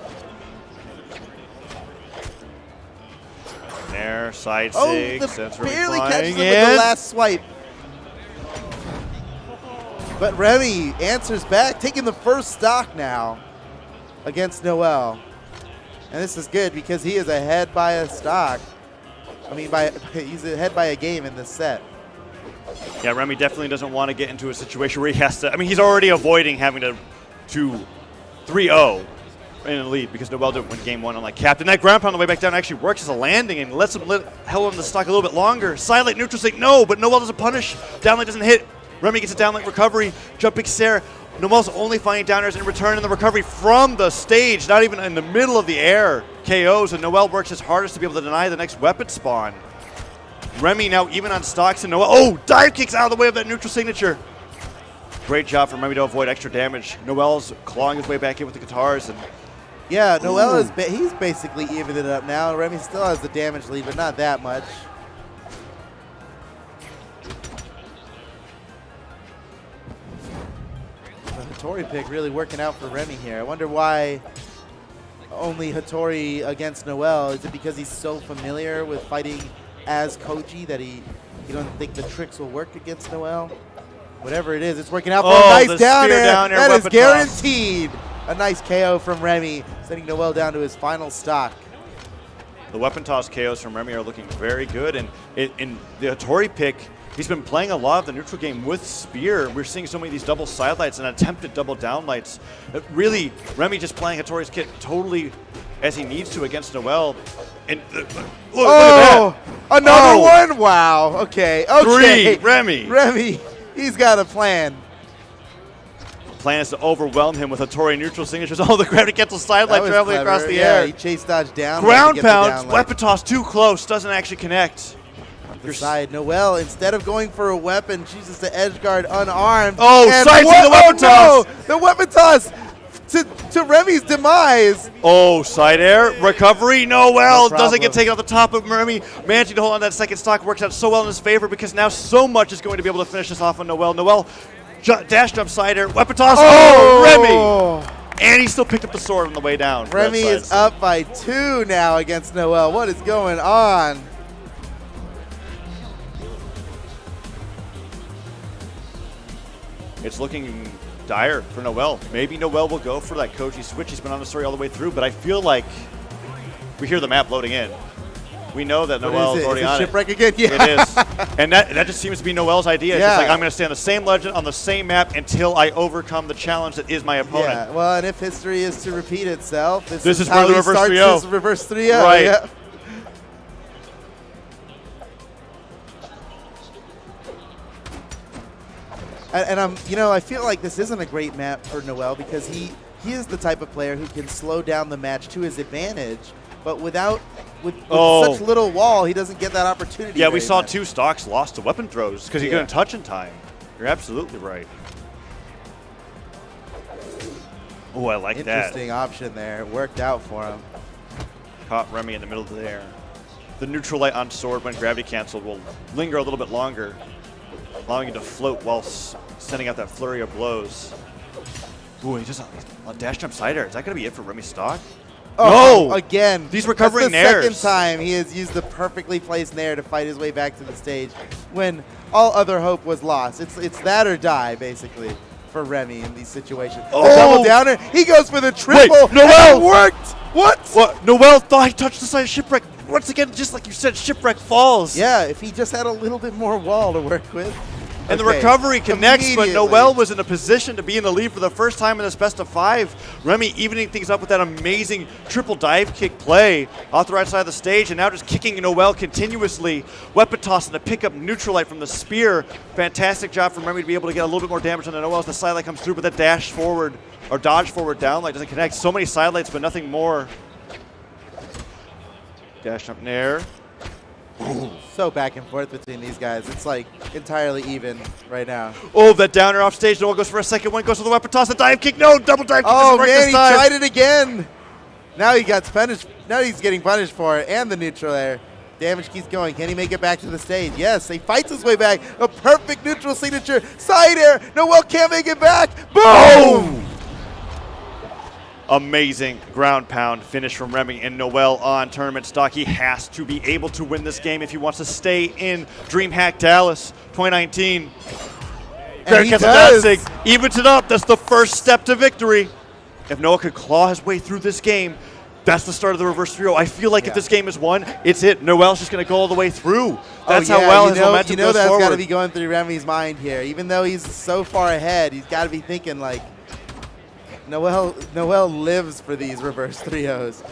Nair, side sig, barely catches him with the last swipe. But Remy answers back, taking the first stock now against noeL. And this is good because he is ahead by a stock. I mean, he's ahead by a game in this set. Yeah, Remy definitely doesn't want to get into a situation where he has to. I mean, he's already avoiding having to 3-0 in the lead because noeL didn't win game 1 on like captain. That ground pound on the way back down actually works as a landing and lets him held on the stock a little bit longer. Silent neutral sig, no, but noeL doesn't punish. Downlight doesn't hit. Remy gets a downlight recovery. Jumping Sarah. noeL's only finding down airs in return, and the recovery from the stage, not even in the middle of the air, KOs, and noeL works his hardest to be able to deny the next weapon spawn. Remy now even on stocks, and noeL, oh, dive kicks out of the way of that neutral signature. Great job from Remy to avoid extra damage. noeL's clawing his way back in with the guitars, and yeah, noeL he's basically evened it up now. Remy still has the damage lead, but not that much. The Hattori pick really working out for Remy here. I wonder why only Hattori against noeL. Is it because he's so familiar with fighting as Koji that you don't think the tricks will work against noeL? Whatever it is, it's working out for a nice down air. That is guaranteed. A nice KO from Remy, sending noeL down to his final stock. The weapon toss KOs from Remy are looking very good, and in the Hattori pick, he's been playing a lot of the neutral game with Spear. We're seeing so many of these double side lights and attempted double down lights. Really, Remy just playing Hattori's kit totally as he needs to against noeL. And look at that. Another one? Wow. Okay. 3, Remy. Remy, he's got a plan. plan is to overwhelm him with a Torii neutral signatures. Oh, the gravity cancel sideline traveling across the air. He chase dodged down. Ground pound, weapon toss too close, doesn't actually connect. Your side, noeL, instead of going for a weapon, chooses to edge guard unarmed. Oh, sides the weapon toss! No! The weapon toss to Remy's demise. Oh, side air, recovery, noeL doesn't get taken off the top of Remy. Managing to hold on that second stock works out so well in his favor because now so much is going to be able to finish this off on noeL. noeL dash jump side air, weapon toss, Remy! And he still picked up the sword on the way down. Remy is up by 2 now against noeL. What is going on? It's looking dire for noeL. Maybe noeL will go for that Koji switch. He's been on the story all the way through, but I feel like we hear the map loading in. We know that noeL is already on Shipwreck again? Yeah. It is. And that just seems to be noeL's idea. It's just like, I'm going to stay on the same legend on the same map until I overcome the challenge that is my opponent. Yeah, well, and if history is to repeat itself, this is where how the he reverse starts 3-0. his reverse 3-0. Right. Yeah. And I feel like this isn't a great map for noeL because he is the type of player who can slow down the match to his advantage, but with such little wall, he doesn't get that opportunity. Yeah, we saw 2 stocks lost to weapon throws because he couldn't touch in time. You're absolutely right. Oh, I like that. Interesting option there. It worked out for him. Caught Remy in the middle of the air. The neutral light on sword when gravity canceled will linger a little bit longer, allowing him to float while sending out that flurry of blows. Ooh, he just on dash jump side air. Is that going to be it for Remy's stock? Oh, no! Again. These recovering That's the nairs. second time he has used the perfectly placed nair to fight his way back to the stage when all other hope was lost. It's that or die, basically, for Remy in these situations. Oh! The double downer. He goes for the triple. Wait, noeL! It worked! What? noeL thought he touched the side of Shipwreck. Once again, just like you said, Shipwreck falls. Yeah, if he just had a little bit more wall to work with. And the recovery connects, but noeL was in a position to be in the lead for the first time in this best of 5. Remy evening things up with that amazing triple dive kick play off the right side of the stage, and now just kicking noeL continuously. Weapon toss and to pick up neutral light from the spear. Fantastic job from Remy to be able to get a little bit more damage on the noeL as the side light comes through, but that dash forward or dodge forward down light doesn't connect. So many side lights, but nothing more. Dash up nair. So back and forth between these guys. It's like entirely even right now. Oh, that downer off stage. noeL goes for a second one, goes for the weapon toss, the dive kick. No, double dive kick. Oh, man, he tried it again. Now he got punished. Now he's getting punished for it, and the neutral air. Damage keeps going. Can he make it back to the stage? Yes, he fights his way back. A perfect neutral signature. Side air. noeL can't make it back. Boom! Amazing ground pound finish from Remy and noeL on tournament stock. He has to be able to win this game if he wants to stay in DreamHack Dallas 2019. And he does. Evens it up. That's the first step to victory. If noeL could claw his way through this game, that's the start of the reverse 3-0. I feel like if this game is won, it's it. noeL's just going to go all the way through. That's how well his momentum goes that's forward. got to be going through Remy's mind here. Even though he's so far ahead, he's got to be thinking like, noeL lives for these reverse 3-0s.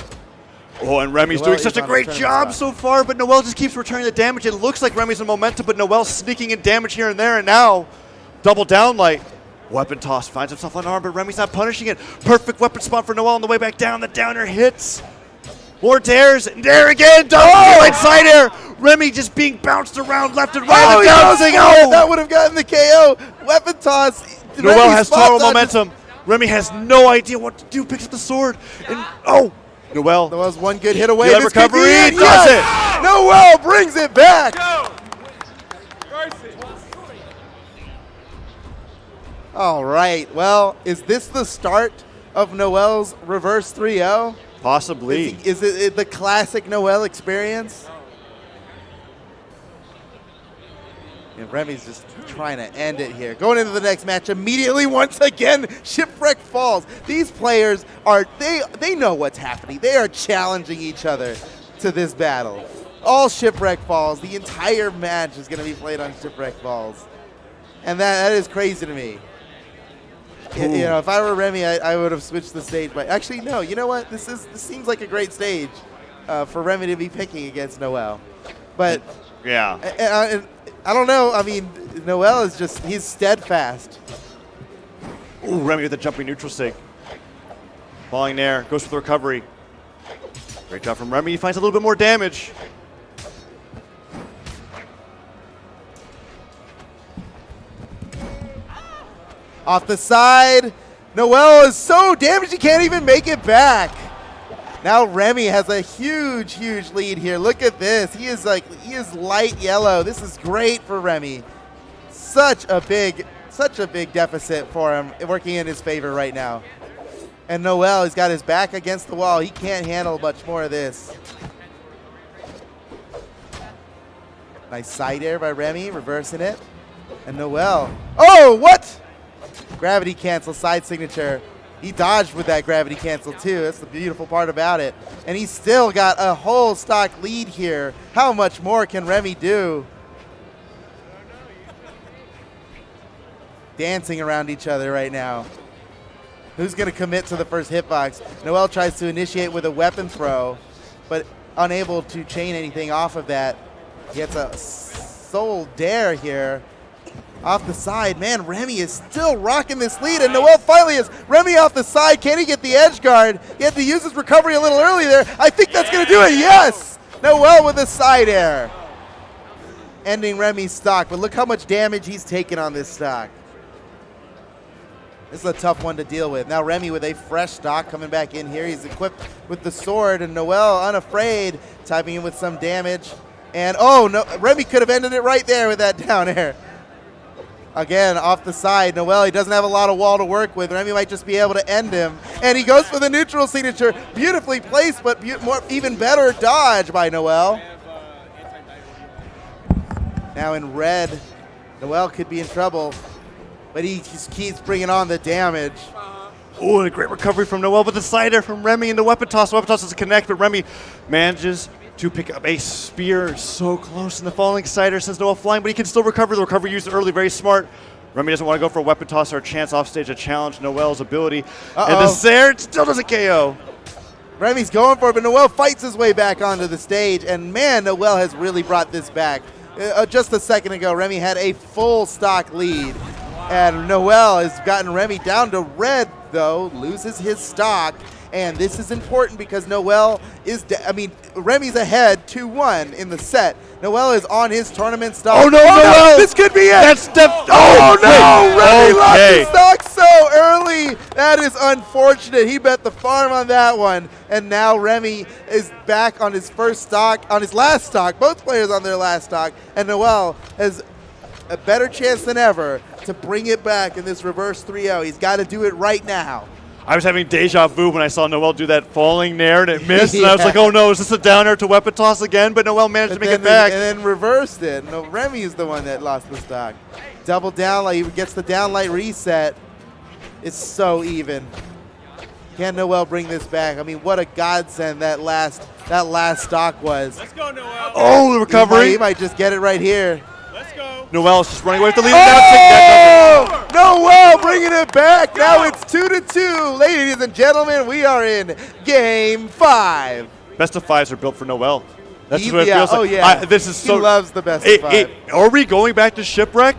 Oh, and Remy's doing such a great job so far, but noeL just keeps returning the damage. It looks like Remy's in momentum, but noeL's sneaking in damage here and there, and now double down light. Weapon toss finds himself unarmed, but Remy's not punishing it. Perfect weapon spot for noeL on the way back down. The downer hits. More dares, and dare again. Double light side air. Remy just being bounced around left and right. That would have gotten the KO. Weapon toss. noeL has total momentum. Remy has no idea what to do. Picks up the sword, and noeL's one good hit away. This recovery does it. noeL brings it back. All right. Well, is this the start of noeL's reverse 3-0? Possibly. Is it the classic noeL experience? And Remy's just trying to end it here. Going into the next match immediately once again, Shipwreck falls. These players they know what's happening. They are challenging each other to this battle. All Shipwreck falls. The entire match is going to be played on Shipwreck falls. And that is crazy to me. If I were Remy, I would have switched the stage. But actually, no. You know what? This seems like a great stage for Remy to be picking against noeL. But yeah, I don't know. I mean, noeL is he's steadfast. Ooh, Remy with the jumping neutral sig. Falling there, goes for the recovery. Great job from Remy. He finds a little bit more damage. Off the side, noeL is so damaged he can't even make it back. Now Remy has a huge, huge lead here. Look at this. He is light yellow. This is great for Remy. Such a big deficit for him, working in his favor right now. And noeL, he's got his back against the wall. He can't handle much more of this. Nice side air by Remy, reversing it. And noeL. Oh, what? Gravity cancel, side signature. He dodged with that gravity cancel too. That's the beautiful part about it. And he's still got a whole stock lead here. How much more can Remy do? Dancing around each other right now. Who's going to commit to the first hitbox? noeL tries to initiate with a weapon throw, but unable to chain anything off of that. He gets a soul dare here. Off the side, man, Remy is still rocking this lead, and noeL finally is. Remy off the side, can he get the edge guard? He had to use his recovery a little early there. I think that's going to do it, yes! noeL with a side air. Ending Remy's stock, but look how much damage he's taken on this stock. This is a tough one to deal with. Now Remy with a fresh stock coming back in here. He's equipped with the sword, and noeL unafraid, typing in with some damage. And oh, no, Remy could have ended it right there with that down air. Again, off the side, noeL, he doesn't have a lot of wall to work with. Remy might just be able to end him. And he goes for the neutral signature. Beautifully placed, but even better dodge by noeL. Now in red, noeL could be in trouble, but he just keeps bringing on the damage. Oh, and a great recovery from noeL, but the side air from Remy and the weapon toss. The weapon toss doesn't connect, but Remy manages to pick up a spear so close in the falling cider since noeL flying, but he can still recover. The recovery used early, very smart. Remy doesn't want to go for a weapon toss or a chance off stage to challenge noeL's ability. And the Sair still doesn't KO. Remy's going for it, but noeL fights his way back onto the stage, and man, noeL has really brought this back. Just a second ago, Remy had a full stock lead, and noeL has gotten Remy down to red, though, loses his stock. And this is important because noeL is, Remy's ahead 2-1 in the set. noeL is on his tournament stock. Oh, no, noeL! This could be it! That's oh, no! Remy lost his stock so early! That is unfortunate. He bet the farm on that one. And now Remy is back on his first stock, on his last stock. Both players on their last stock. And noeL has a better chance than ever to bring it back in this reverse 3-0. He's got to do it right now. I was having deja vu when I saw noeL do that falling nair and it missed, and I was like, oh no, is this a down air to weapon toss again? But noeL managed to make it back. And then reversed it. No, Remy is the one that lost the stock. Double down light, he gets the down light reset. It's so even. Can noeL bring this back? I mean, what a godsend that last stock was. Let's go, noeL. Oh, the recovery. He might just get it right here. Let's go. noeL is just running away with the lead. Oh! noeL bringing it back. Now it's 2-2. Ladies and gentlemen, we are in game 5. Best of 5s are built for noeL. That's what it feels like. Oh, yeah. This is so. He loves the best of 5. Are we going back to Shipwreck?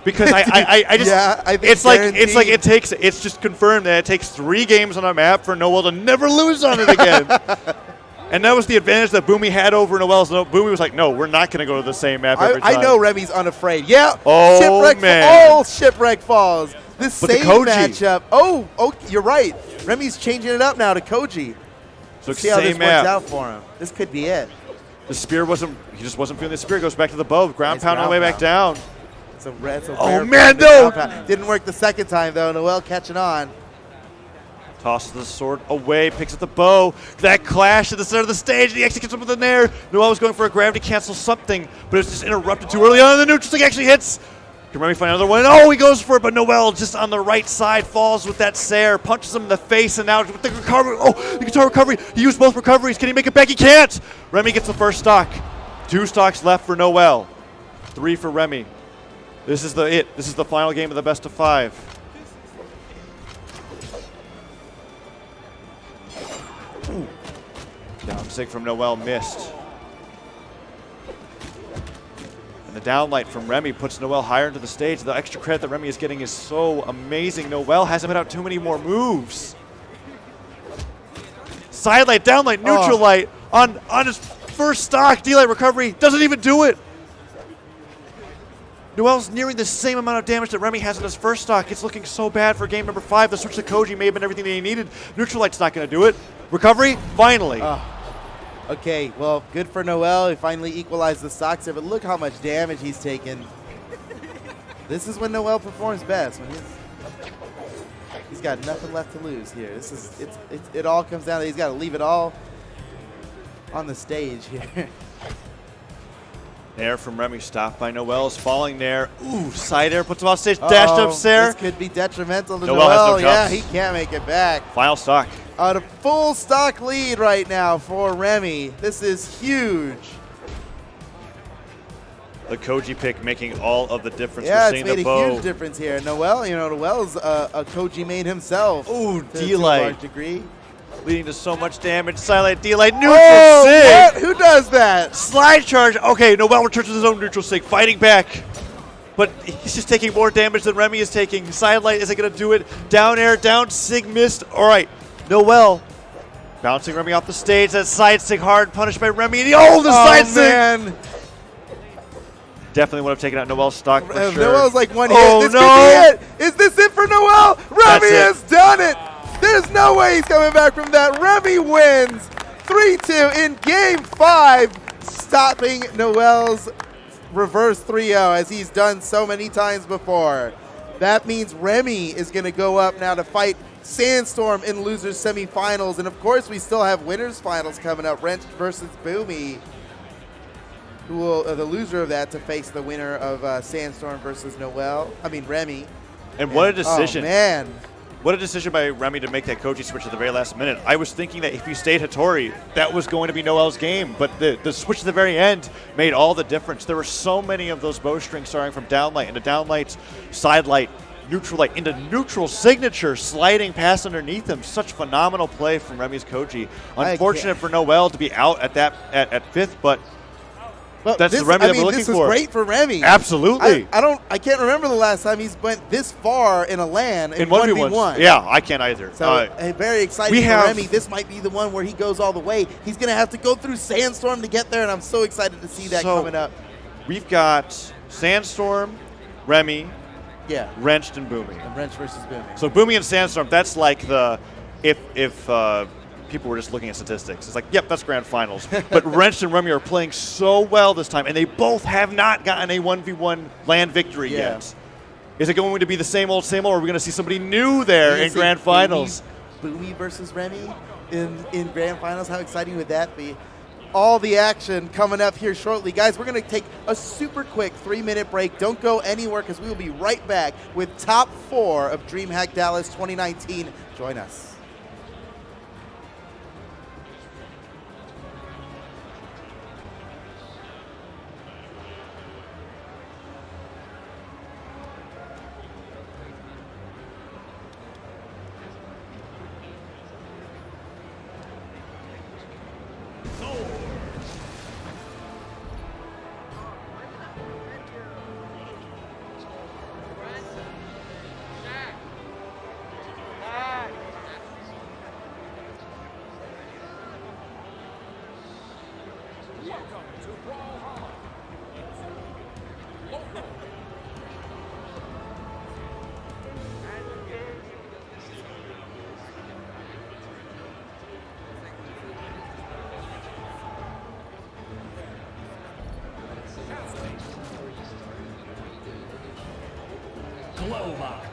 Because I just, yeah, I think it's like it's just confirmed that it takes 3 games on a map for noeL to never lose on it again. And that was the advantage that Boomie had over noeL. So Boomie was like, no, we're not going to go to the same map every time. I know Remy's unafraid. Yeah. Oh, Shipwreck, man. all Shipwreck falls. This But same the Koji. matchup. Oh, you're right. Remy's changing it up now to Koji. So See how this same map. works out for him. This could be it. The spear he just wasn't feeling the spear. Goes back to the bow. Ground Nice pound on the way ground back down. It's a rare man, no! ground pound. Didn't work the second time, though. noeL catching on. Tosses the sword away, picks up the bow. That clash at the center of the stage. He actually gets up with an air. noeL was going for a gravity cancel something, but it's just interrupted too early on. The neutral stick actually hits. Can Remy find another one? Oh, he goes for it, but noeL just on the right side falls with that Sair, punches him in the face, and now with the recovery. Oh, the guitar recovery. He used both recoveries. Can he make it back? He can't. Remy gets the first stock. 2 stocks left for noeL. 3 for Remy. This is This is the final game of the best of 5. Down sig from noeL missed. And The downlight from Remy puts noeL higher into the stage. The extra credit that Remy is getting is so amazing. noeL hasn't put out too many more moves. Sidelight, downlight, neutral light on his first stock. D-light recovery doesn't even do it. noeL's nearing the same amount of damage that Remy has in his first stock. It's looking so bad for game number 5. The switch to Koji may have been everything that he needed. Neutral light's not going to do it. Recovery, finally. Okay, well, good for noeL. He finally equalized the stocks there, but look how much damage he's taken. This is when noeL performs best. When he's got nothing left to lose here. This is it all comes down to he's got to leave it all on the stage here. Nair from Remy, stopped by noeL, is falling Nair. Ooh, side air puts him off stage, dashed up Nair. This could be detrimental to noeL. Has no yeah, he can't make it back. Final stock. A full stock lead right now for Remy. This is huge. The Koji pick making all of the difference. Yeah, We're it's made a huge difference here. noeL, noeL's a Koji made himself. Ooh, to a D-light. large degree. Leading to so much damage. Sidelight, D-light, neutral what? sig. Who does that? Slide charge. Okay, noeL returns to his own neutral sig, fighting back. But he's just taking more damage than Remy is taking. Sidelight isn't going to do it. Down air, down sig, missed. All right, noeL bouncing Remy off the stage. That side sig hard, punished by Remy. The side sig. Man. Definitely would have taken out noeL's stock for sure. noeL's like one hit. Oh, This no. could be it. Is this it for noeL? Remy has done it. There's no way he's coming back from that. Remy wins 3-2 in game 5, stopping noeL's reverse 3-0 as he's done so many times before. That means Remy is going to go up now to fight Sandstorm in losers semifinals. And of course, we still have winners finals coming up. Wrench versus Boomie, who will the loser of that to face the winner of Sandstorm versus Remy. And what a decision. Oh, man. What a decision by Remy to make that Koji switch at the very last minute. I was thinking that if he stayed Hattori, that was going to be noeL's game, but the switch at the very end made all the difference. There were so many of those bowstrings starting from downlight into downlights, sidelight, neutral light, into neutral signature, sliding past underneath him. Such phenomenal play from Remy's Koji. Unfortunate for noeL to be out at 5th, but that's the Remy that we're looking for. This is great for Remy. Absolutely. I can't remember the last time he's went this far in a LAN in 1v1. Yeah, I can't either. So very exciting for Remy. This might be the one where he goes all the way. He's going to have to go through Sandstorm to get there, and I'm so excited to see that coming up. We've got Sandstorm, Remy, Wrenched, and Boomie. And Wrench versus Boomie. So Boomie and Sandstorm, that's like the if people were just looking at statistics. It's like, yep, that's grand finals. But Wrenched and Remy are playing so well this time, and they both have not gotten a 1v1 LAN victory yet. Is it going to be the same old, or are we going to see somebody new there in grand finals? Boomie versus Remy in grand finals? How exciting would that be? All the action coming up here shortly. Guys, we're going to take a super quick 3-minute break. Don't go anywhere because we will be right back with top 4 of DreamHack Dallas 2019. Join us. Welcome to Brawlhalla. Local. Glow box.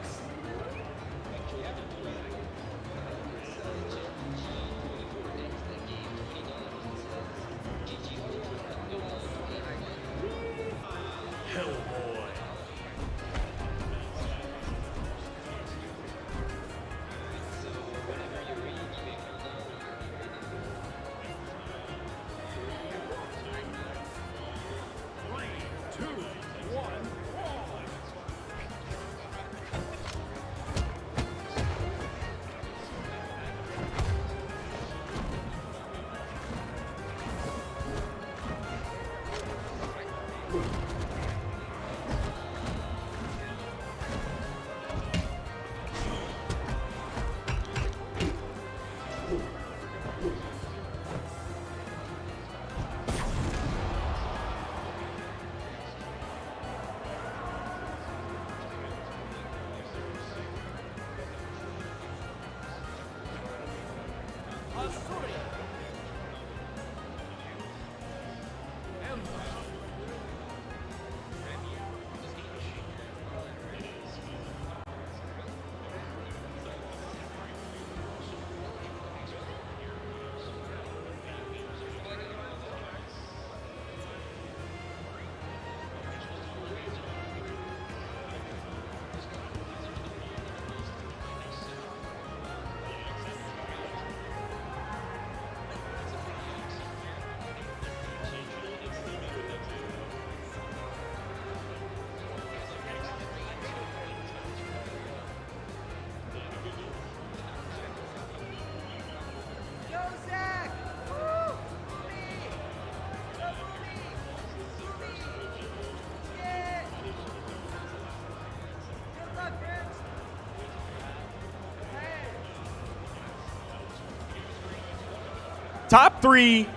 Top 3,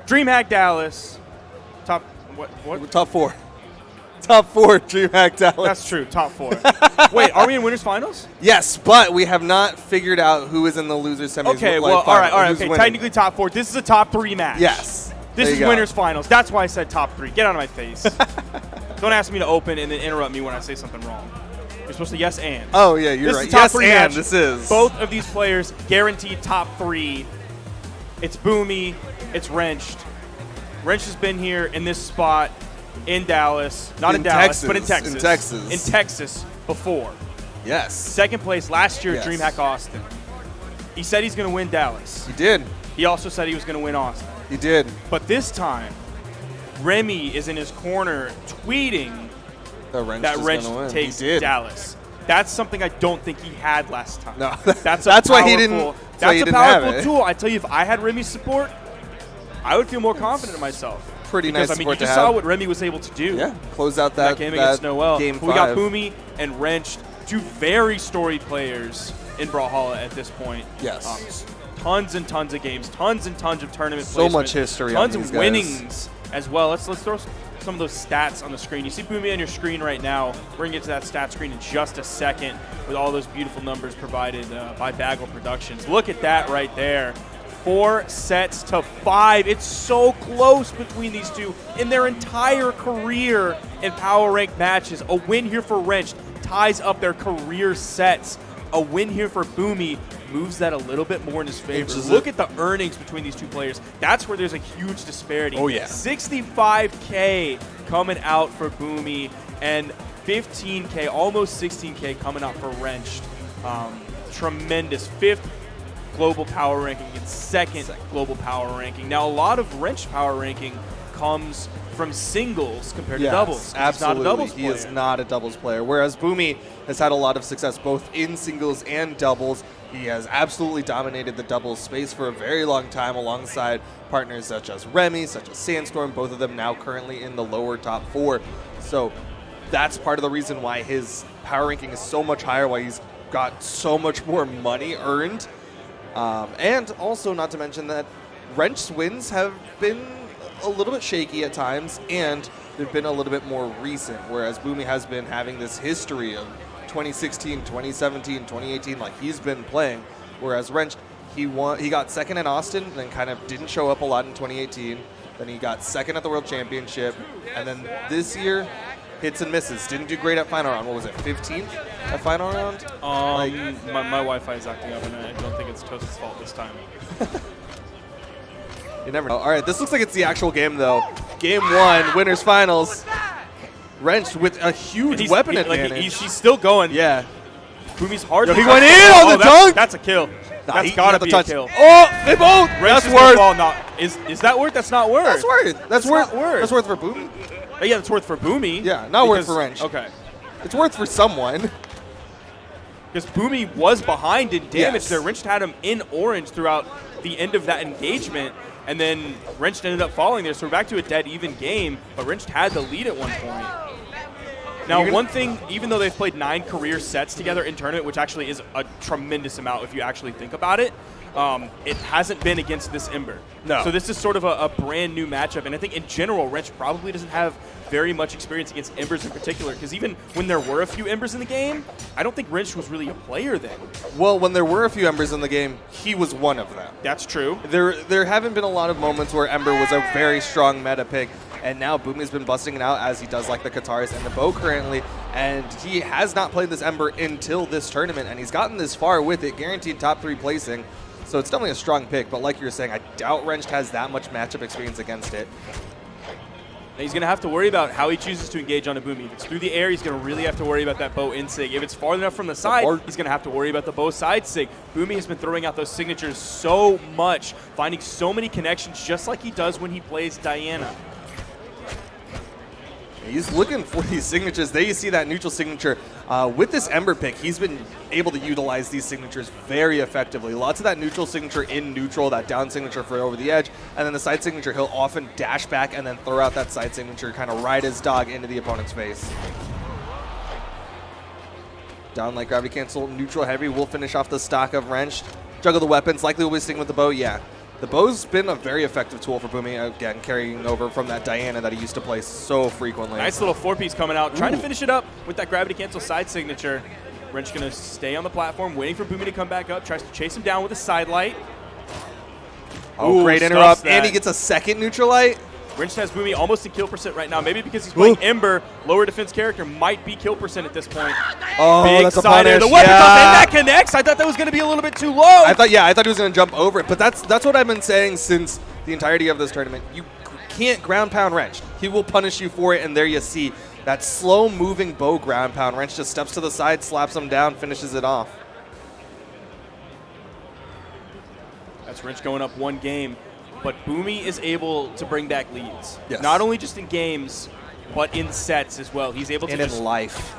DreamHack Dallas. Top what? Top 4. Top 4, DreamHack Dallas. That's true. Top 4. Wait, are we in winners finals? Yes, but we have not figured out who is in the losers semis. Okay, well, all right. Okay, technically top 4. This is a top 3 match. Yes. This is winners finals. That's why I said top 3. Get out of my face. Don't ask me to open and then interrupt me when I say something wrong. You're supposed to yes and. Oh, yeah, you're this right. Is top yes 3 and match. this is. Both of these players guaranteed top 3. It's Boomie. It's Wrenched. Wrenched has been here in this spot in Dallas. Not in Dallas, but in Texas. In Texas. In Texas before. Yes. Second place last year at Yes. DreamHack Austin. He said he's going to win Dallas. He did. He also said he was going to win Austin. He did. But this time, Remy is in his corner tweeting that Wrench takes Dallas. That's something I don't think he had last time. No, that's why he didn't. That's a powerful tool. I tell you, if I had Remy's support, I would feel more confident in myself. Pretty nice because, I mean, support you to just have. saw what Remy was able to do. Yeah, close out that game against noeL. Game 5. We got Boomie and Wrenched, 2 very storied players in Brawlhalla at this point. Yes. Tons and tons of games, tons and tons of tournament So placements, much history tons on these of guys. winnings as well. Let's throw some of those stats on the screen. You see Boomie on your screen right now. We're going to get to that stat screen in just a second with all those beautiful numbers provided by Bagel Productions. Look at that right there. 4 sets to 5. It's so close between these two in their entire career in Power Rank matches. A win here for Wrenched ties up their career sets. A win here for Boomie moves that a little bit more in his favor. Look at the earnings between these two players. That's where there's a huge disparity. Oh, yeah. 65K coming out for Boomie and 15K, almost 16K coming out for Wrenched. Tremendous. 5th global power ranking and 2nd global power ranking. Now, a lot of Wrenched power ranking comes from singles compared to doubles. Absolutely. He's not a doubles he is not a doubles player. Whereas Boomie has had a lot of success both in singles and doubles. He has absolutely dominated the doubles space for a very long time alongside partners such as Remy, such as Sandstorm, both of them now currently in the lower top 4. So that's part of the reason why his power ranking is so much higher, why he's got so much more money earned. And also, not to mention that Wrench's wins have been a little bit shaky at times, and they've been a little bit more recent, whereas Boomie has been having this history of 2016, 2017, 2018, like he's been playing, whereas Wrench, he got 2nd in Austin, and then kind of didn't show up a lot in 2018, then he got 2nd at the World Championship, and then this year, hits and misses. Didn't do great at final round. What was it, 15th at final round? My Wi-Fi is acting up, and I don't think it's Toast's fault this time. You never know. All right, this looks like it's the actual game, though. Game 1, winners finals. Wrenched with a huge weapon advantage. He's still going. Yeah. Boomie's hard. He went in on the dunk. That's a kill. Nah, that's got to be a kill. Oh, they both. That's worth. Is that worth? That's not worth. That's worth. That's worth. Not worth. That's worth for Boomie. Yeah, that's worth for Boomie. Yeah, not worth for Wrench. Okay. It's worth for someone. Because Boomie was behind in damage Yes. there. Wrench had him in orange throughout the end of that engagement, and then Wrench ended up falling there. So we're back to a dead even game, but Wrench had the lead at one point. Now, one thing, even though they've played 9 career sets together in tournament, which actually is a tremendous amount if you actually think about it, it hasn't been against this Ember. No. So this is sort of a brand new matchup, and I think in general, Wrench probably doesn't have very much experience against Embers in particular, because even when there were a few Embers in the game, I don't think Wrench was really a player then. Well, when there were a few Embers in the game, he was one of them. That's true. There haven't been a lot of moments where Ember was a very strong meta pick, and now Boomie's been busting it out as he does like the Katars and the bow currently, and he has not played this Ember until this tournament, and he's gotten this far with it, guaranteed top 3 placing. So it's definitely a strong pick, but like you're saying, I doubt Wrench has that much matchup experience against it. Now he's going to have to worry about how he chooses to engage on a Boomie. If it's through the air, he's going to really have to worry about that bow in sig. If it's far enough from the side, he's going to have to worry about the bow side sig. Boomie has been throwing out those signatures so much, finding so many connections just like he does when he plays Diana. He's looking for these signatures. There you see that neutral signature. With this Ember pick, he's been able to utilize these signatures very effectively. Lots of that neutral signature in neutral, that down signature for over the edge, and then the side signature, he'll often dash back and then throw out that side signature, kind of ride his dog into the opponent's face. Down like gravity cancel, neutral heavy will finish off the stock of Wrenched. Juggle the weapons, likely will be sticking with the bow, yeah. The bow's been a very effective tool for Boomie, again, carrying over from that Diana that he used to play so frequently. Nice little 4-piece coming out, trying to finish it up with that gravity cancel side signature. Wrench going to stay on the platform, waiting for Boomie to come back up, tries to chase him down with a side light. Oh, great interrupt, and he gets a second neutral light. Wrench has Boomie almost in kill percent right now. Maybe because he's playing Ember, lower defense character might be kill percent at this point. Oh, Big that's a side air. punish. The weapon Yeah. off, and that connects. I thought that was going to be a little bit too low. I thought he was going to jump over it, but that's what I've been saying since the entirety of this tournament. You can't ground pound Wrench. He will punish you for it, and there you see that slow-moving bow ground pound. Wrench just steps to the side, slaps him down, finishes it off. That's Wrench going up one game. But Boomie is able to bring back leads. Yes. Not only just in games, but in sets as well. He's able to just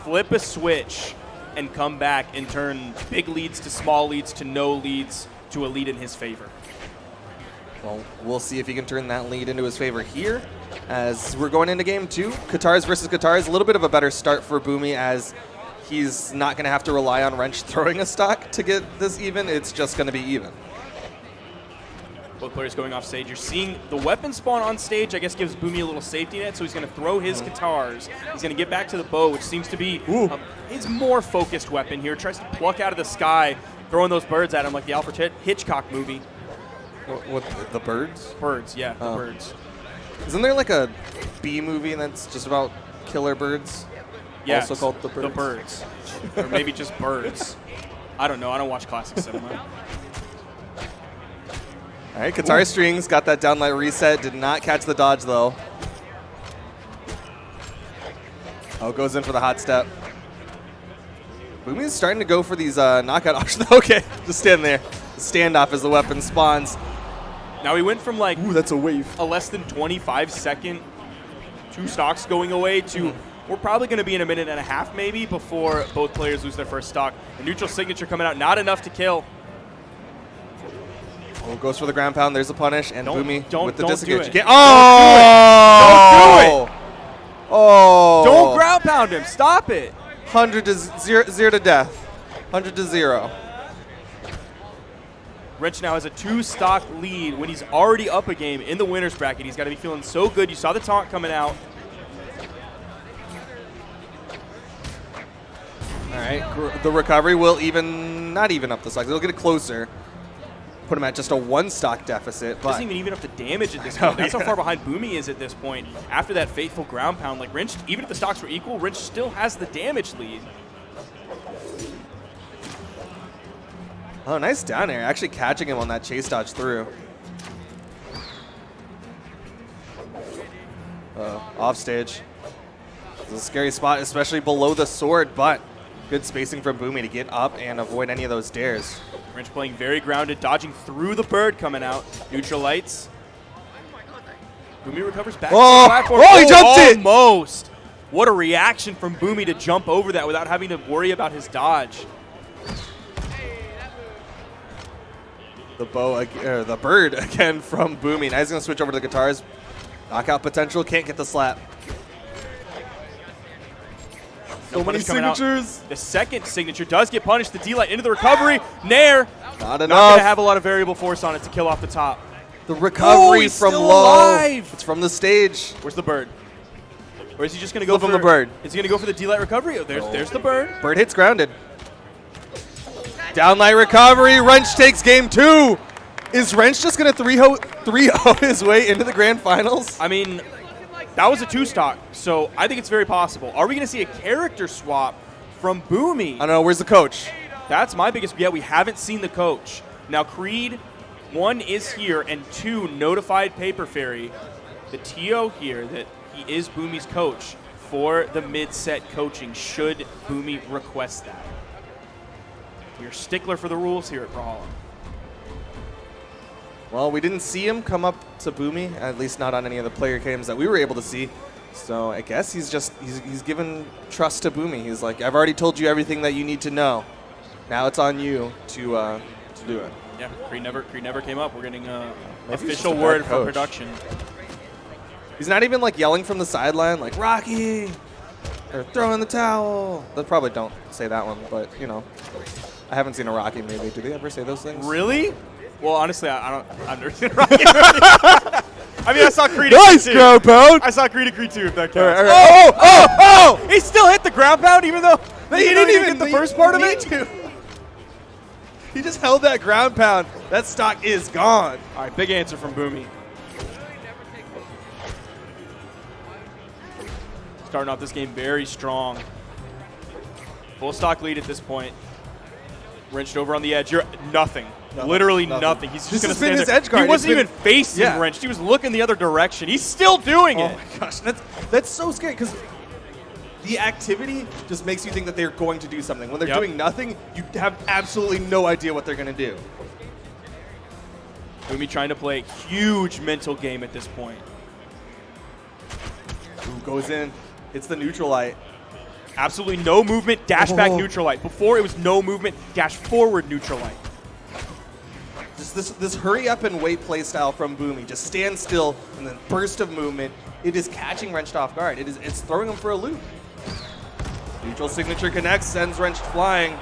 flip a switch and come back and turn big leads to small leads to no leads to a lead in his favor. Well, we'll see if he can turn that lead into his favor here. As we're going into game 2, Katars versus Katars, a little bit of a better start for Boomie as he's not going to have to rely on Wrench throwing a stock to get this even. It's just going to be even. Both players going off stage. You're seeing the weapon spawn on stage, I guess, gives Boomie a little safety net, so he's going to throw his Katars. He's going to get back to the bow, which seems to be his more focused weapon here. Tries to pluck out of the sky, throwing those birds at him like the Alfred Hitchcock movie. What the birds? Birds, yeah, the birds. Isn't there like a B movie that's just about killer birds? Yeah, also called The Birds? The Birds. Or maybe just Birds. I don't know. I don't watch classic cinema. All right, Katara Strings got that downlight reset. Did not catch the dodge, though. Oh, goes in for the hot step. Boomie's starting to go for these knockout options. Okay, just stand there. Standoff as the weapon spawns. Now he went from like that's a wave. A less than 25-second 2 stocks going away to we're probably going to be in a minute and a half maybe before both players lose their first stock. The neutral signature coming out, not enough to kill. Oh, goes for the ground pound. There's a punish, and Boomie with the disengage. Oh! Don't do it! Oh! Don't ground pound him. Stop it. 100 to 0 to death. 100 to 0. Wrench now has a 2-stock lead when he's already up a game in the winner's bracket. He's got to be feeling so good. You saw the taunt coming out. All right, the recovery will not even up the stocks. It'll get it closer. Put him at just a 1-stock deficit. But doesn't even even up the damage at this point. That's how far behind Boomie is at this point. After that fateful ground pound, like Wrench, even if the stocks were equal, Wrench still has the damage lead. Oh, nice down air. Actually catching him on that chase dodge through. Off stage. It's a scary spot, especially below the sword, but good spacing from Boomie to get up and avoid any of those dares. Wrench playing very grounded, dodging through the bird coming out. Neutral lights. Boomie recovers back to the platform. Oh, he jumped it! Almost. What a reaction from Boomie to jump over that without having to worry about his dodge. The bird again from Boomie. Now he's going to switch over to the guitars. Knockout potential. Can't get the slap. So many signatures. The second signature does get punished. The D-Light into the recovery. Nair. Not enough. Not going to have a lot of variable force on it to kill off the top. The recovery from still low. Alive. It's from the stage. Where's the bird? Or is he just going to go from the bird? Is he going to go for the D-Light recovery? Oh, there's the bird. Bird hits grounded. Downlight recovery. Wrench takes game 2. Is Wrench just going to 3-0 his way into the grand finals? I mean, that was a 2-stock, so I think it's very possible. Are we going to see a character swap from Boomie? I don't know. Where's the coach? That's my biggest. Yeah, we haven't seen the coach. Now, Creed, 1 is here, and 2 notified Paper Fairy, the TO here, that he is Boomie's coach for the mid-set coaching, should Boomie request that. We're stickler for the rules here at Brawlhalla. Well, we didn't see him come up to Boomie, at least not on any of the player cams that we were able to see. So I guess he's given trust to Boomie. He's like, I've already told you everything that you need to know. Now it's on you to do it. Yeah, Creed never came up. We're getting official official word from production. He's not even like yelling from the sideline, like Rocky, or throw in the towel. They probably don't say that one, but you know, I haven't seen a Rocky movie. Do they ever say those things? Really? Well, honestly, I don't understand. I mean, I saw Creed. Nice ground pound. I saw Creed too, if that counts. All right. Oh! He still hit the ground pound, even though he didn't even get the first part of it. He just held that ground pound. That stock is gone. All right, big answer from Boomie. Starting off this game very strong. Full stock lead at this point. Wrenched over on the edge. You're nothing. Literally nothing. He's just going to stand his there. edge guard. He wasn't even facing Wrenched. He was looking the other direction. He's still doing it. Oh my gosh, that's so scary because the activity just makes you think that they're going to do something. When they're doing nothing, you have absolutely no idea what they're going to do. Boomie trying to play a huge mental game at this point. Ooh, goes in. It's the neutral light. Absolutely no movement, dash back neutral light. Before it was no movement, dash forward neutral light. Just this hurry up and wait play style from Boomie. Just stand still and then burst of movement. It is catching Wrenched off guard. It's throwing him for a loop. Neutral signature connects, sends Wrenched flying.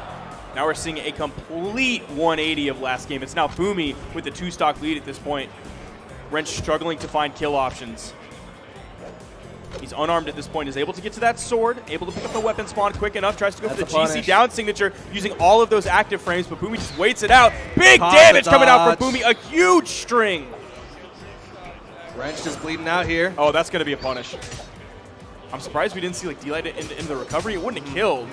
Now we're seeing a complete 180 of last game. It's now Boomie with the 2-stock lead at this point. Wrenched struggling to find kill options. He's unarmed at this point, is able to get to that sword, able to pick up the weapon spawn quick enough, tries to go for the GC down signature using all of those active frames, but Boomie just waits it out. Big damage coming out from Boomie, a huge string. Wrenched is bleeding out here. Oh, that's going to be a punish. I'm surprised we didn't see like D-Light in the recovery. It wouldn't have killed,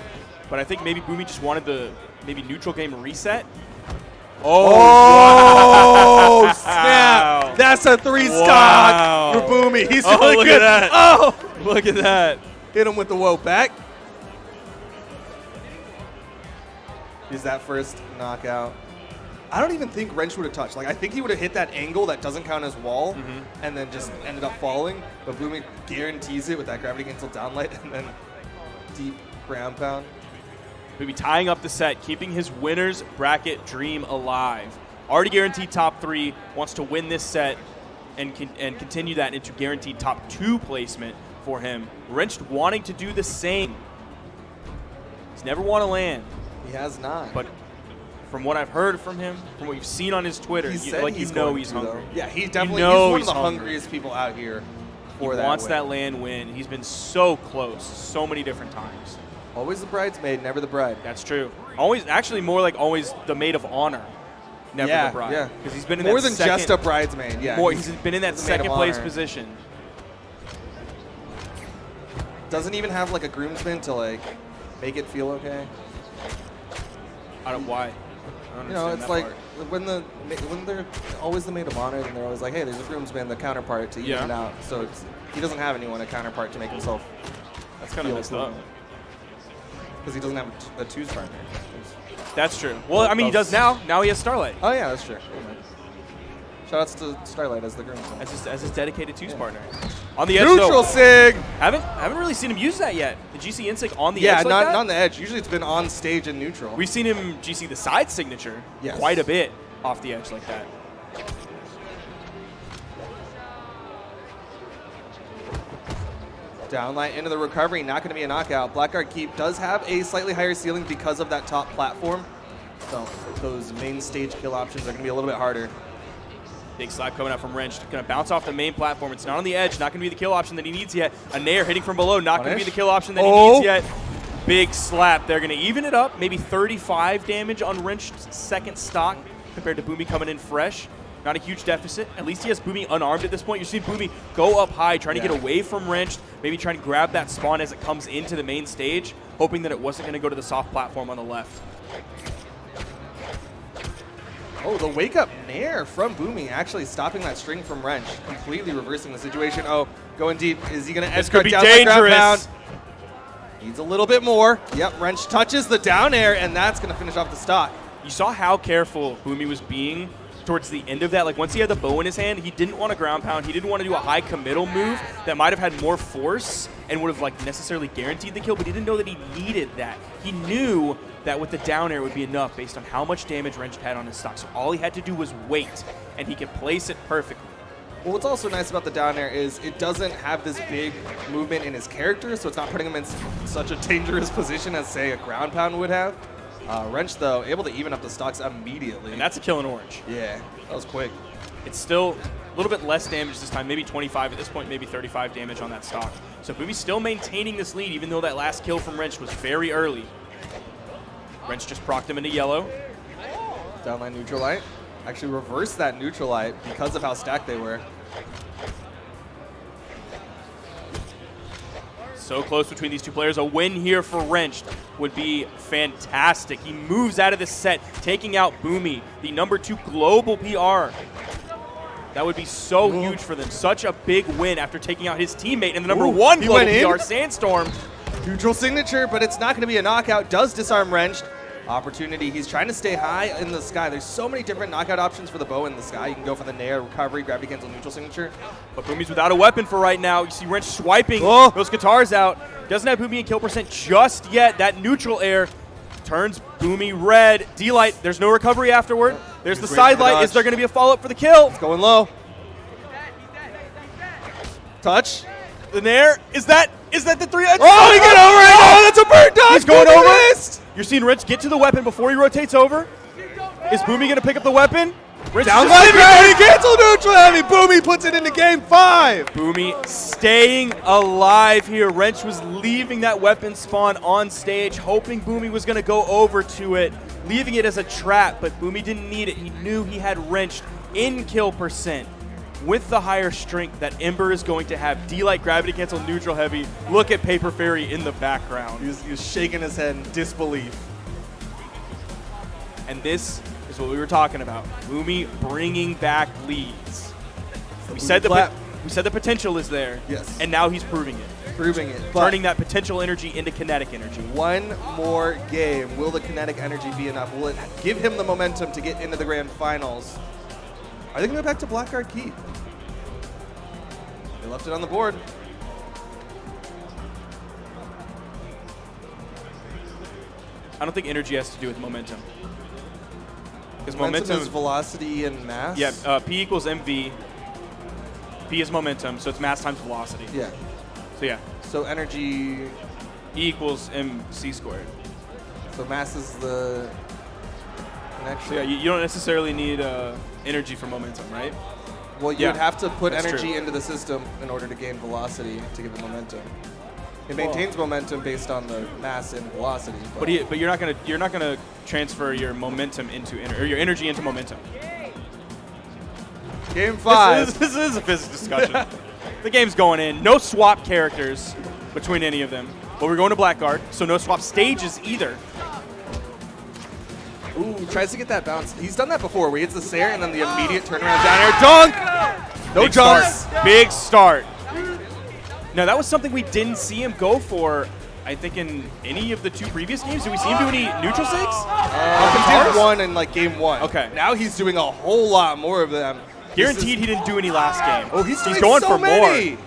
but I think maybe Boomie just wanted the neutral game reset. Oh, wow. Snap! That's a 3-stock for Boomie. He's doing look good. At that. Oh, look at that. Hit him with the woe back. Is that first knockout? I don't even think Wrenched would have touched. Like, I think he would have hit that angle that doesn't count as wall and then just ended up falling. But Boomie guarantees it with that gravity cancel down light and then deep ground pound. Boomie tying up the set, keeping his winner's bracket dream alive. Already guaranteed top 3, wants to win this set and continue that into guaranteed top 2 placement for him. Wrenched wanting to do the same. He's never won a LAN. He has not. But from what I've heard from him, from what you've seen on his Twitter, he's hungry. Yeah, he's definitely he's one of the hungriest people out here for that. He wants that LAN win. He's been so close so many different times. Always the bridesmaid, never the bride. That's true. Always, actually, more like always the maid of honor, never the bride. Yeah, because he's been in more that than second, just a bridesmaid. Yeah, he's been in that second place position. Doesn't even have like a groomsman to like make it feel okay. I don't why. I don't it's like when they're always the maid of honor, and they're always like, hey, there's a groomsman, the counterpart to even it out. So he doesn't have anyone a counterpart to make himself. That's kind of messed up. Because he doesn't have a twos partner. That's true. Well, I mean, he does now. Now he has Starlight. Oh, yeah, that's true. Shoutouts to Starlight as the groomsman. As his dedicated twos partner. On the edge, Neutral sig! Haven't really seen him use that yet. The GC insig on the edge like not that? on the edge. Usually it's been on stage and neutral. We've seen him GC the side signature quite a bit off the edge like that. Downlight into the recovery, not going to be a knockout. Blackguard Keep does have a slightly higher ceiling because of that top platform. So those main stage kill options are going to be a little bit harder. Big slap coming out from Wrenched. Going to bounce off the main platform. It's not on the edge. Not going to be the kill option that he needs yet. A Nair hitting from below. Not going to be the kill option that he needs yet. Big slap. They're going to even it up. Maybe 35 damage on Wrenched's second stock compared to Boomie coming in fresh. Not a huge deficit. At least he has Boomie unarmed at this point. You're seeing Boomie go up high, trying to get away from Wrenched, maybe trying to grab that spawn as it comes into the main stage, hoping that it wasn't going to go to the soft platform on the left. Oh, the wake-up Nair from Boomie actually stopping that string from Wrenched, completely reversing the situation. Oh, going deep. Is he going to escort down the ground pound? Needs a little bit more. Yep, Wrenched touches the down air, and that's going to finish off the stock. You saw how careful Boomie was being towards the end of that. Like, once he had the bow in his hand, he didn't want to ground pound. He didn't want to do a high committal move that might have had more force and would have, like, necessarily guaranteed the kill, but he didn't know that he needed that. He knew that with the down air would be enough based on how much damage Wrenched had on his stock. So all he had to do was wait, and he could place it perfectly. Well, what's also nice about the down air is it doesn't have this big movement in his character, so it's not putting him in such a dangerous position as, say, a ground pound would have. Wrench, though, able to even up the stocks immediately. And that's a kill in orange. Yeah, that was quick. It's still a little bit less damage this time, maybe 25 at this point, maybe 35 damage on that stock. So Boomie's still maintaining this lead, even though that last kill from Wrench was very early. Wrench just procced him into yellow. Downline neutral light. Actually reversed that neutral light because of how stacked they were. So close between these two players. A win here for Wrench would be fantastic. He moves out of this set, taking out Boomie, the #2 global PR. That would be so huge for them. Such a big win after taking out his teammate and the #1 global PR, Sandstorm. Neutral signature, but it's not going to be a knockout. Does disarm Wrench. Opportunity. He's trying to stay high in the sky. There's so many different knockout options for the bow in the sky. You can go for the nair, recovery, gravity cancel, neutral signature. But Boomie's without a weapon for right now. You see Wrench swiping those guitars out. Doesn't have Boomie in kill percent just yet. That neutral air turns Boomie red. D-Light, there's no recovery afterward. There's the side light. Is there going to be a follow-up for the kill? It's going low. Touch. The nair. Is that the 3? Oh, he got over it. Oh, that's a bird dodge. He's going over. Missed. You're seeing Wrench get to the weapon before he rotates over. Is Boomie going to pick up the weapon? Wrench Down line gravity cancel neutral heavy. Boomie puts it into game 5. Boomie staying alive here. Wrench was leaving that weapon spawn on stage, hoping Boomie was going to go over to it, leaving it as a trap, but Boomie didn't need it. He knew he had Wrench in kill percent. With the higher strength that Ember is going to have, D-Light, gravity cancel, neutral heavy. Look at Paper Fairy in the background. He was shaking his head in disbelief. And this is what we were talking about. Boomie bringing back leads. We said the potential is there. Yes. And now he's proving it. Proving it. Turning that potential energy into kinetic energy. One more game. Will the kinetic energy be enough? Will it give him the momentum to get into the grand finals? Are they going to go back to Blackguard Keep? They left it on the board. I don't think energy has to do with momentum. Because momentum is velocity and mass? Yeah, P equals MV. P is momentum, so it's mass times velocity. Yeah. So yeah. So energy... E equals MC squared. So mass is the connection? So yeah, you don't necessarily need energy for momentum, right? Well, you would have to put That's energy true. into the system in order to gain velocity to get the momentum. It maintains momentum based on the mass and velocity. But you're not gonna transfer your momentum into or your energy into momentum. Game 5. This is a physics discussion. The game's going in. No swap characters between any of them. But we're going to Blackguard, so no swap stages either. Ooh, tries to get that bounce. He's done that before, where he hits the Sair and then the immediate turnaround down air. Dunk! No Big jumps. Start. Big start. Now, that was something we didn't see him go for, I think, in any of the 2 previous games. Did we see him do any neutral sigs? He did one in like game 1. Okay. Now he's doing a whole lot more of them. Guaranteed he didn't do any last game. Oh, he's going so for many. more.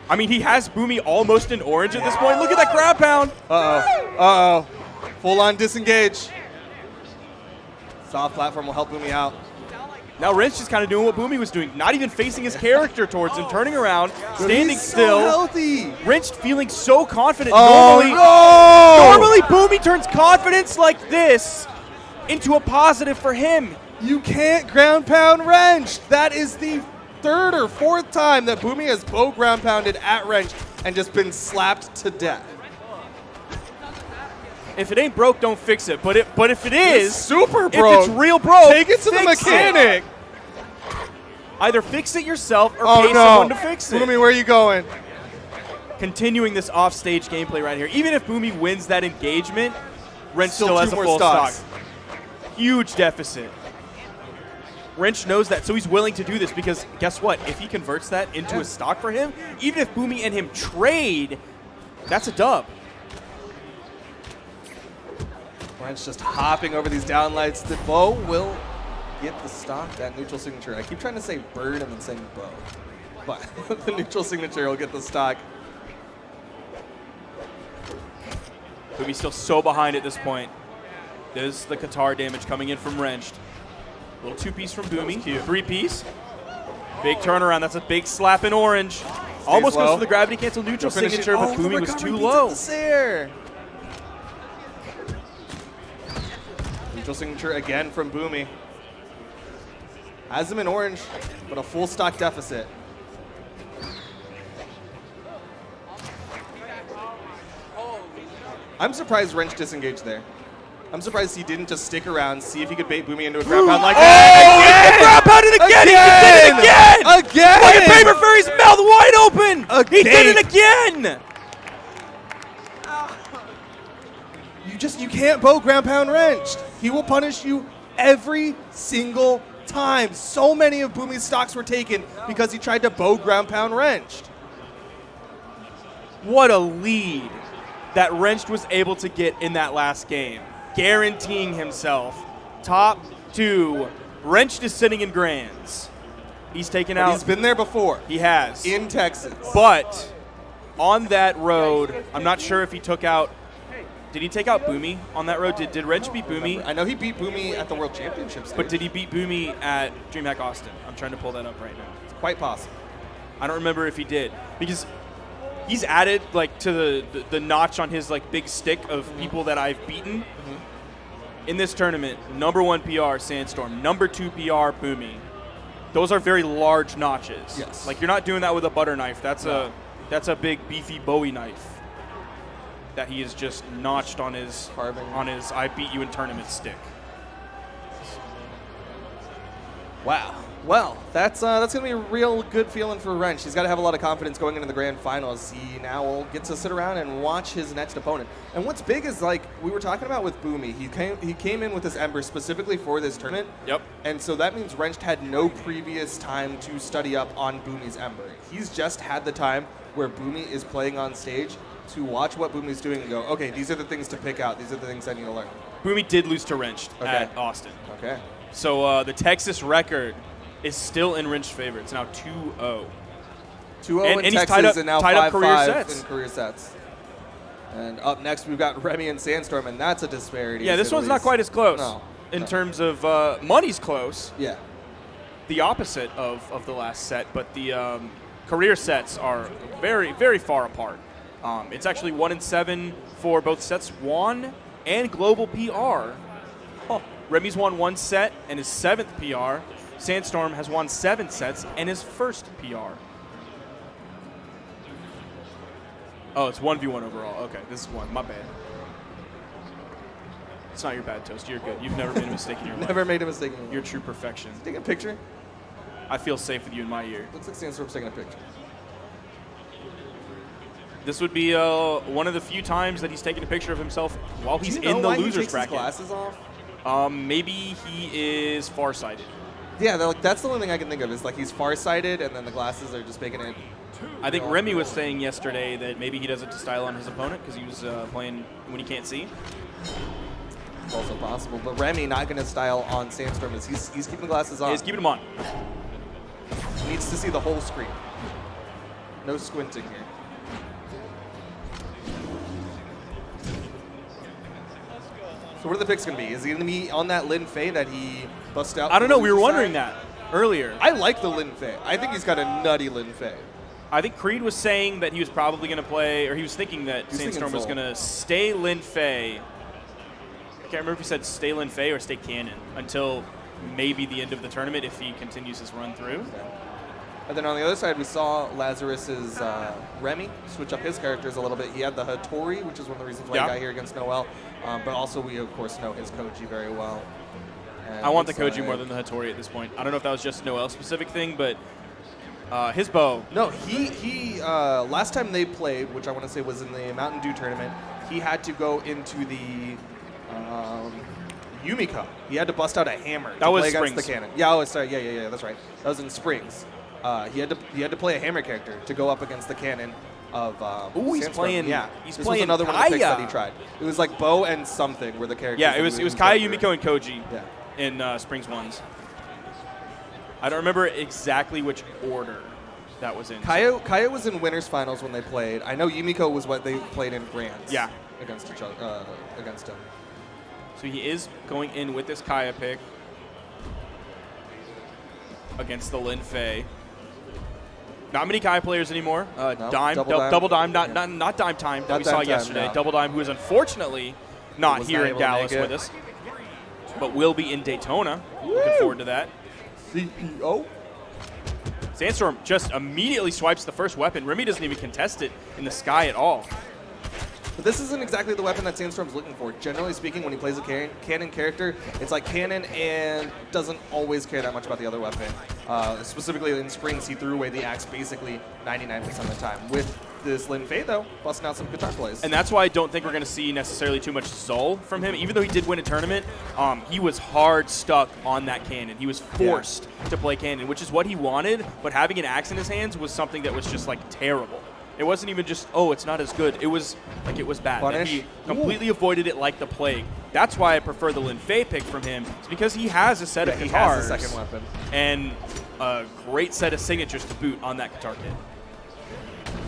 I mean, he has Boomie almost in orange at this point. Look at that ground pound. Uh-oh. Uh-oh. Full-on disengage. Soft platform will help Boomie out. Now Wrench is kind of doing what Boomie was doing, not even facing his character towards him, turning around, standing He's still. So healthy. Wrench feeling so confident. Oh, Normally Boomie turns confidence like this into a positive for him. You can't ground pound Wrench. That is the 3rd or 4th time that Boomie has bow ground pounded at Wrench and just been slapped to death. If it ain't broke, don't fix it. But if it is, It's super broke. if it's real broke, Take it to the fix mechanic. Either fix it yourself or Oh pay no. someone to fix it. Boomie, where are you going? Continuing this off-stage gameplay right here. Even if Boomie wins that engagement, Wrench Still still has 2 a more full stock. stocks. Huge deficit. Wrench knows that, so he's willing to do this because guess what? If he converts that into a stock for him, even if Boomie and him trade, that's a dub. Wrench just hopping over these downlights. The bow will get the stock, that neutral signature. I keep trying to say bird and then saying bow. But the neutral signature will get the stock. Boomie's still so behind at this point. There's the Qatar damage coming in from Wrench. Little 2-piece from Boomie, 3-piece. Big turnaround, that's a big slap in orange. Almost goes for the gravity cancel neutral signature, but Boomie was too low. Neutral signature again from Boomie. Has him in orange, but a full stock deficit. I'm surprised Wrench disengaged there. I'm surprised he didn't just stick around, see if he could bait Boomie into a ground pound like that. Oh, ground pounded again! He did it again! Again! Like Paper Furry's mouth wide open! He did it again! You can't bow ground pound Wrenched. He will punish you every single time. So many of Boomie's stocks were taken because he tried to bow ground pound Wrenched. What a lead that Wrenched was able to get in that last game, guaranteeing himself top 2. Wrenched is sitting in grands. He's taken out. He's been there before. He has. In Texas. But on that road, I'm not sure if he took out. Did he take out Boomie on that road? Did Wrench beat Boomie? I know he beat Boomie at the World Championships. But did he beat Boomie at DreamHack Austin? I'm trying to pull that up right now. It's quite possible. I don't remember if he did, because he's added like to the notch on his like big stick of people that I've beaten in this tournament. #1 PR Sandstorm, #2 PR Boomie. Those are very large notches. Yes. Like you're not doing that with a butter knife. That's a big beefy Bowie knife that he has just notched on his I beat you in tournament stick. Wow. Well, that's going to be a real good feeling for Wrench. He's got to have a lot of confidence going into the grand finals. He now will get to sit around and watch his next opponent. And what's big is, like we were talking about with Boomie, he came in with this Ember specifically for this tournament. Yep. And so that means Wrench had no previous time to study up on Boomie's Ember. He's just had the time where Boomie is playing on stage to watch what Boomie's doing and go, okay, these are the things to pick out. These are the things I need to learn. Boomie did lose to Wrenched at Austin. Okay. So the Texas record is still in Wrench's favor. It's now 2-0. 2-0 in he's Texas and now 5-5 in sets. career sets. And up next, we've got Remy and Sandstorm, and that's a disparity. Yeah, this one's not quite as close. No. In terms of money's close. Yeah. The opposite of the last set, but the career sets are very, very far apart. It's actually 1-7 for both sets won and global PR. Remy's won 1 set and his 7th PR. Sandstorm has won 7 sets and his first PR. Oh, it's 1v1 overall. Okay, this is 1. My bad. It's not your bad, Toast. You're good. You've never made a mistake in your life. Never made a mistake in your life. You're true perfection. Take a picture. I feel safe with you in my ear. Looks like Sandstorm's taking a picture. This would be one of the few times that he's taken a picture of himself while he's in the losers bracket. His glasses off? Maybe he is farsighted. Yeah, that's the only thing I can think of is like he's farsighted and then the glasses are just making it. I think Remy was saying yesterday that maybe he does it to style on his opponent because he was playing when he can't see. It's also possible, but Remy not going to style on Sandstorm. He's keeping the glasses on. He's keeping them on. He needs to see the whole screen. No squinting here. So what are the picks going to be? Is he going to be on that Lin Fei that he busted out? I don't know. We were wondering that earlier. I like the Lin Fei. I think he's got a nutty Lin Fei. I think Creed was saying that he was probably going to play, or he was thinking that Sandstorm was going to stay Lin Fei. I can't remember if he said stay Lin Fei or stay Cannon until maybe the end of the tournament if he continues his run through. Okay. And then on the other side, we saw Lazarus's Remy switch up his characters a little bit. He had the Hattori, which is one of the reasons why he got here against noeL. But also we, of course, know his Koji very well. And I want the Koji more than the Hattori at this point. I don't know if that was just a noeL-specific thing, but his bow. No, he last time they played, which I want to say was in the Mountain Dew tournament, he had to go into the Yumiko. He had to bust out a hammer to play against the cannon. Yeah, oh, sorry. Yeah, that's right. That was in Springs. He had to play a hammer character to go up against the cannon of Ooh, he's Sandstorm. playing. Yeah, he's this playing was another Kaya. one of the picks that he tried. It was like Bo and something were the characters. Yeah, it was Kaya, Yumiko, and Koji. Yeah. In Springs ones. I don't remember exactly which order that was in. Kaya was in winners finals when they played. I know Yumiko was what they played in grands. Yeah. Against each other, against him. So he is going in with this Kaya pick against the Lin Fei. Not many Kaya players anymore. No, Dime, double dime, not Dime Time that we saw yesterday. No. Double Dime, who is unfortunately not here in Dallas with us. but will be in Daytona. Looking forward to that. CEO. Sandstorm just immediately swipes the first weapon. Remy doesn't even contest it in the sky at all. But this isn't exactly the weapon that Sandstorm's looking for. Generally speaking, when he plays a cannon character, it's like cannon and doesn't always care that much about the other weapon. Specifically in Springs, he threw away the axe basically 99% of the time. With this Lin Fei, though, busting out some guitar plays. And that's why I don't think we're going to see necessarily too much Zol from him. Even though he did win a tournament, he was hard stuck on that cannon. He was forced to play cannon, which is what he wanted, but having an axe in his hands was something that was just, like, terrible. It wasn't even just, oh, it's not as good. It was like it was bad. Punish. He completely avoided it like the plague. That's why I prefer the Lin Fei pick from him. It's because he has a set of guitars. He has a second weapon. And a great set of signatures to boot on that guitar kit.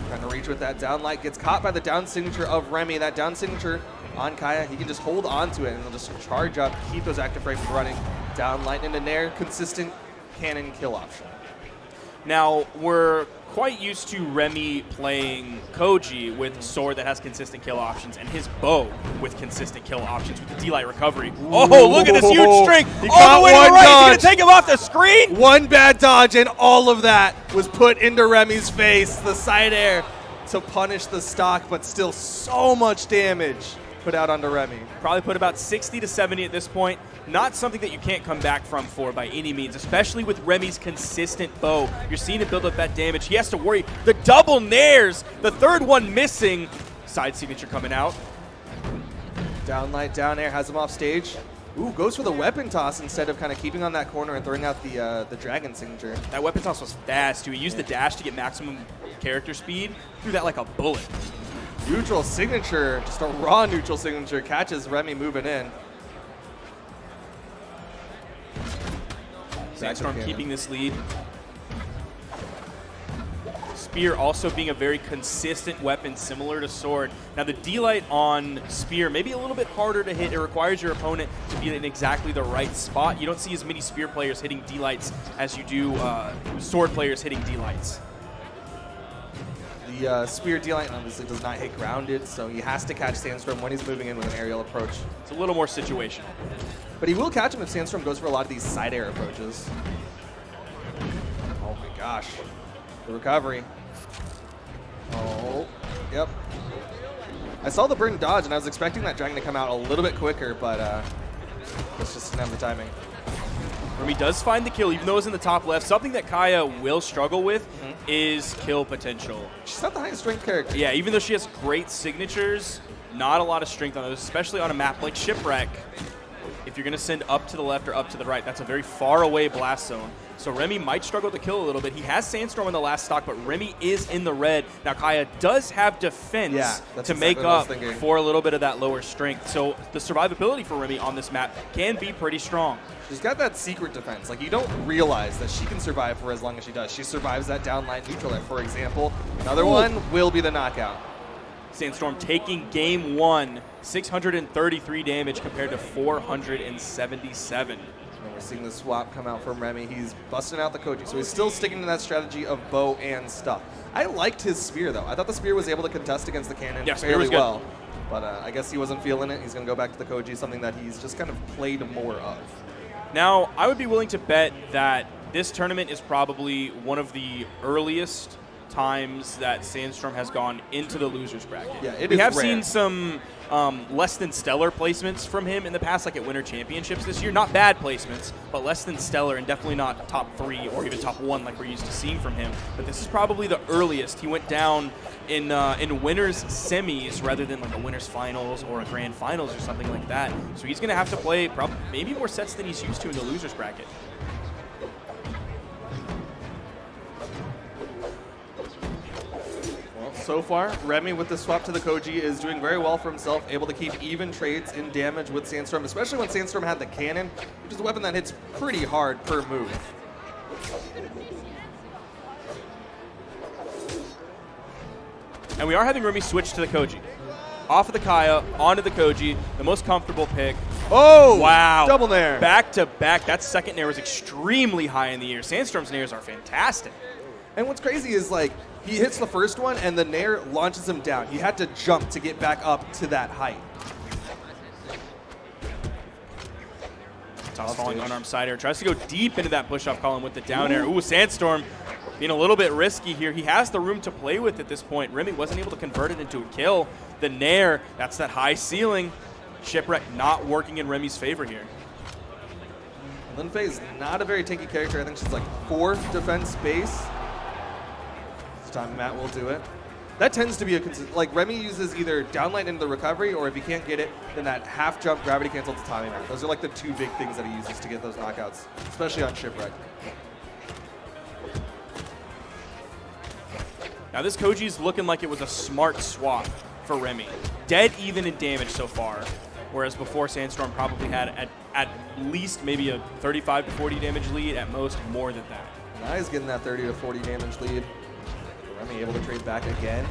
Trying to reach with that down light. Gets caught by the down signature of Remy. That down signature on Kaya. He can just hold on to it and he'll just charge up, keep those active frames running. Down light into Nair. Consistent cannon kill option. Now, we're quite used to Remy playing Koji with a sword that has consistent kill options and his bow with consistent kill options with the D-Light recovery. Oh, look at this huge string all the way to the right. He's going to take him off the screen. One bad dodge, and all of that was put into Remy's face. The side air to punish the stock, but still so much damage put out onto Remy. Probably put about 60 to 70 at this point. Not something that you can't come back from for by any means, especially with Remy's consistent bow. You're seeing it build up that damage. He has to worry. The double nairs, the third one missing. Side signature coming out. Down light, down air, has him off stage. Ooh, goes for the weapon toss instead of kind of keeping on that corner and throwing out the dragon signature. That weapon toss was fast, too. He used the dash to get maximum character speed. Threw that like a bullet. Neutral signature, just a raw neutral signature, catches Remy moving in. Sandstorm keeping this lead. Spear also being a very consistent weapon, similar to Sword. Now the D-Light on Spear may be a little bit harder to hit. It requires your opponent to be in exactly the right spot. You don't see as many Spear players hitting D-Lights as you do Sword players hitting D-Lights. The Spear D-Light obviously does not hit grounded, so he has to catch Sandstorm when he's moving in with an aerial approach. It's a little more situational. But he will catch him if Sandstorm goes for a lot of these side air approaches. Oh my gosh. The recovery. Oh, yep. I saw the burn dodge, and I was expecting that dragon to come out a little bit quicker, but this just didn't have the timing. Remy does find the kill, even though it's in the top left. Something that Kaya will struggle with is kill potential. She's not the highest strength character. Yeah, even though she has great signatures, not a lot of strength on those, especially on a map like Shipwreck. If you're going to send up to the left or up to the right, that's a very far away blast zone. So Remy might struggle to kill a little bit. He has Sandstorm in the last stock, but Remy is in the red. Now Kaya does have defense to make up for a little bit of that lower strength. So the survivability for Remy on this map can be pretty strong. She's got that secret defense. Like, you don't realize that she can survive for as long as she does. She survives that downline neutral air, for example. Another one will be the knockout. Sandstorm taking game one, 633 damage compared to 477. And we're seeing the swap come out from Remy. He's busting out the Koji, so he's still sticking to that strategy of bow and stuff. I liked his spear, though. I thought the spear was able to contest against the cannon fairly well. But I guess he wasn't feeling it. He's going to go back to the Koji, something that he's just kind of played more of. Now, I would be willing to bet that this tournament is probably one of the earliest times that Sandstorm has gone into the losers bracket. Yeah, we have seen some less than stellar placements from him in the past, like at Winter Championships this year. Not bad placements, but less than stellar, and definitely not top 3 or even top 1 like we're used to seeing from him. But this is probably the earliest. He went down in winners semis rather than like a winners finals or a grand finals or something like that. So he's going to have to play maybe more sets than he's used to in the losers bracket. So far, Remy with the swap to the Koji is doing very well for himself, able to keep even trades in damage with Sandstorm, especially when Sandstorm had the cannon, which is a weapon that hits pretty hard per move. And we are having Remy switch to the Koji. Off of the Kaya, onto the Koji, the most comfortable pick. Oh, wow. Double nair. Back to back. That second nair was extremely high in the air. Sandstorm's nairs are fantastic. And what's crazy is, like, he hits the first one and the nair launches him down. He had to jump to get back up to that height. toss falling unarmed side air. Tries to go deep into that push-off column with the down air. Ooh, Sandstorm being a little bit risky here. He has the room to play with at this point. Remy wasn't able to convert it into a kill. The nair, that's that high ceiling. Shipwreck not working in Remy's favor here. Linfei is not a very tanky character. I think she's like 4th defense base. This time Matt will do it. That tends to be like Remy uses either downlight into the recovery, or if he can't get it, then that half jump gravity cancel to Tommy Matt. Those are like the 2 big things that he uses to get those knockouts, especially on Shipwreck. Now this Koji's looking like it was a smart swap for Remy. Dead even in damage so far, whereas before Sandstorm probably had at least maybe a 35 to 40 damage lead, at most more than that. Now he's getting that 30 to 40 damage lead. Remy able to trade back again.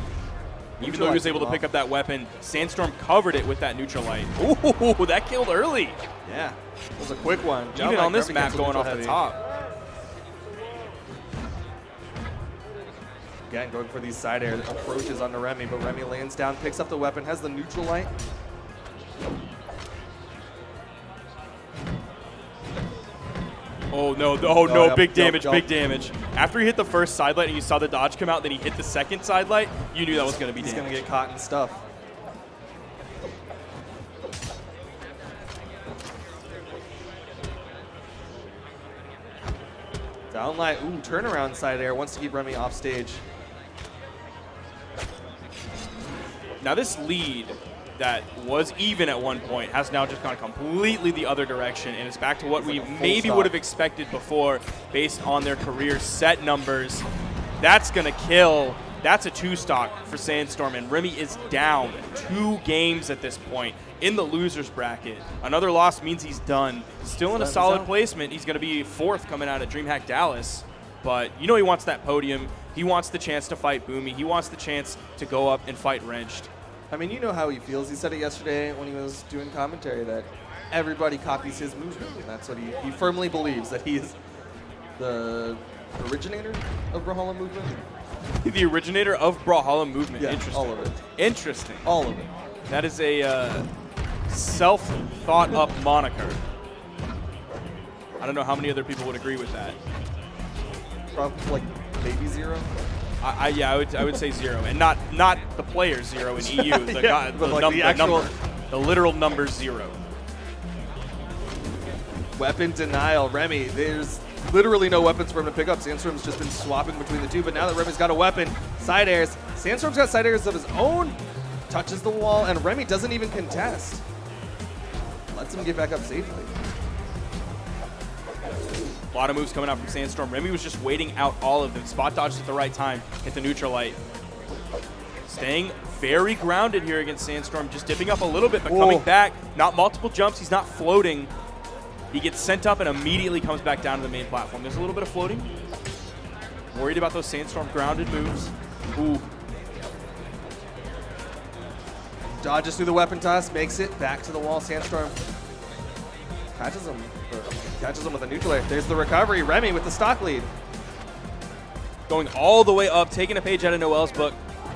Even though he was able to pick up that weapon, Sandstorm covered it with that neutral light. Ooh, that killed early. Yeah, it was a quick one. Even on this map going off the top. Again, going for these side air approaches onto Remy, but Remy lands down, picks up the weapon, has the neutral light. Oh no, big damage, big damage. After he hit the first side light and you saw the dodge come out, then he hit the second side light, you knew that was going to be damage. He's going to get caught in stuff. Downlight, ooh, turnaround side air, wants to keep Remy off stage. Now this lead that was even at one point has now just gone completely the other direction, and it's back to what we maybe would have expected before based on their career set numbers. That's going to kill. That's a 2-stock for Sandstorm, and Remy is down 2 games at this point in the loser's bracket. Another loss means he's done. Still in a solid placement. He's going to be 4th coming out of DreamHack Dallas, but you know he wants that podium. He wants the chance to fight Boomie. He wants the chance to go up and fight Wrenched. I mean, you know how he feels. He said it yesterday when he was doing commentary that everybody copies his movement. And that's what he firmly believes, that he is the originator of Brawlhalla movement. The originator of Brawlhalla movement. Yeah, interesting. all of it. Interesting. All of it. That is a self-thought-up moniker. I don't know how many other people would agree with that. Probably like maybe 0. Yeah, I would say 0, and not the player 0 in EU. The, yeah, the number, the literal number 0. Weapon denial, Remy. There's literally no weapons for him to pick up. Sandstorm's just been swapping between the 2, but now that Remy's got a weapon, side airs. Sandstorm's got side airs of his own. Touches the wall, and Remy doesn't even contest. Lets him get back up safely. A lot of moves coming out from Sandstorm. Remy was just waiting out all of them. Spot dodged at the right time. Hit the neutral light. Staying very grounded here against Sandstorm. Just dipping up a little bit, but coming back. Not multiple jumps. He's not floating. He gets sent up and immediately comes back down to the main platform. There's a little bit of floating. Worried about those Sandstorm grounded moves. Ooh. Dodges through the weapon toss, makes it back to the wall. Sandstorm catches him with a neutral air. There's the recovery. Remy with the stock lead. Going all the way up, taking a page out of noeL's book,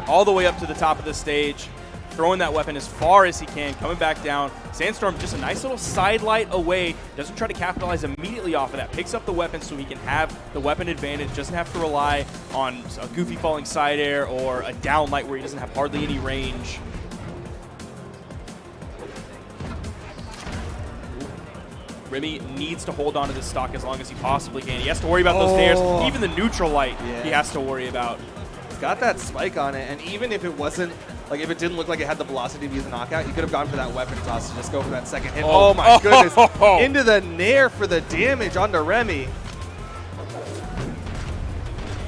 all the way up to the top of the stage, throwing that weapon as far as he can, coming back down. Sandstorm just a nice little side light away, doesn't try to capitalize immediately off of that, picks up the weapon so he can have the weapon advantage, doesn't have to rely on a goofy falling side air or a down light where he doesn't have hardly any range. Remy needs to hold on to this stock as long as he possibly can. He has to worry about those nairs. Even the neutral light he has to worry about. He's got that spike on it, and even if it wasn't, like if it didn't look like it had the velocity to be the knockout, you could have gone for that weapon toss to just go for that second hit. Oh my goodness. Into the nair for the damage onto Remy.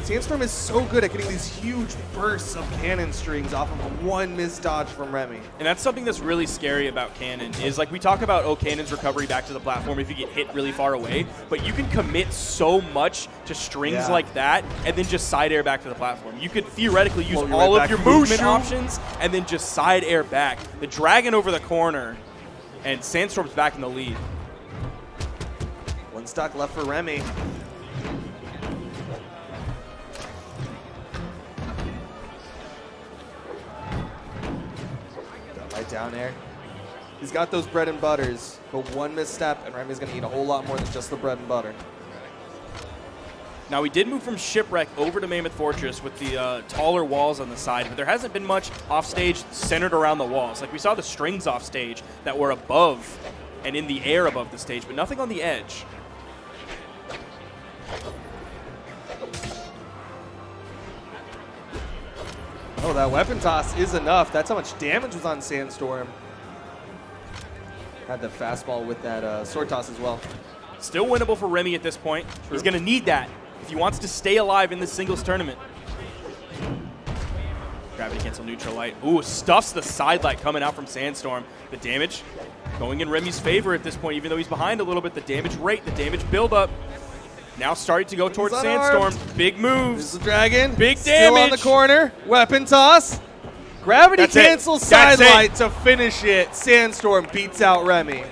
Sandstorm is so good at getting these huge bursts of cannon strings off of one missed dodge from Remy. And that's something that's really scary about cannon, is like we talk about, oh, cannon's recovery back to the platform if you get hit really far away, but you can commit so much to strings like that and then just side air back to the platform. You could theoretically use all of your movement options and then just side air back. The dragon over the corner, and Sandstorm's back in the lead. One stock left for Remy. Right down there. He's got those bread and butters, but one misstep, and Remy's going to eat a whole lot more than just the bread and butter. Now, we did move from Shipwreck over to Mammoth Fortress with the taller walls on the side, but there hasn't been much offstage centered around the walls. Like, we saw the strings offstage that were above and in the air above the stage, but nothing on the edge. Oh, that weapon toss is enough. That's how much damage was on Sandstorm. Had the fastball with that sword toss as well. Still winnable for Remy at this point. True. He's going to need that if he wants to stay alive in this singles tournament. Gravity cancel neutral light. Ooh, stuffs the side light coming out from Sandstorm. The damage going in Remy's favor at this point, even though he's behind a little bit. The damage rate, the damage buildup. Now starting to go towards Sandstorm. Big moves. This is the dragon. Big Still damage. on the corner. Weapon toss. Gravity That's it. cancel That's side light to finish it. Sandstorm beats out Remy.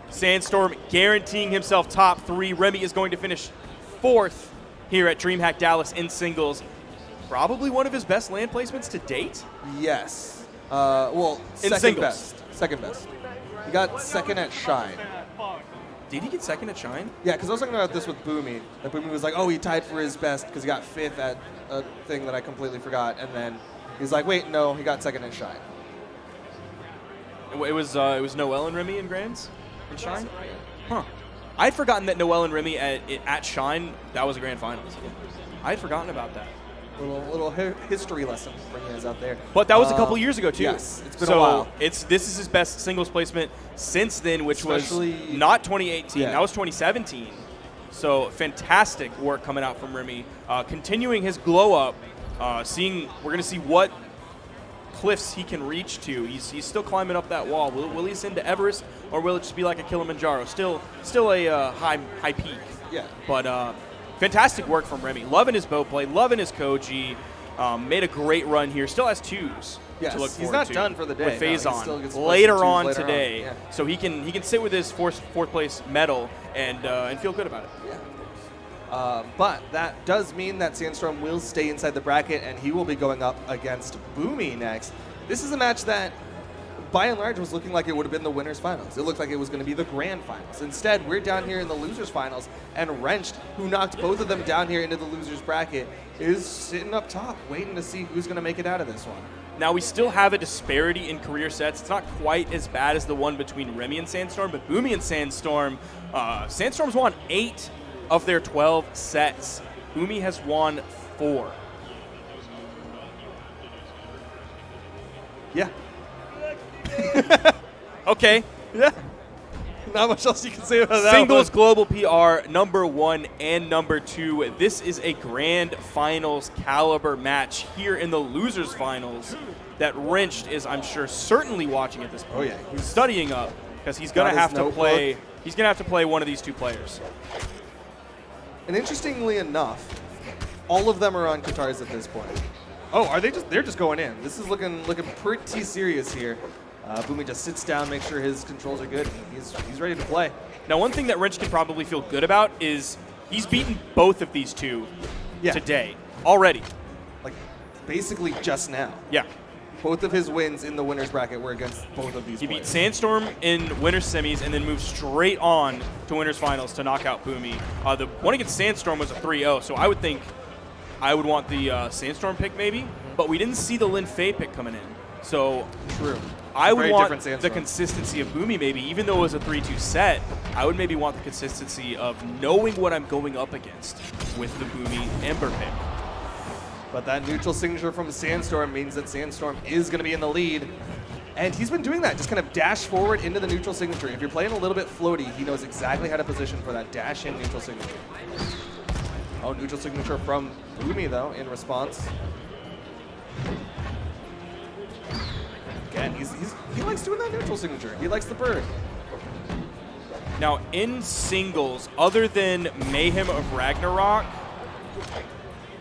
Sandstorm guaranteeing himself top 3. Remy is going to finish 4th here at DreamHack Dallas in singles. Probably one of his best land placements to date. Yes. Well, In second singles. best. Second best. He got second at Shine. Did he get second at Shine? Yeah, because I was talking about this with Boomie. That Boomie was like, oh, he tied for his best because he got 5th at a thing that I completely forgot. And then he's like, wait, no, he got second at Shine. It was noeL and Remy in Grands in Shine? Huh. I'd forgotten that noeL and Remy at Shine, that was a Grand Finals. I had forgotten about that. Little history lesson for you guys out there. But that was a couple years ago, too. Yes, it's been a while. This is his best singles placement since then, which Especially- was not 2018. Yeah. That was 2017. So fantastic work coming out from Remy. Continuing his glow up, we're going to see what cliffs he can reach to. He's still climbing up that wall. Will he ascend to Everest, or will it just be like a Kilimanjaro? Still a high peak. Yeah. But fantastic work from Remy. Loving his bow play, loving his Koji. Made a great run here. Still has 2s Yes, to look he's forward not to done for the day. with No, he Phazon still gets later twos on later today. on. Yeah. So he can sit with his fourth place medal and feel good about it. But that does mean that Sandstorm will stay inside the bracket, and he will be going up against Boomie next. This is a match that, by and large, was looking like it would have been the winners' finals. It looked like it was going to be the grand finals. Instead, we're down here in the losers' finals, and Wrenched, who knocked both of them down here into the losers' bracket, is sitting up top, waiting to see who's going to make it out of this one. Now, we still have a disparity in career sets. It's not quite as bad as the one between Remy and Sandstorm, but Boomie and Sandstorm, Sandstorm's won 8 of their 12 sets. Boomie has won 4. Yeah. Okay. Yeah. Not much else you can say about that. Singles Global PR #1 and #2. This is a grand finals caliber match here in the losers finals that Wrenched is, I'm sure, certainly watching at this point. Oh, yeah. He's studying up because he's going to have to play. He's going to have to play one of these 2 players. And interestingly enough, all of them are on Qatars at this point. Oh, are they just? They're just going in. This is looking pretty serious here. Boomie just sits down, makes sure his controls are good. He's ready to play. Now, one thing that Wrench can probably feel good about is he's beaten both of these 2 today already. Like, basically just now. Yeah. Both of his wins in the winner's bracket were against both of these He players. beat Sandstorm in winners semis and then moved straight on to winners finals to knock out Boomie. The one against Sandstorm was a 3-0, so I would think I would want the Sandstorm pick maybe, but we didn't see the Lin Fei pick coming in. So True. I would Very want different the Sandstorm. consistency of Boomie maybe, even though it was a 3-2 set, I would maybe want the consistency of knowing what I'm going up against with the Boomie Ember pick. But that neutral signature from Sandstorm means that Sandstorm is going to be in the lead. And he's been doing that, just kind of dash forward into the neutral signature. If you're playing a little bit floaty, he knows exactly how to position for that dash in neutral signature. Oh, neutral signature from Boomie, though, in response. Again, he likes doing that neutral signature. He likes the bird. Now, in singles, other than Mayhem of Ragnarok,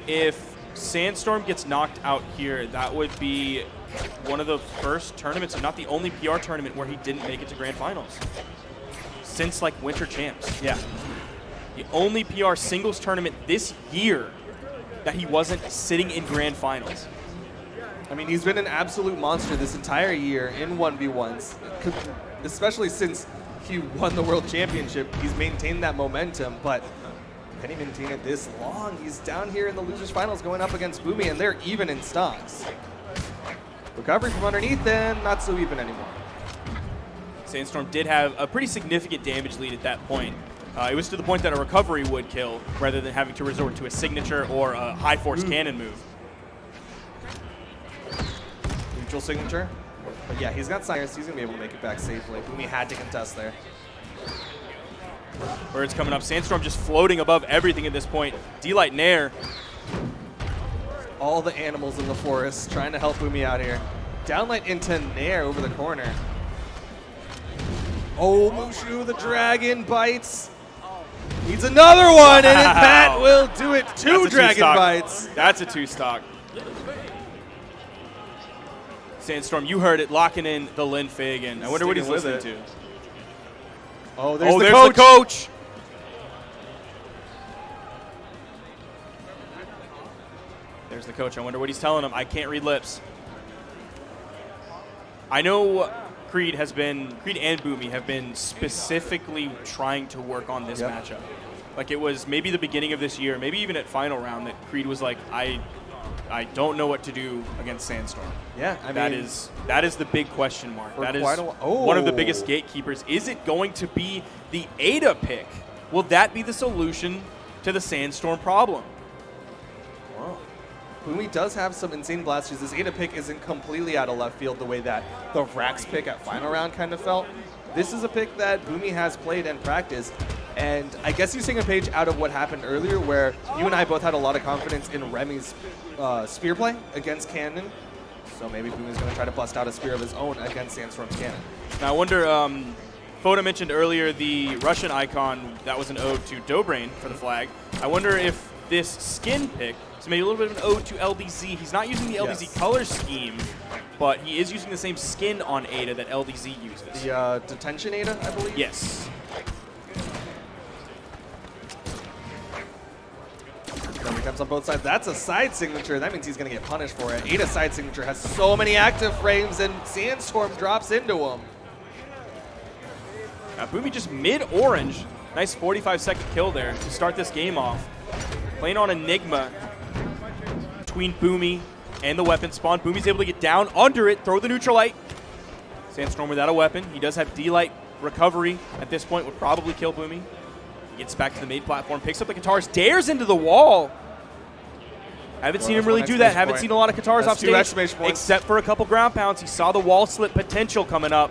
if Sandstorm gets knocked out here, that would be one of the first tournaments, and not the only PR tournament, where he didn't make it to Grand Finals. Since, like, Winter Champs. Yeah. The only PR singles tournament this year that he wasn't sitting in Grand Finals. I mean, he's been an absolute monster this entire year in 1v1s, especially since he won the World Championship. He's maintained that momentum, but can he maintain it this long? He's down here in the losers finals going up against Boomie, and they're even in stocks. Recovery from underneath, then not so even anymore. Sandstorm did have a pretty significant damage lead at that point. It was to the point that a recovery would kill rather than having to resort to a signature or a high force cannon move. Neutral signature. But yeah, he's got science. He's going to be able to make it back safely. Boomie had to contest there. Birds coming up. Sandstorm just floating above everything at this point. D-Light Nair. All the animals in the forest trying to help Boomie out here. Downlight into Nair over the corner. Oh, Mushu, the dragon bites. Needs another one, and that will do it. Two dragon bites. That's a 2-stock. Sandstorm, you heard it, locking in the Lin Fig, and I wonder what he's listening to. Oh, there's the coach. There's the coach. I wonder what he's telling him. I can't read lips. I know Creed and Boomie have been specifically trying to work on this matchup. Like, it was maybe the beginning of this year, maybe even at final round, that Creed was like, I don't know what to do against Sandstorm. Yeah, I mean, that is the big question mark. That is one of the biggest gatekeepers. Is it going to be the Ada pick? Will that be the solution to the Sandstorm problem? Wow. Boomie does have some insane blasters. This Ada pick isn't completely out of left field the way that the Rax pick at final round kind of felt. This is a pick that Boomie has played and practiced. And I guess he's taking a page out of what happened earlier, where you and I both had a lot of confidence in Remy's spear play against Cannon. So maybe Boomie's going to try to bust out a spear of his own against Sandstorm's Cannon. Now I wonder, Foda mentioned earlier the Russian icon that was an ode to Dobrain for the flag. I wonder if this skin pick is maybe a little bit of an ode to LDZ. He's not using the LDZ color scheme, but he is using the same skin on Ada that LDZ uses. The detention Ada, I believe? Yes. Comes on both sides. That's a side signature. That means he's going to get punished for it. Ada's side signature has so many active frames, and Sandstorm drops into him. Boomie just mid-orange. Nice 45-second kill there to start this game off. Playing on Enigma between Boomie and the weapon spawn. Boomie's able to get down under it, throw the neutral light. Sandstorm without a weapon. He does have D-Light recovery at this point, would probably kill Boomie. Gets back to the main platform, picks up the guitars, dares into the wall. Haven't seen him really do that. Haven't seen a lot of guitars off stage, except for a couple ground pounds. He saw the wall slip potential coming up.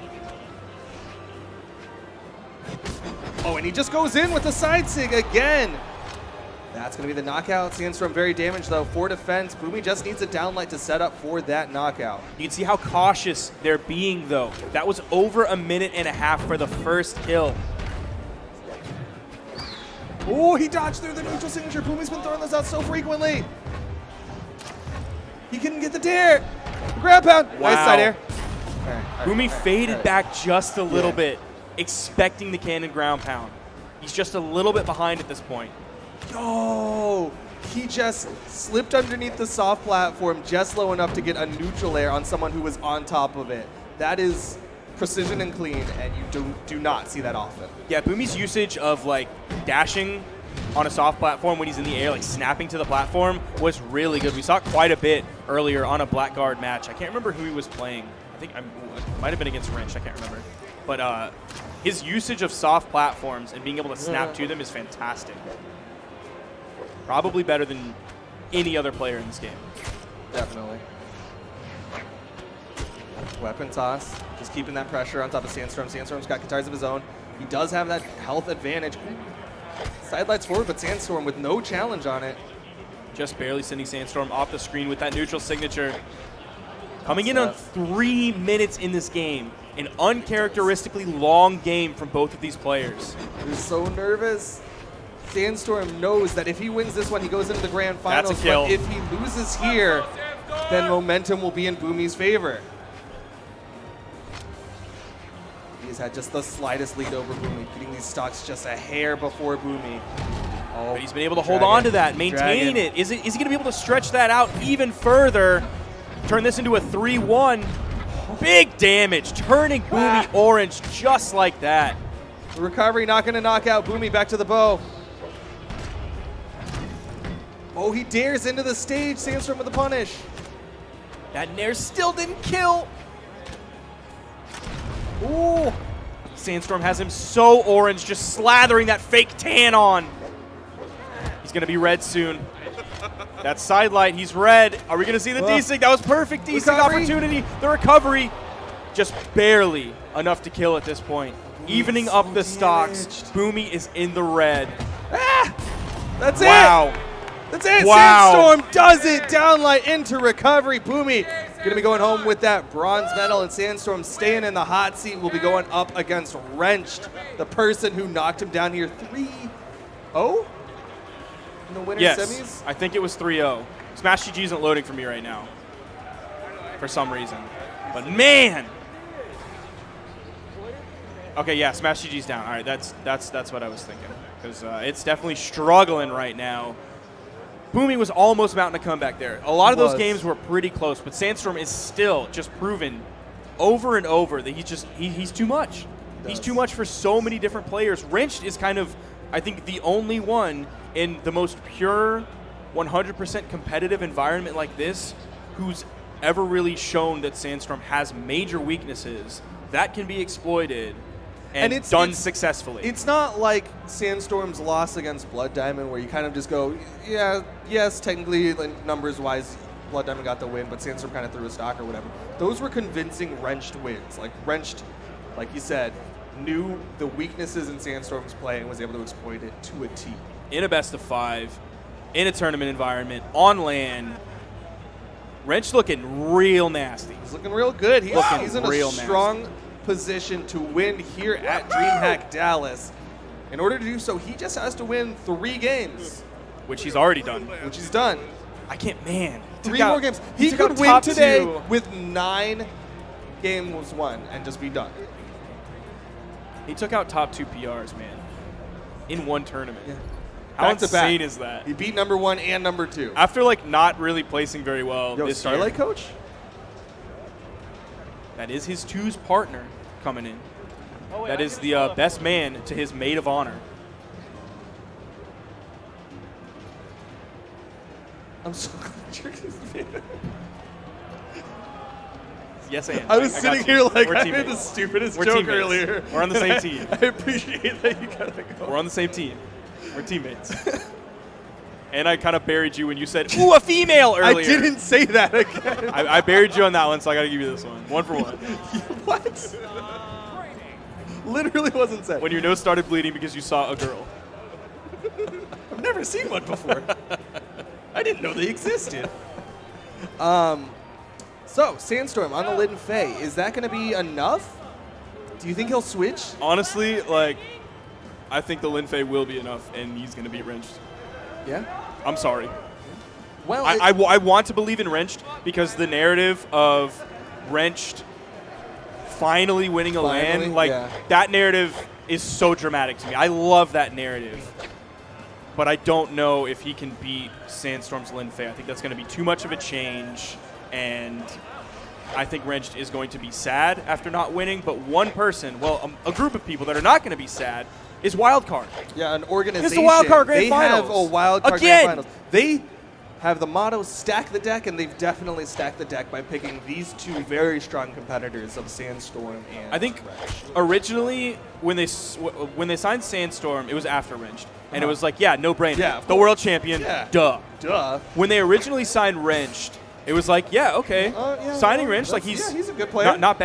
Oh, and he just goes in with the side sig again. That's going to be the knockout. Sandstorm very damaged, though, for defense. Boomie just needs a downlight to set up for that knockout. You can see how cautious they're being, though. That was over a minute and a half for the first kill. Oh, he dodged through the neutral signature. Boomie's been throwing those out so frequently. He couldn't get the dare. Grab pound. Wow. Nice side air. Boomie faded back just a little bit, expecting the cannon ground pound. He's just a little bit behind at this point. Oh, he just slipped underneath the soft platform just low enough to get a neutral air on someone who was on top of it. That is precision and clean, and you do not see that often. Yeah, Boomie's usage of like dashing on a soft platform when he's in the air, like snapping to the platform, was really good. We saw it quite a bit earlier on a Blackguard match. I can't remember who he was playing. I think it might have been against Wrench. I can't remember. But his usage of soft platforms and being able to snap to them is fantastic. Probably better than any other player in this game. Definitely. Weapon toss, just keeping that pressure on top of Sandstorm. Sandstorm's got guitars of his own. He does have that health advantage. Sidelights forward, but Sandstorm with no challenge on it. Just barely sending Sandstorm off the screen with that neutral signature. Coming in on 3 minutes in this game. An uncharacteristically long game from both of these players. He's so nervous. Sandstorm knows that if he wins this one, he goes into the grand finals. That's a kill. But if he loses here, then momentum will be in Boomie's favor. He's had just the slightest lead over Boomie, getting these stocks just a hair before Boomie. Oh, but he's been able to hold on to that, maintain it. Is he going to be able to stretch that out even further? turn this into a 3-1. Big damage, turning Boomie orange just like that. The recovery not going to knock out Boomie. Back to the bow. Oh, he dares into the stage. Sandstorm with the punish. That nair still didn't kill. Ooh. Sandstorm has him so orange, just slathering that fake tan on. He's going to be red soon. That side light, he's red. Are we going to see the desync? That was perfect desync opportunity. The recovery, just barely enough to kill at this point. Evening up the stocks. Boomie is in the red. That's it. Wow. That's it. Wow. Sandstorm does it. Downlight into recovery. Boomie going to be going home with that bronze medal, and Sandstorm staying in the hot seat. Will be going up against Wrenched, the person who knocked him down here 3-0 in the winner semis. I think it was 3-0. Smash GG isn't loading for me right now for some reason. But man. Okay, yeah, Smash GG's down. All right, that's what I was thinking, because it's definitely struggling right now. Boomie was almost mounting a comeback there. A lot of those games were pretty close, but Sandstorm is still just proven over and over that he's too much. He's too much for so many different players. Wrenched is kind of, I think, the only one in the most pure, 100% competitive environment like this who's ever really shown that Sandstorm has major weaknesses that can be exploited and it's done successfully. It's not like Sandstorm's loss against Blood Diamond where you kind of just go, yeah, yes, technically, like, numbers-wise, Blood Diamond got the win, but Sandstorm kind of threw a stock or whatever. Those were convincing Wrenched wins. Like, Wrenched, like you said, knew the weaknesses in Sandstorm's play and was able to exploit it to a T. In a best-of-5, in a tournament environment, on LAN, Wrenched looking real nasty. He's looking real good. He's in a strong nasty position to win here at DreamHack Dallas. In order to do so, he just has to win 3 games. Which he's already done. Which he's done. I can't, man. 3 more games. He could win today with 9 games won and just be done. He took out top 2 PRs, man, in one tournament. Yeah. How insane is that? He beat number 1 and number 2. After, like, not really placing very well this Starlight year. Coach? That is his 2's partner coming in. That is the best man to his maid of honor. I'm so glad you're Yes, I am. I was sitting here like We're I teammates. made the stupidest We're joke teammates. earlier. We're on the same team. I appreciate that you gotta go. We're on the same team. We're teammates. And I kind of buried you when you said, ooh, a female earlier. I didn't say that again. I buried you on that one, so I got to give you this one. 1 for 1. What? Literally wasn't said. When your nose started bleeding because you saw a girl. I've never seen one before. I didn't know they existed. So, Sandstorm on the Lin Fei. Is that going to be enough? Do you think he'll switch? Honestly, like, I think the Lin Fei will be enough, and he's going to beat Wrenched. Yeah? I'm sorry. Well, I want to believe in Wrenched because the narrative of Wrenched finally winning a LAN, like, that narrative is so dramatic to me. I love that narrative. But I don't know if he can beat Sandstorm's Lin Fei. I think that's going to be too much of a change, and I think Wrenched is going to be sad after not winning. But one person, well, a group of people that are not going to be sad is Wildcard. Yeah, an organization. It's the Wildcard Grand They Finals. have a Wildcard Again. Grand Finals. They have the motto, stack the deck, and they've definitely stacked the deck by picking these 2 very strong competitors of Sandstorm and I think Wrenched. originally when they signed Sandstorm, it was after Wrenched. And it was like, yeah, no brainer. Yeah, the world champion, duh. When they originally signed Wrenched, it was like, yeah, okay. Signing Wrenched, like he's a good player. not bad.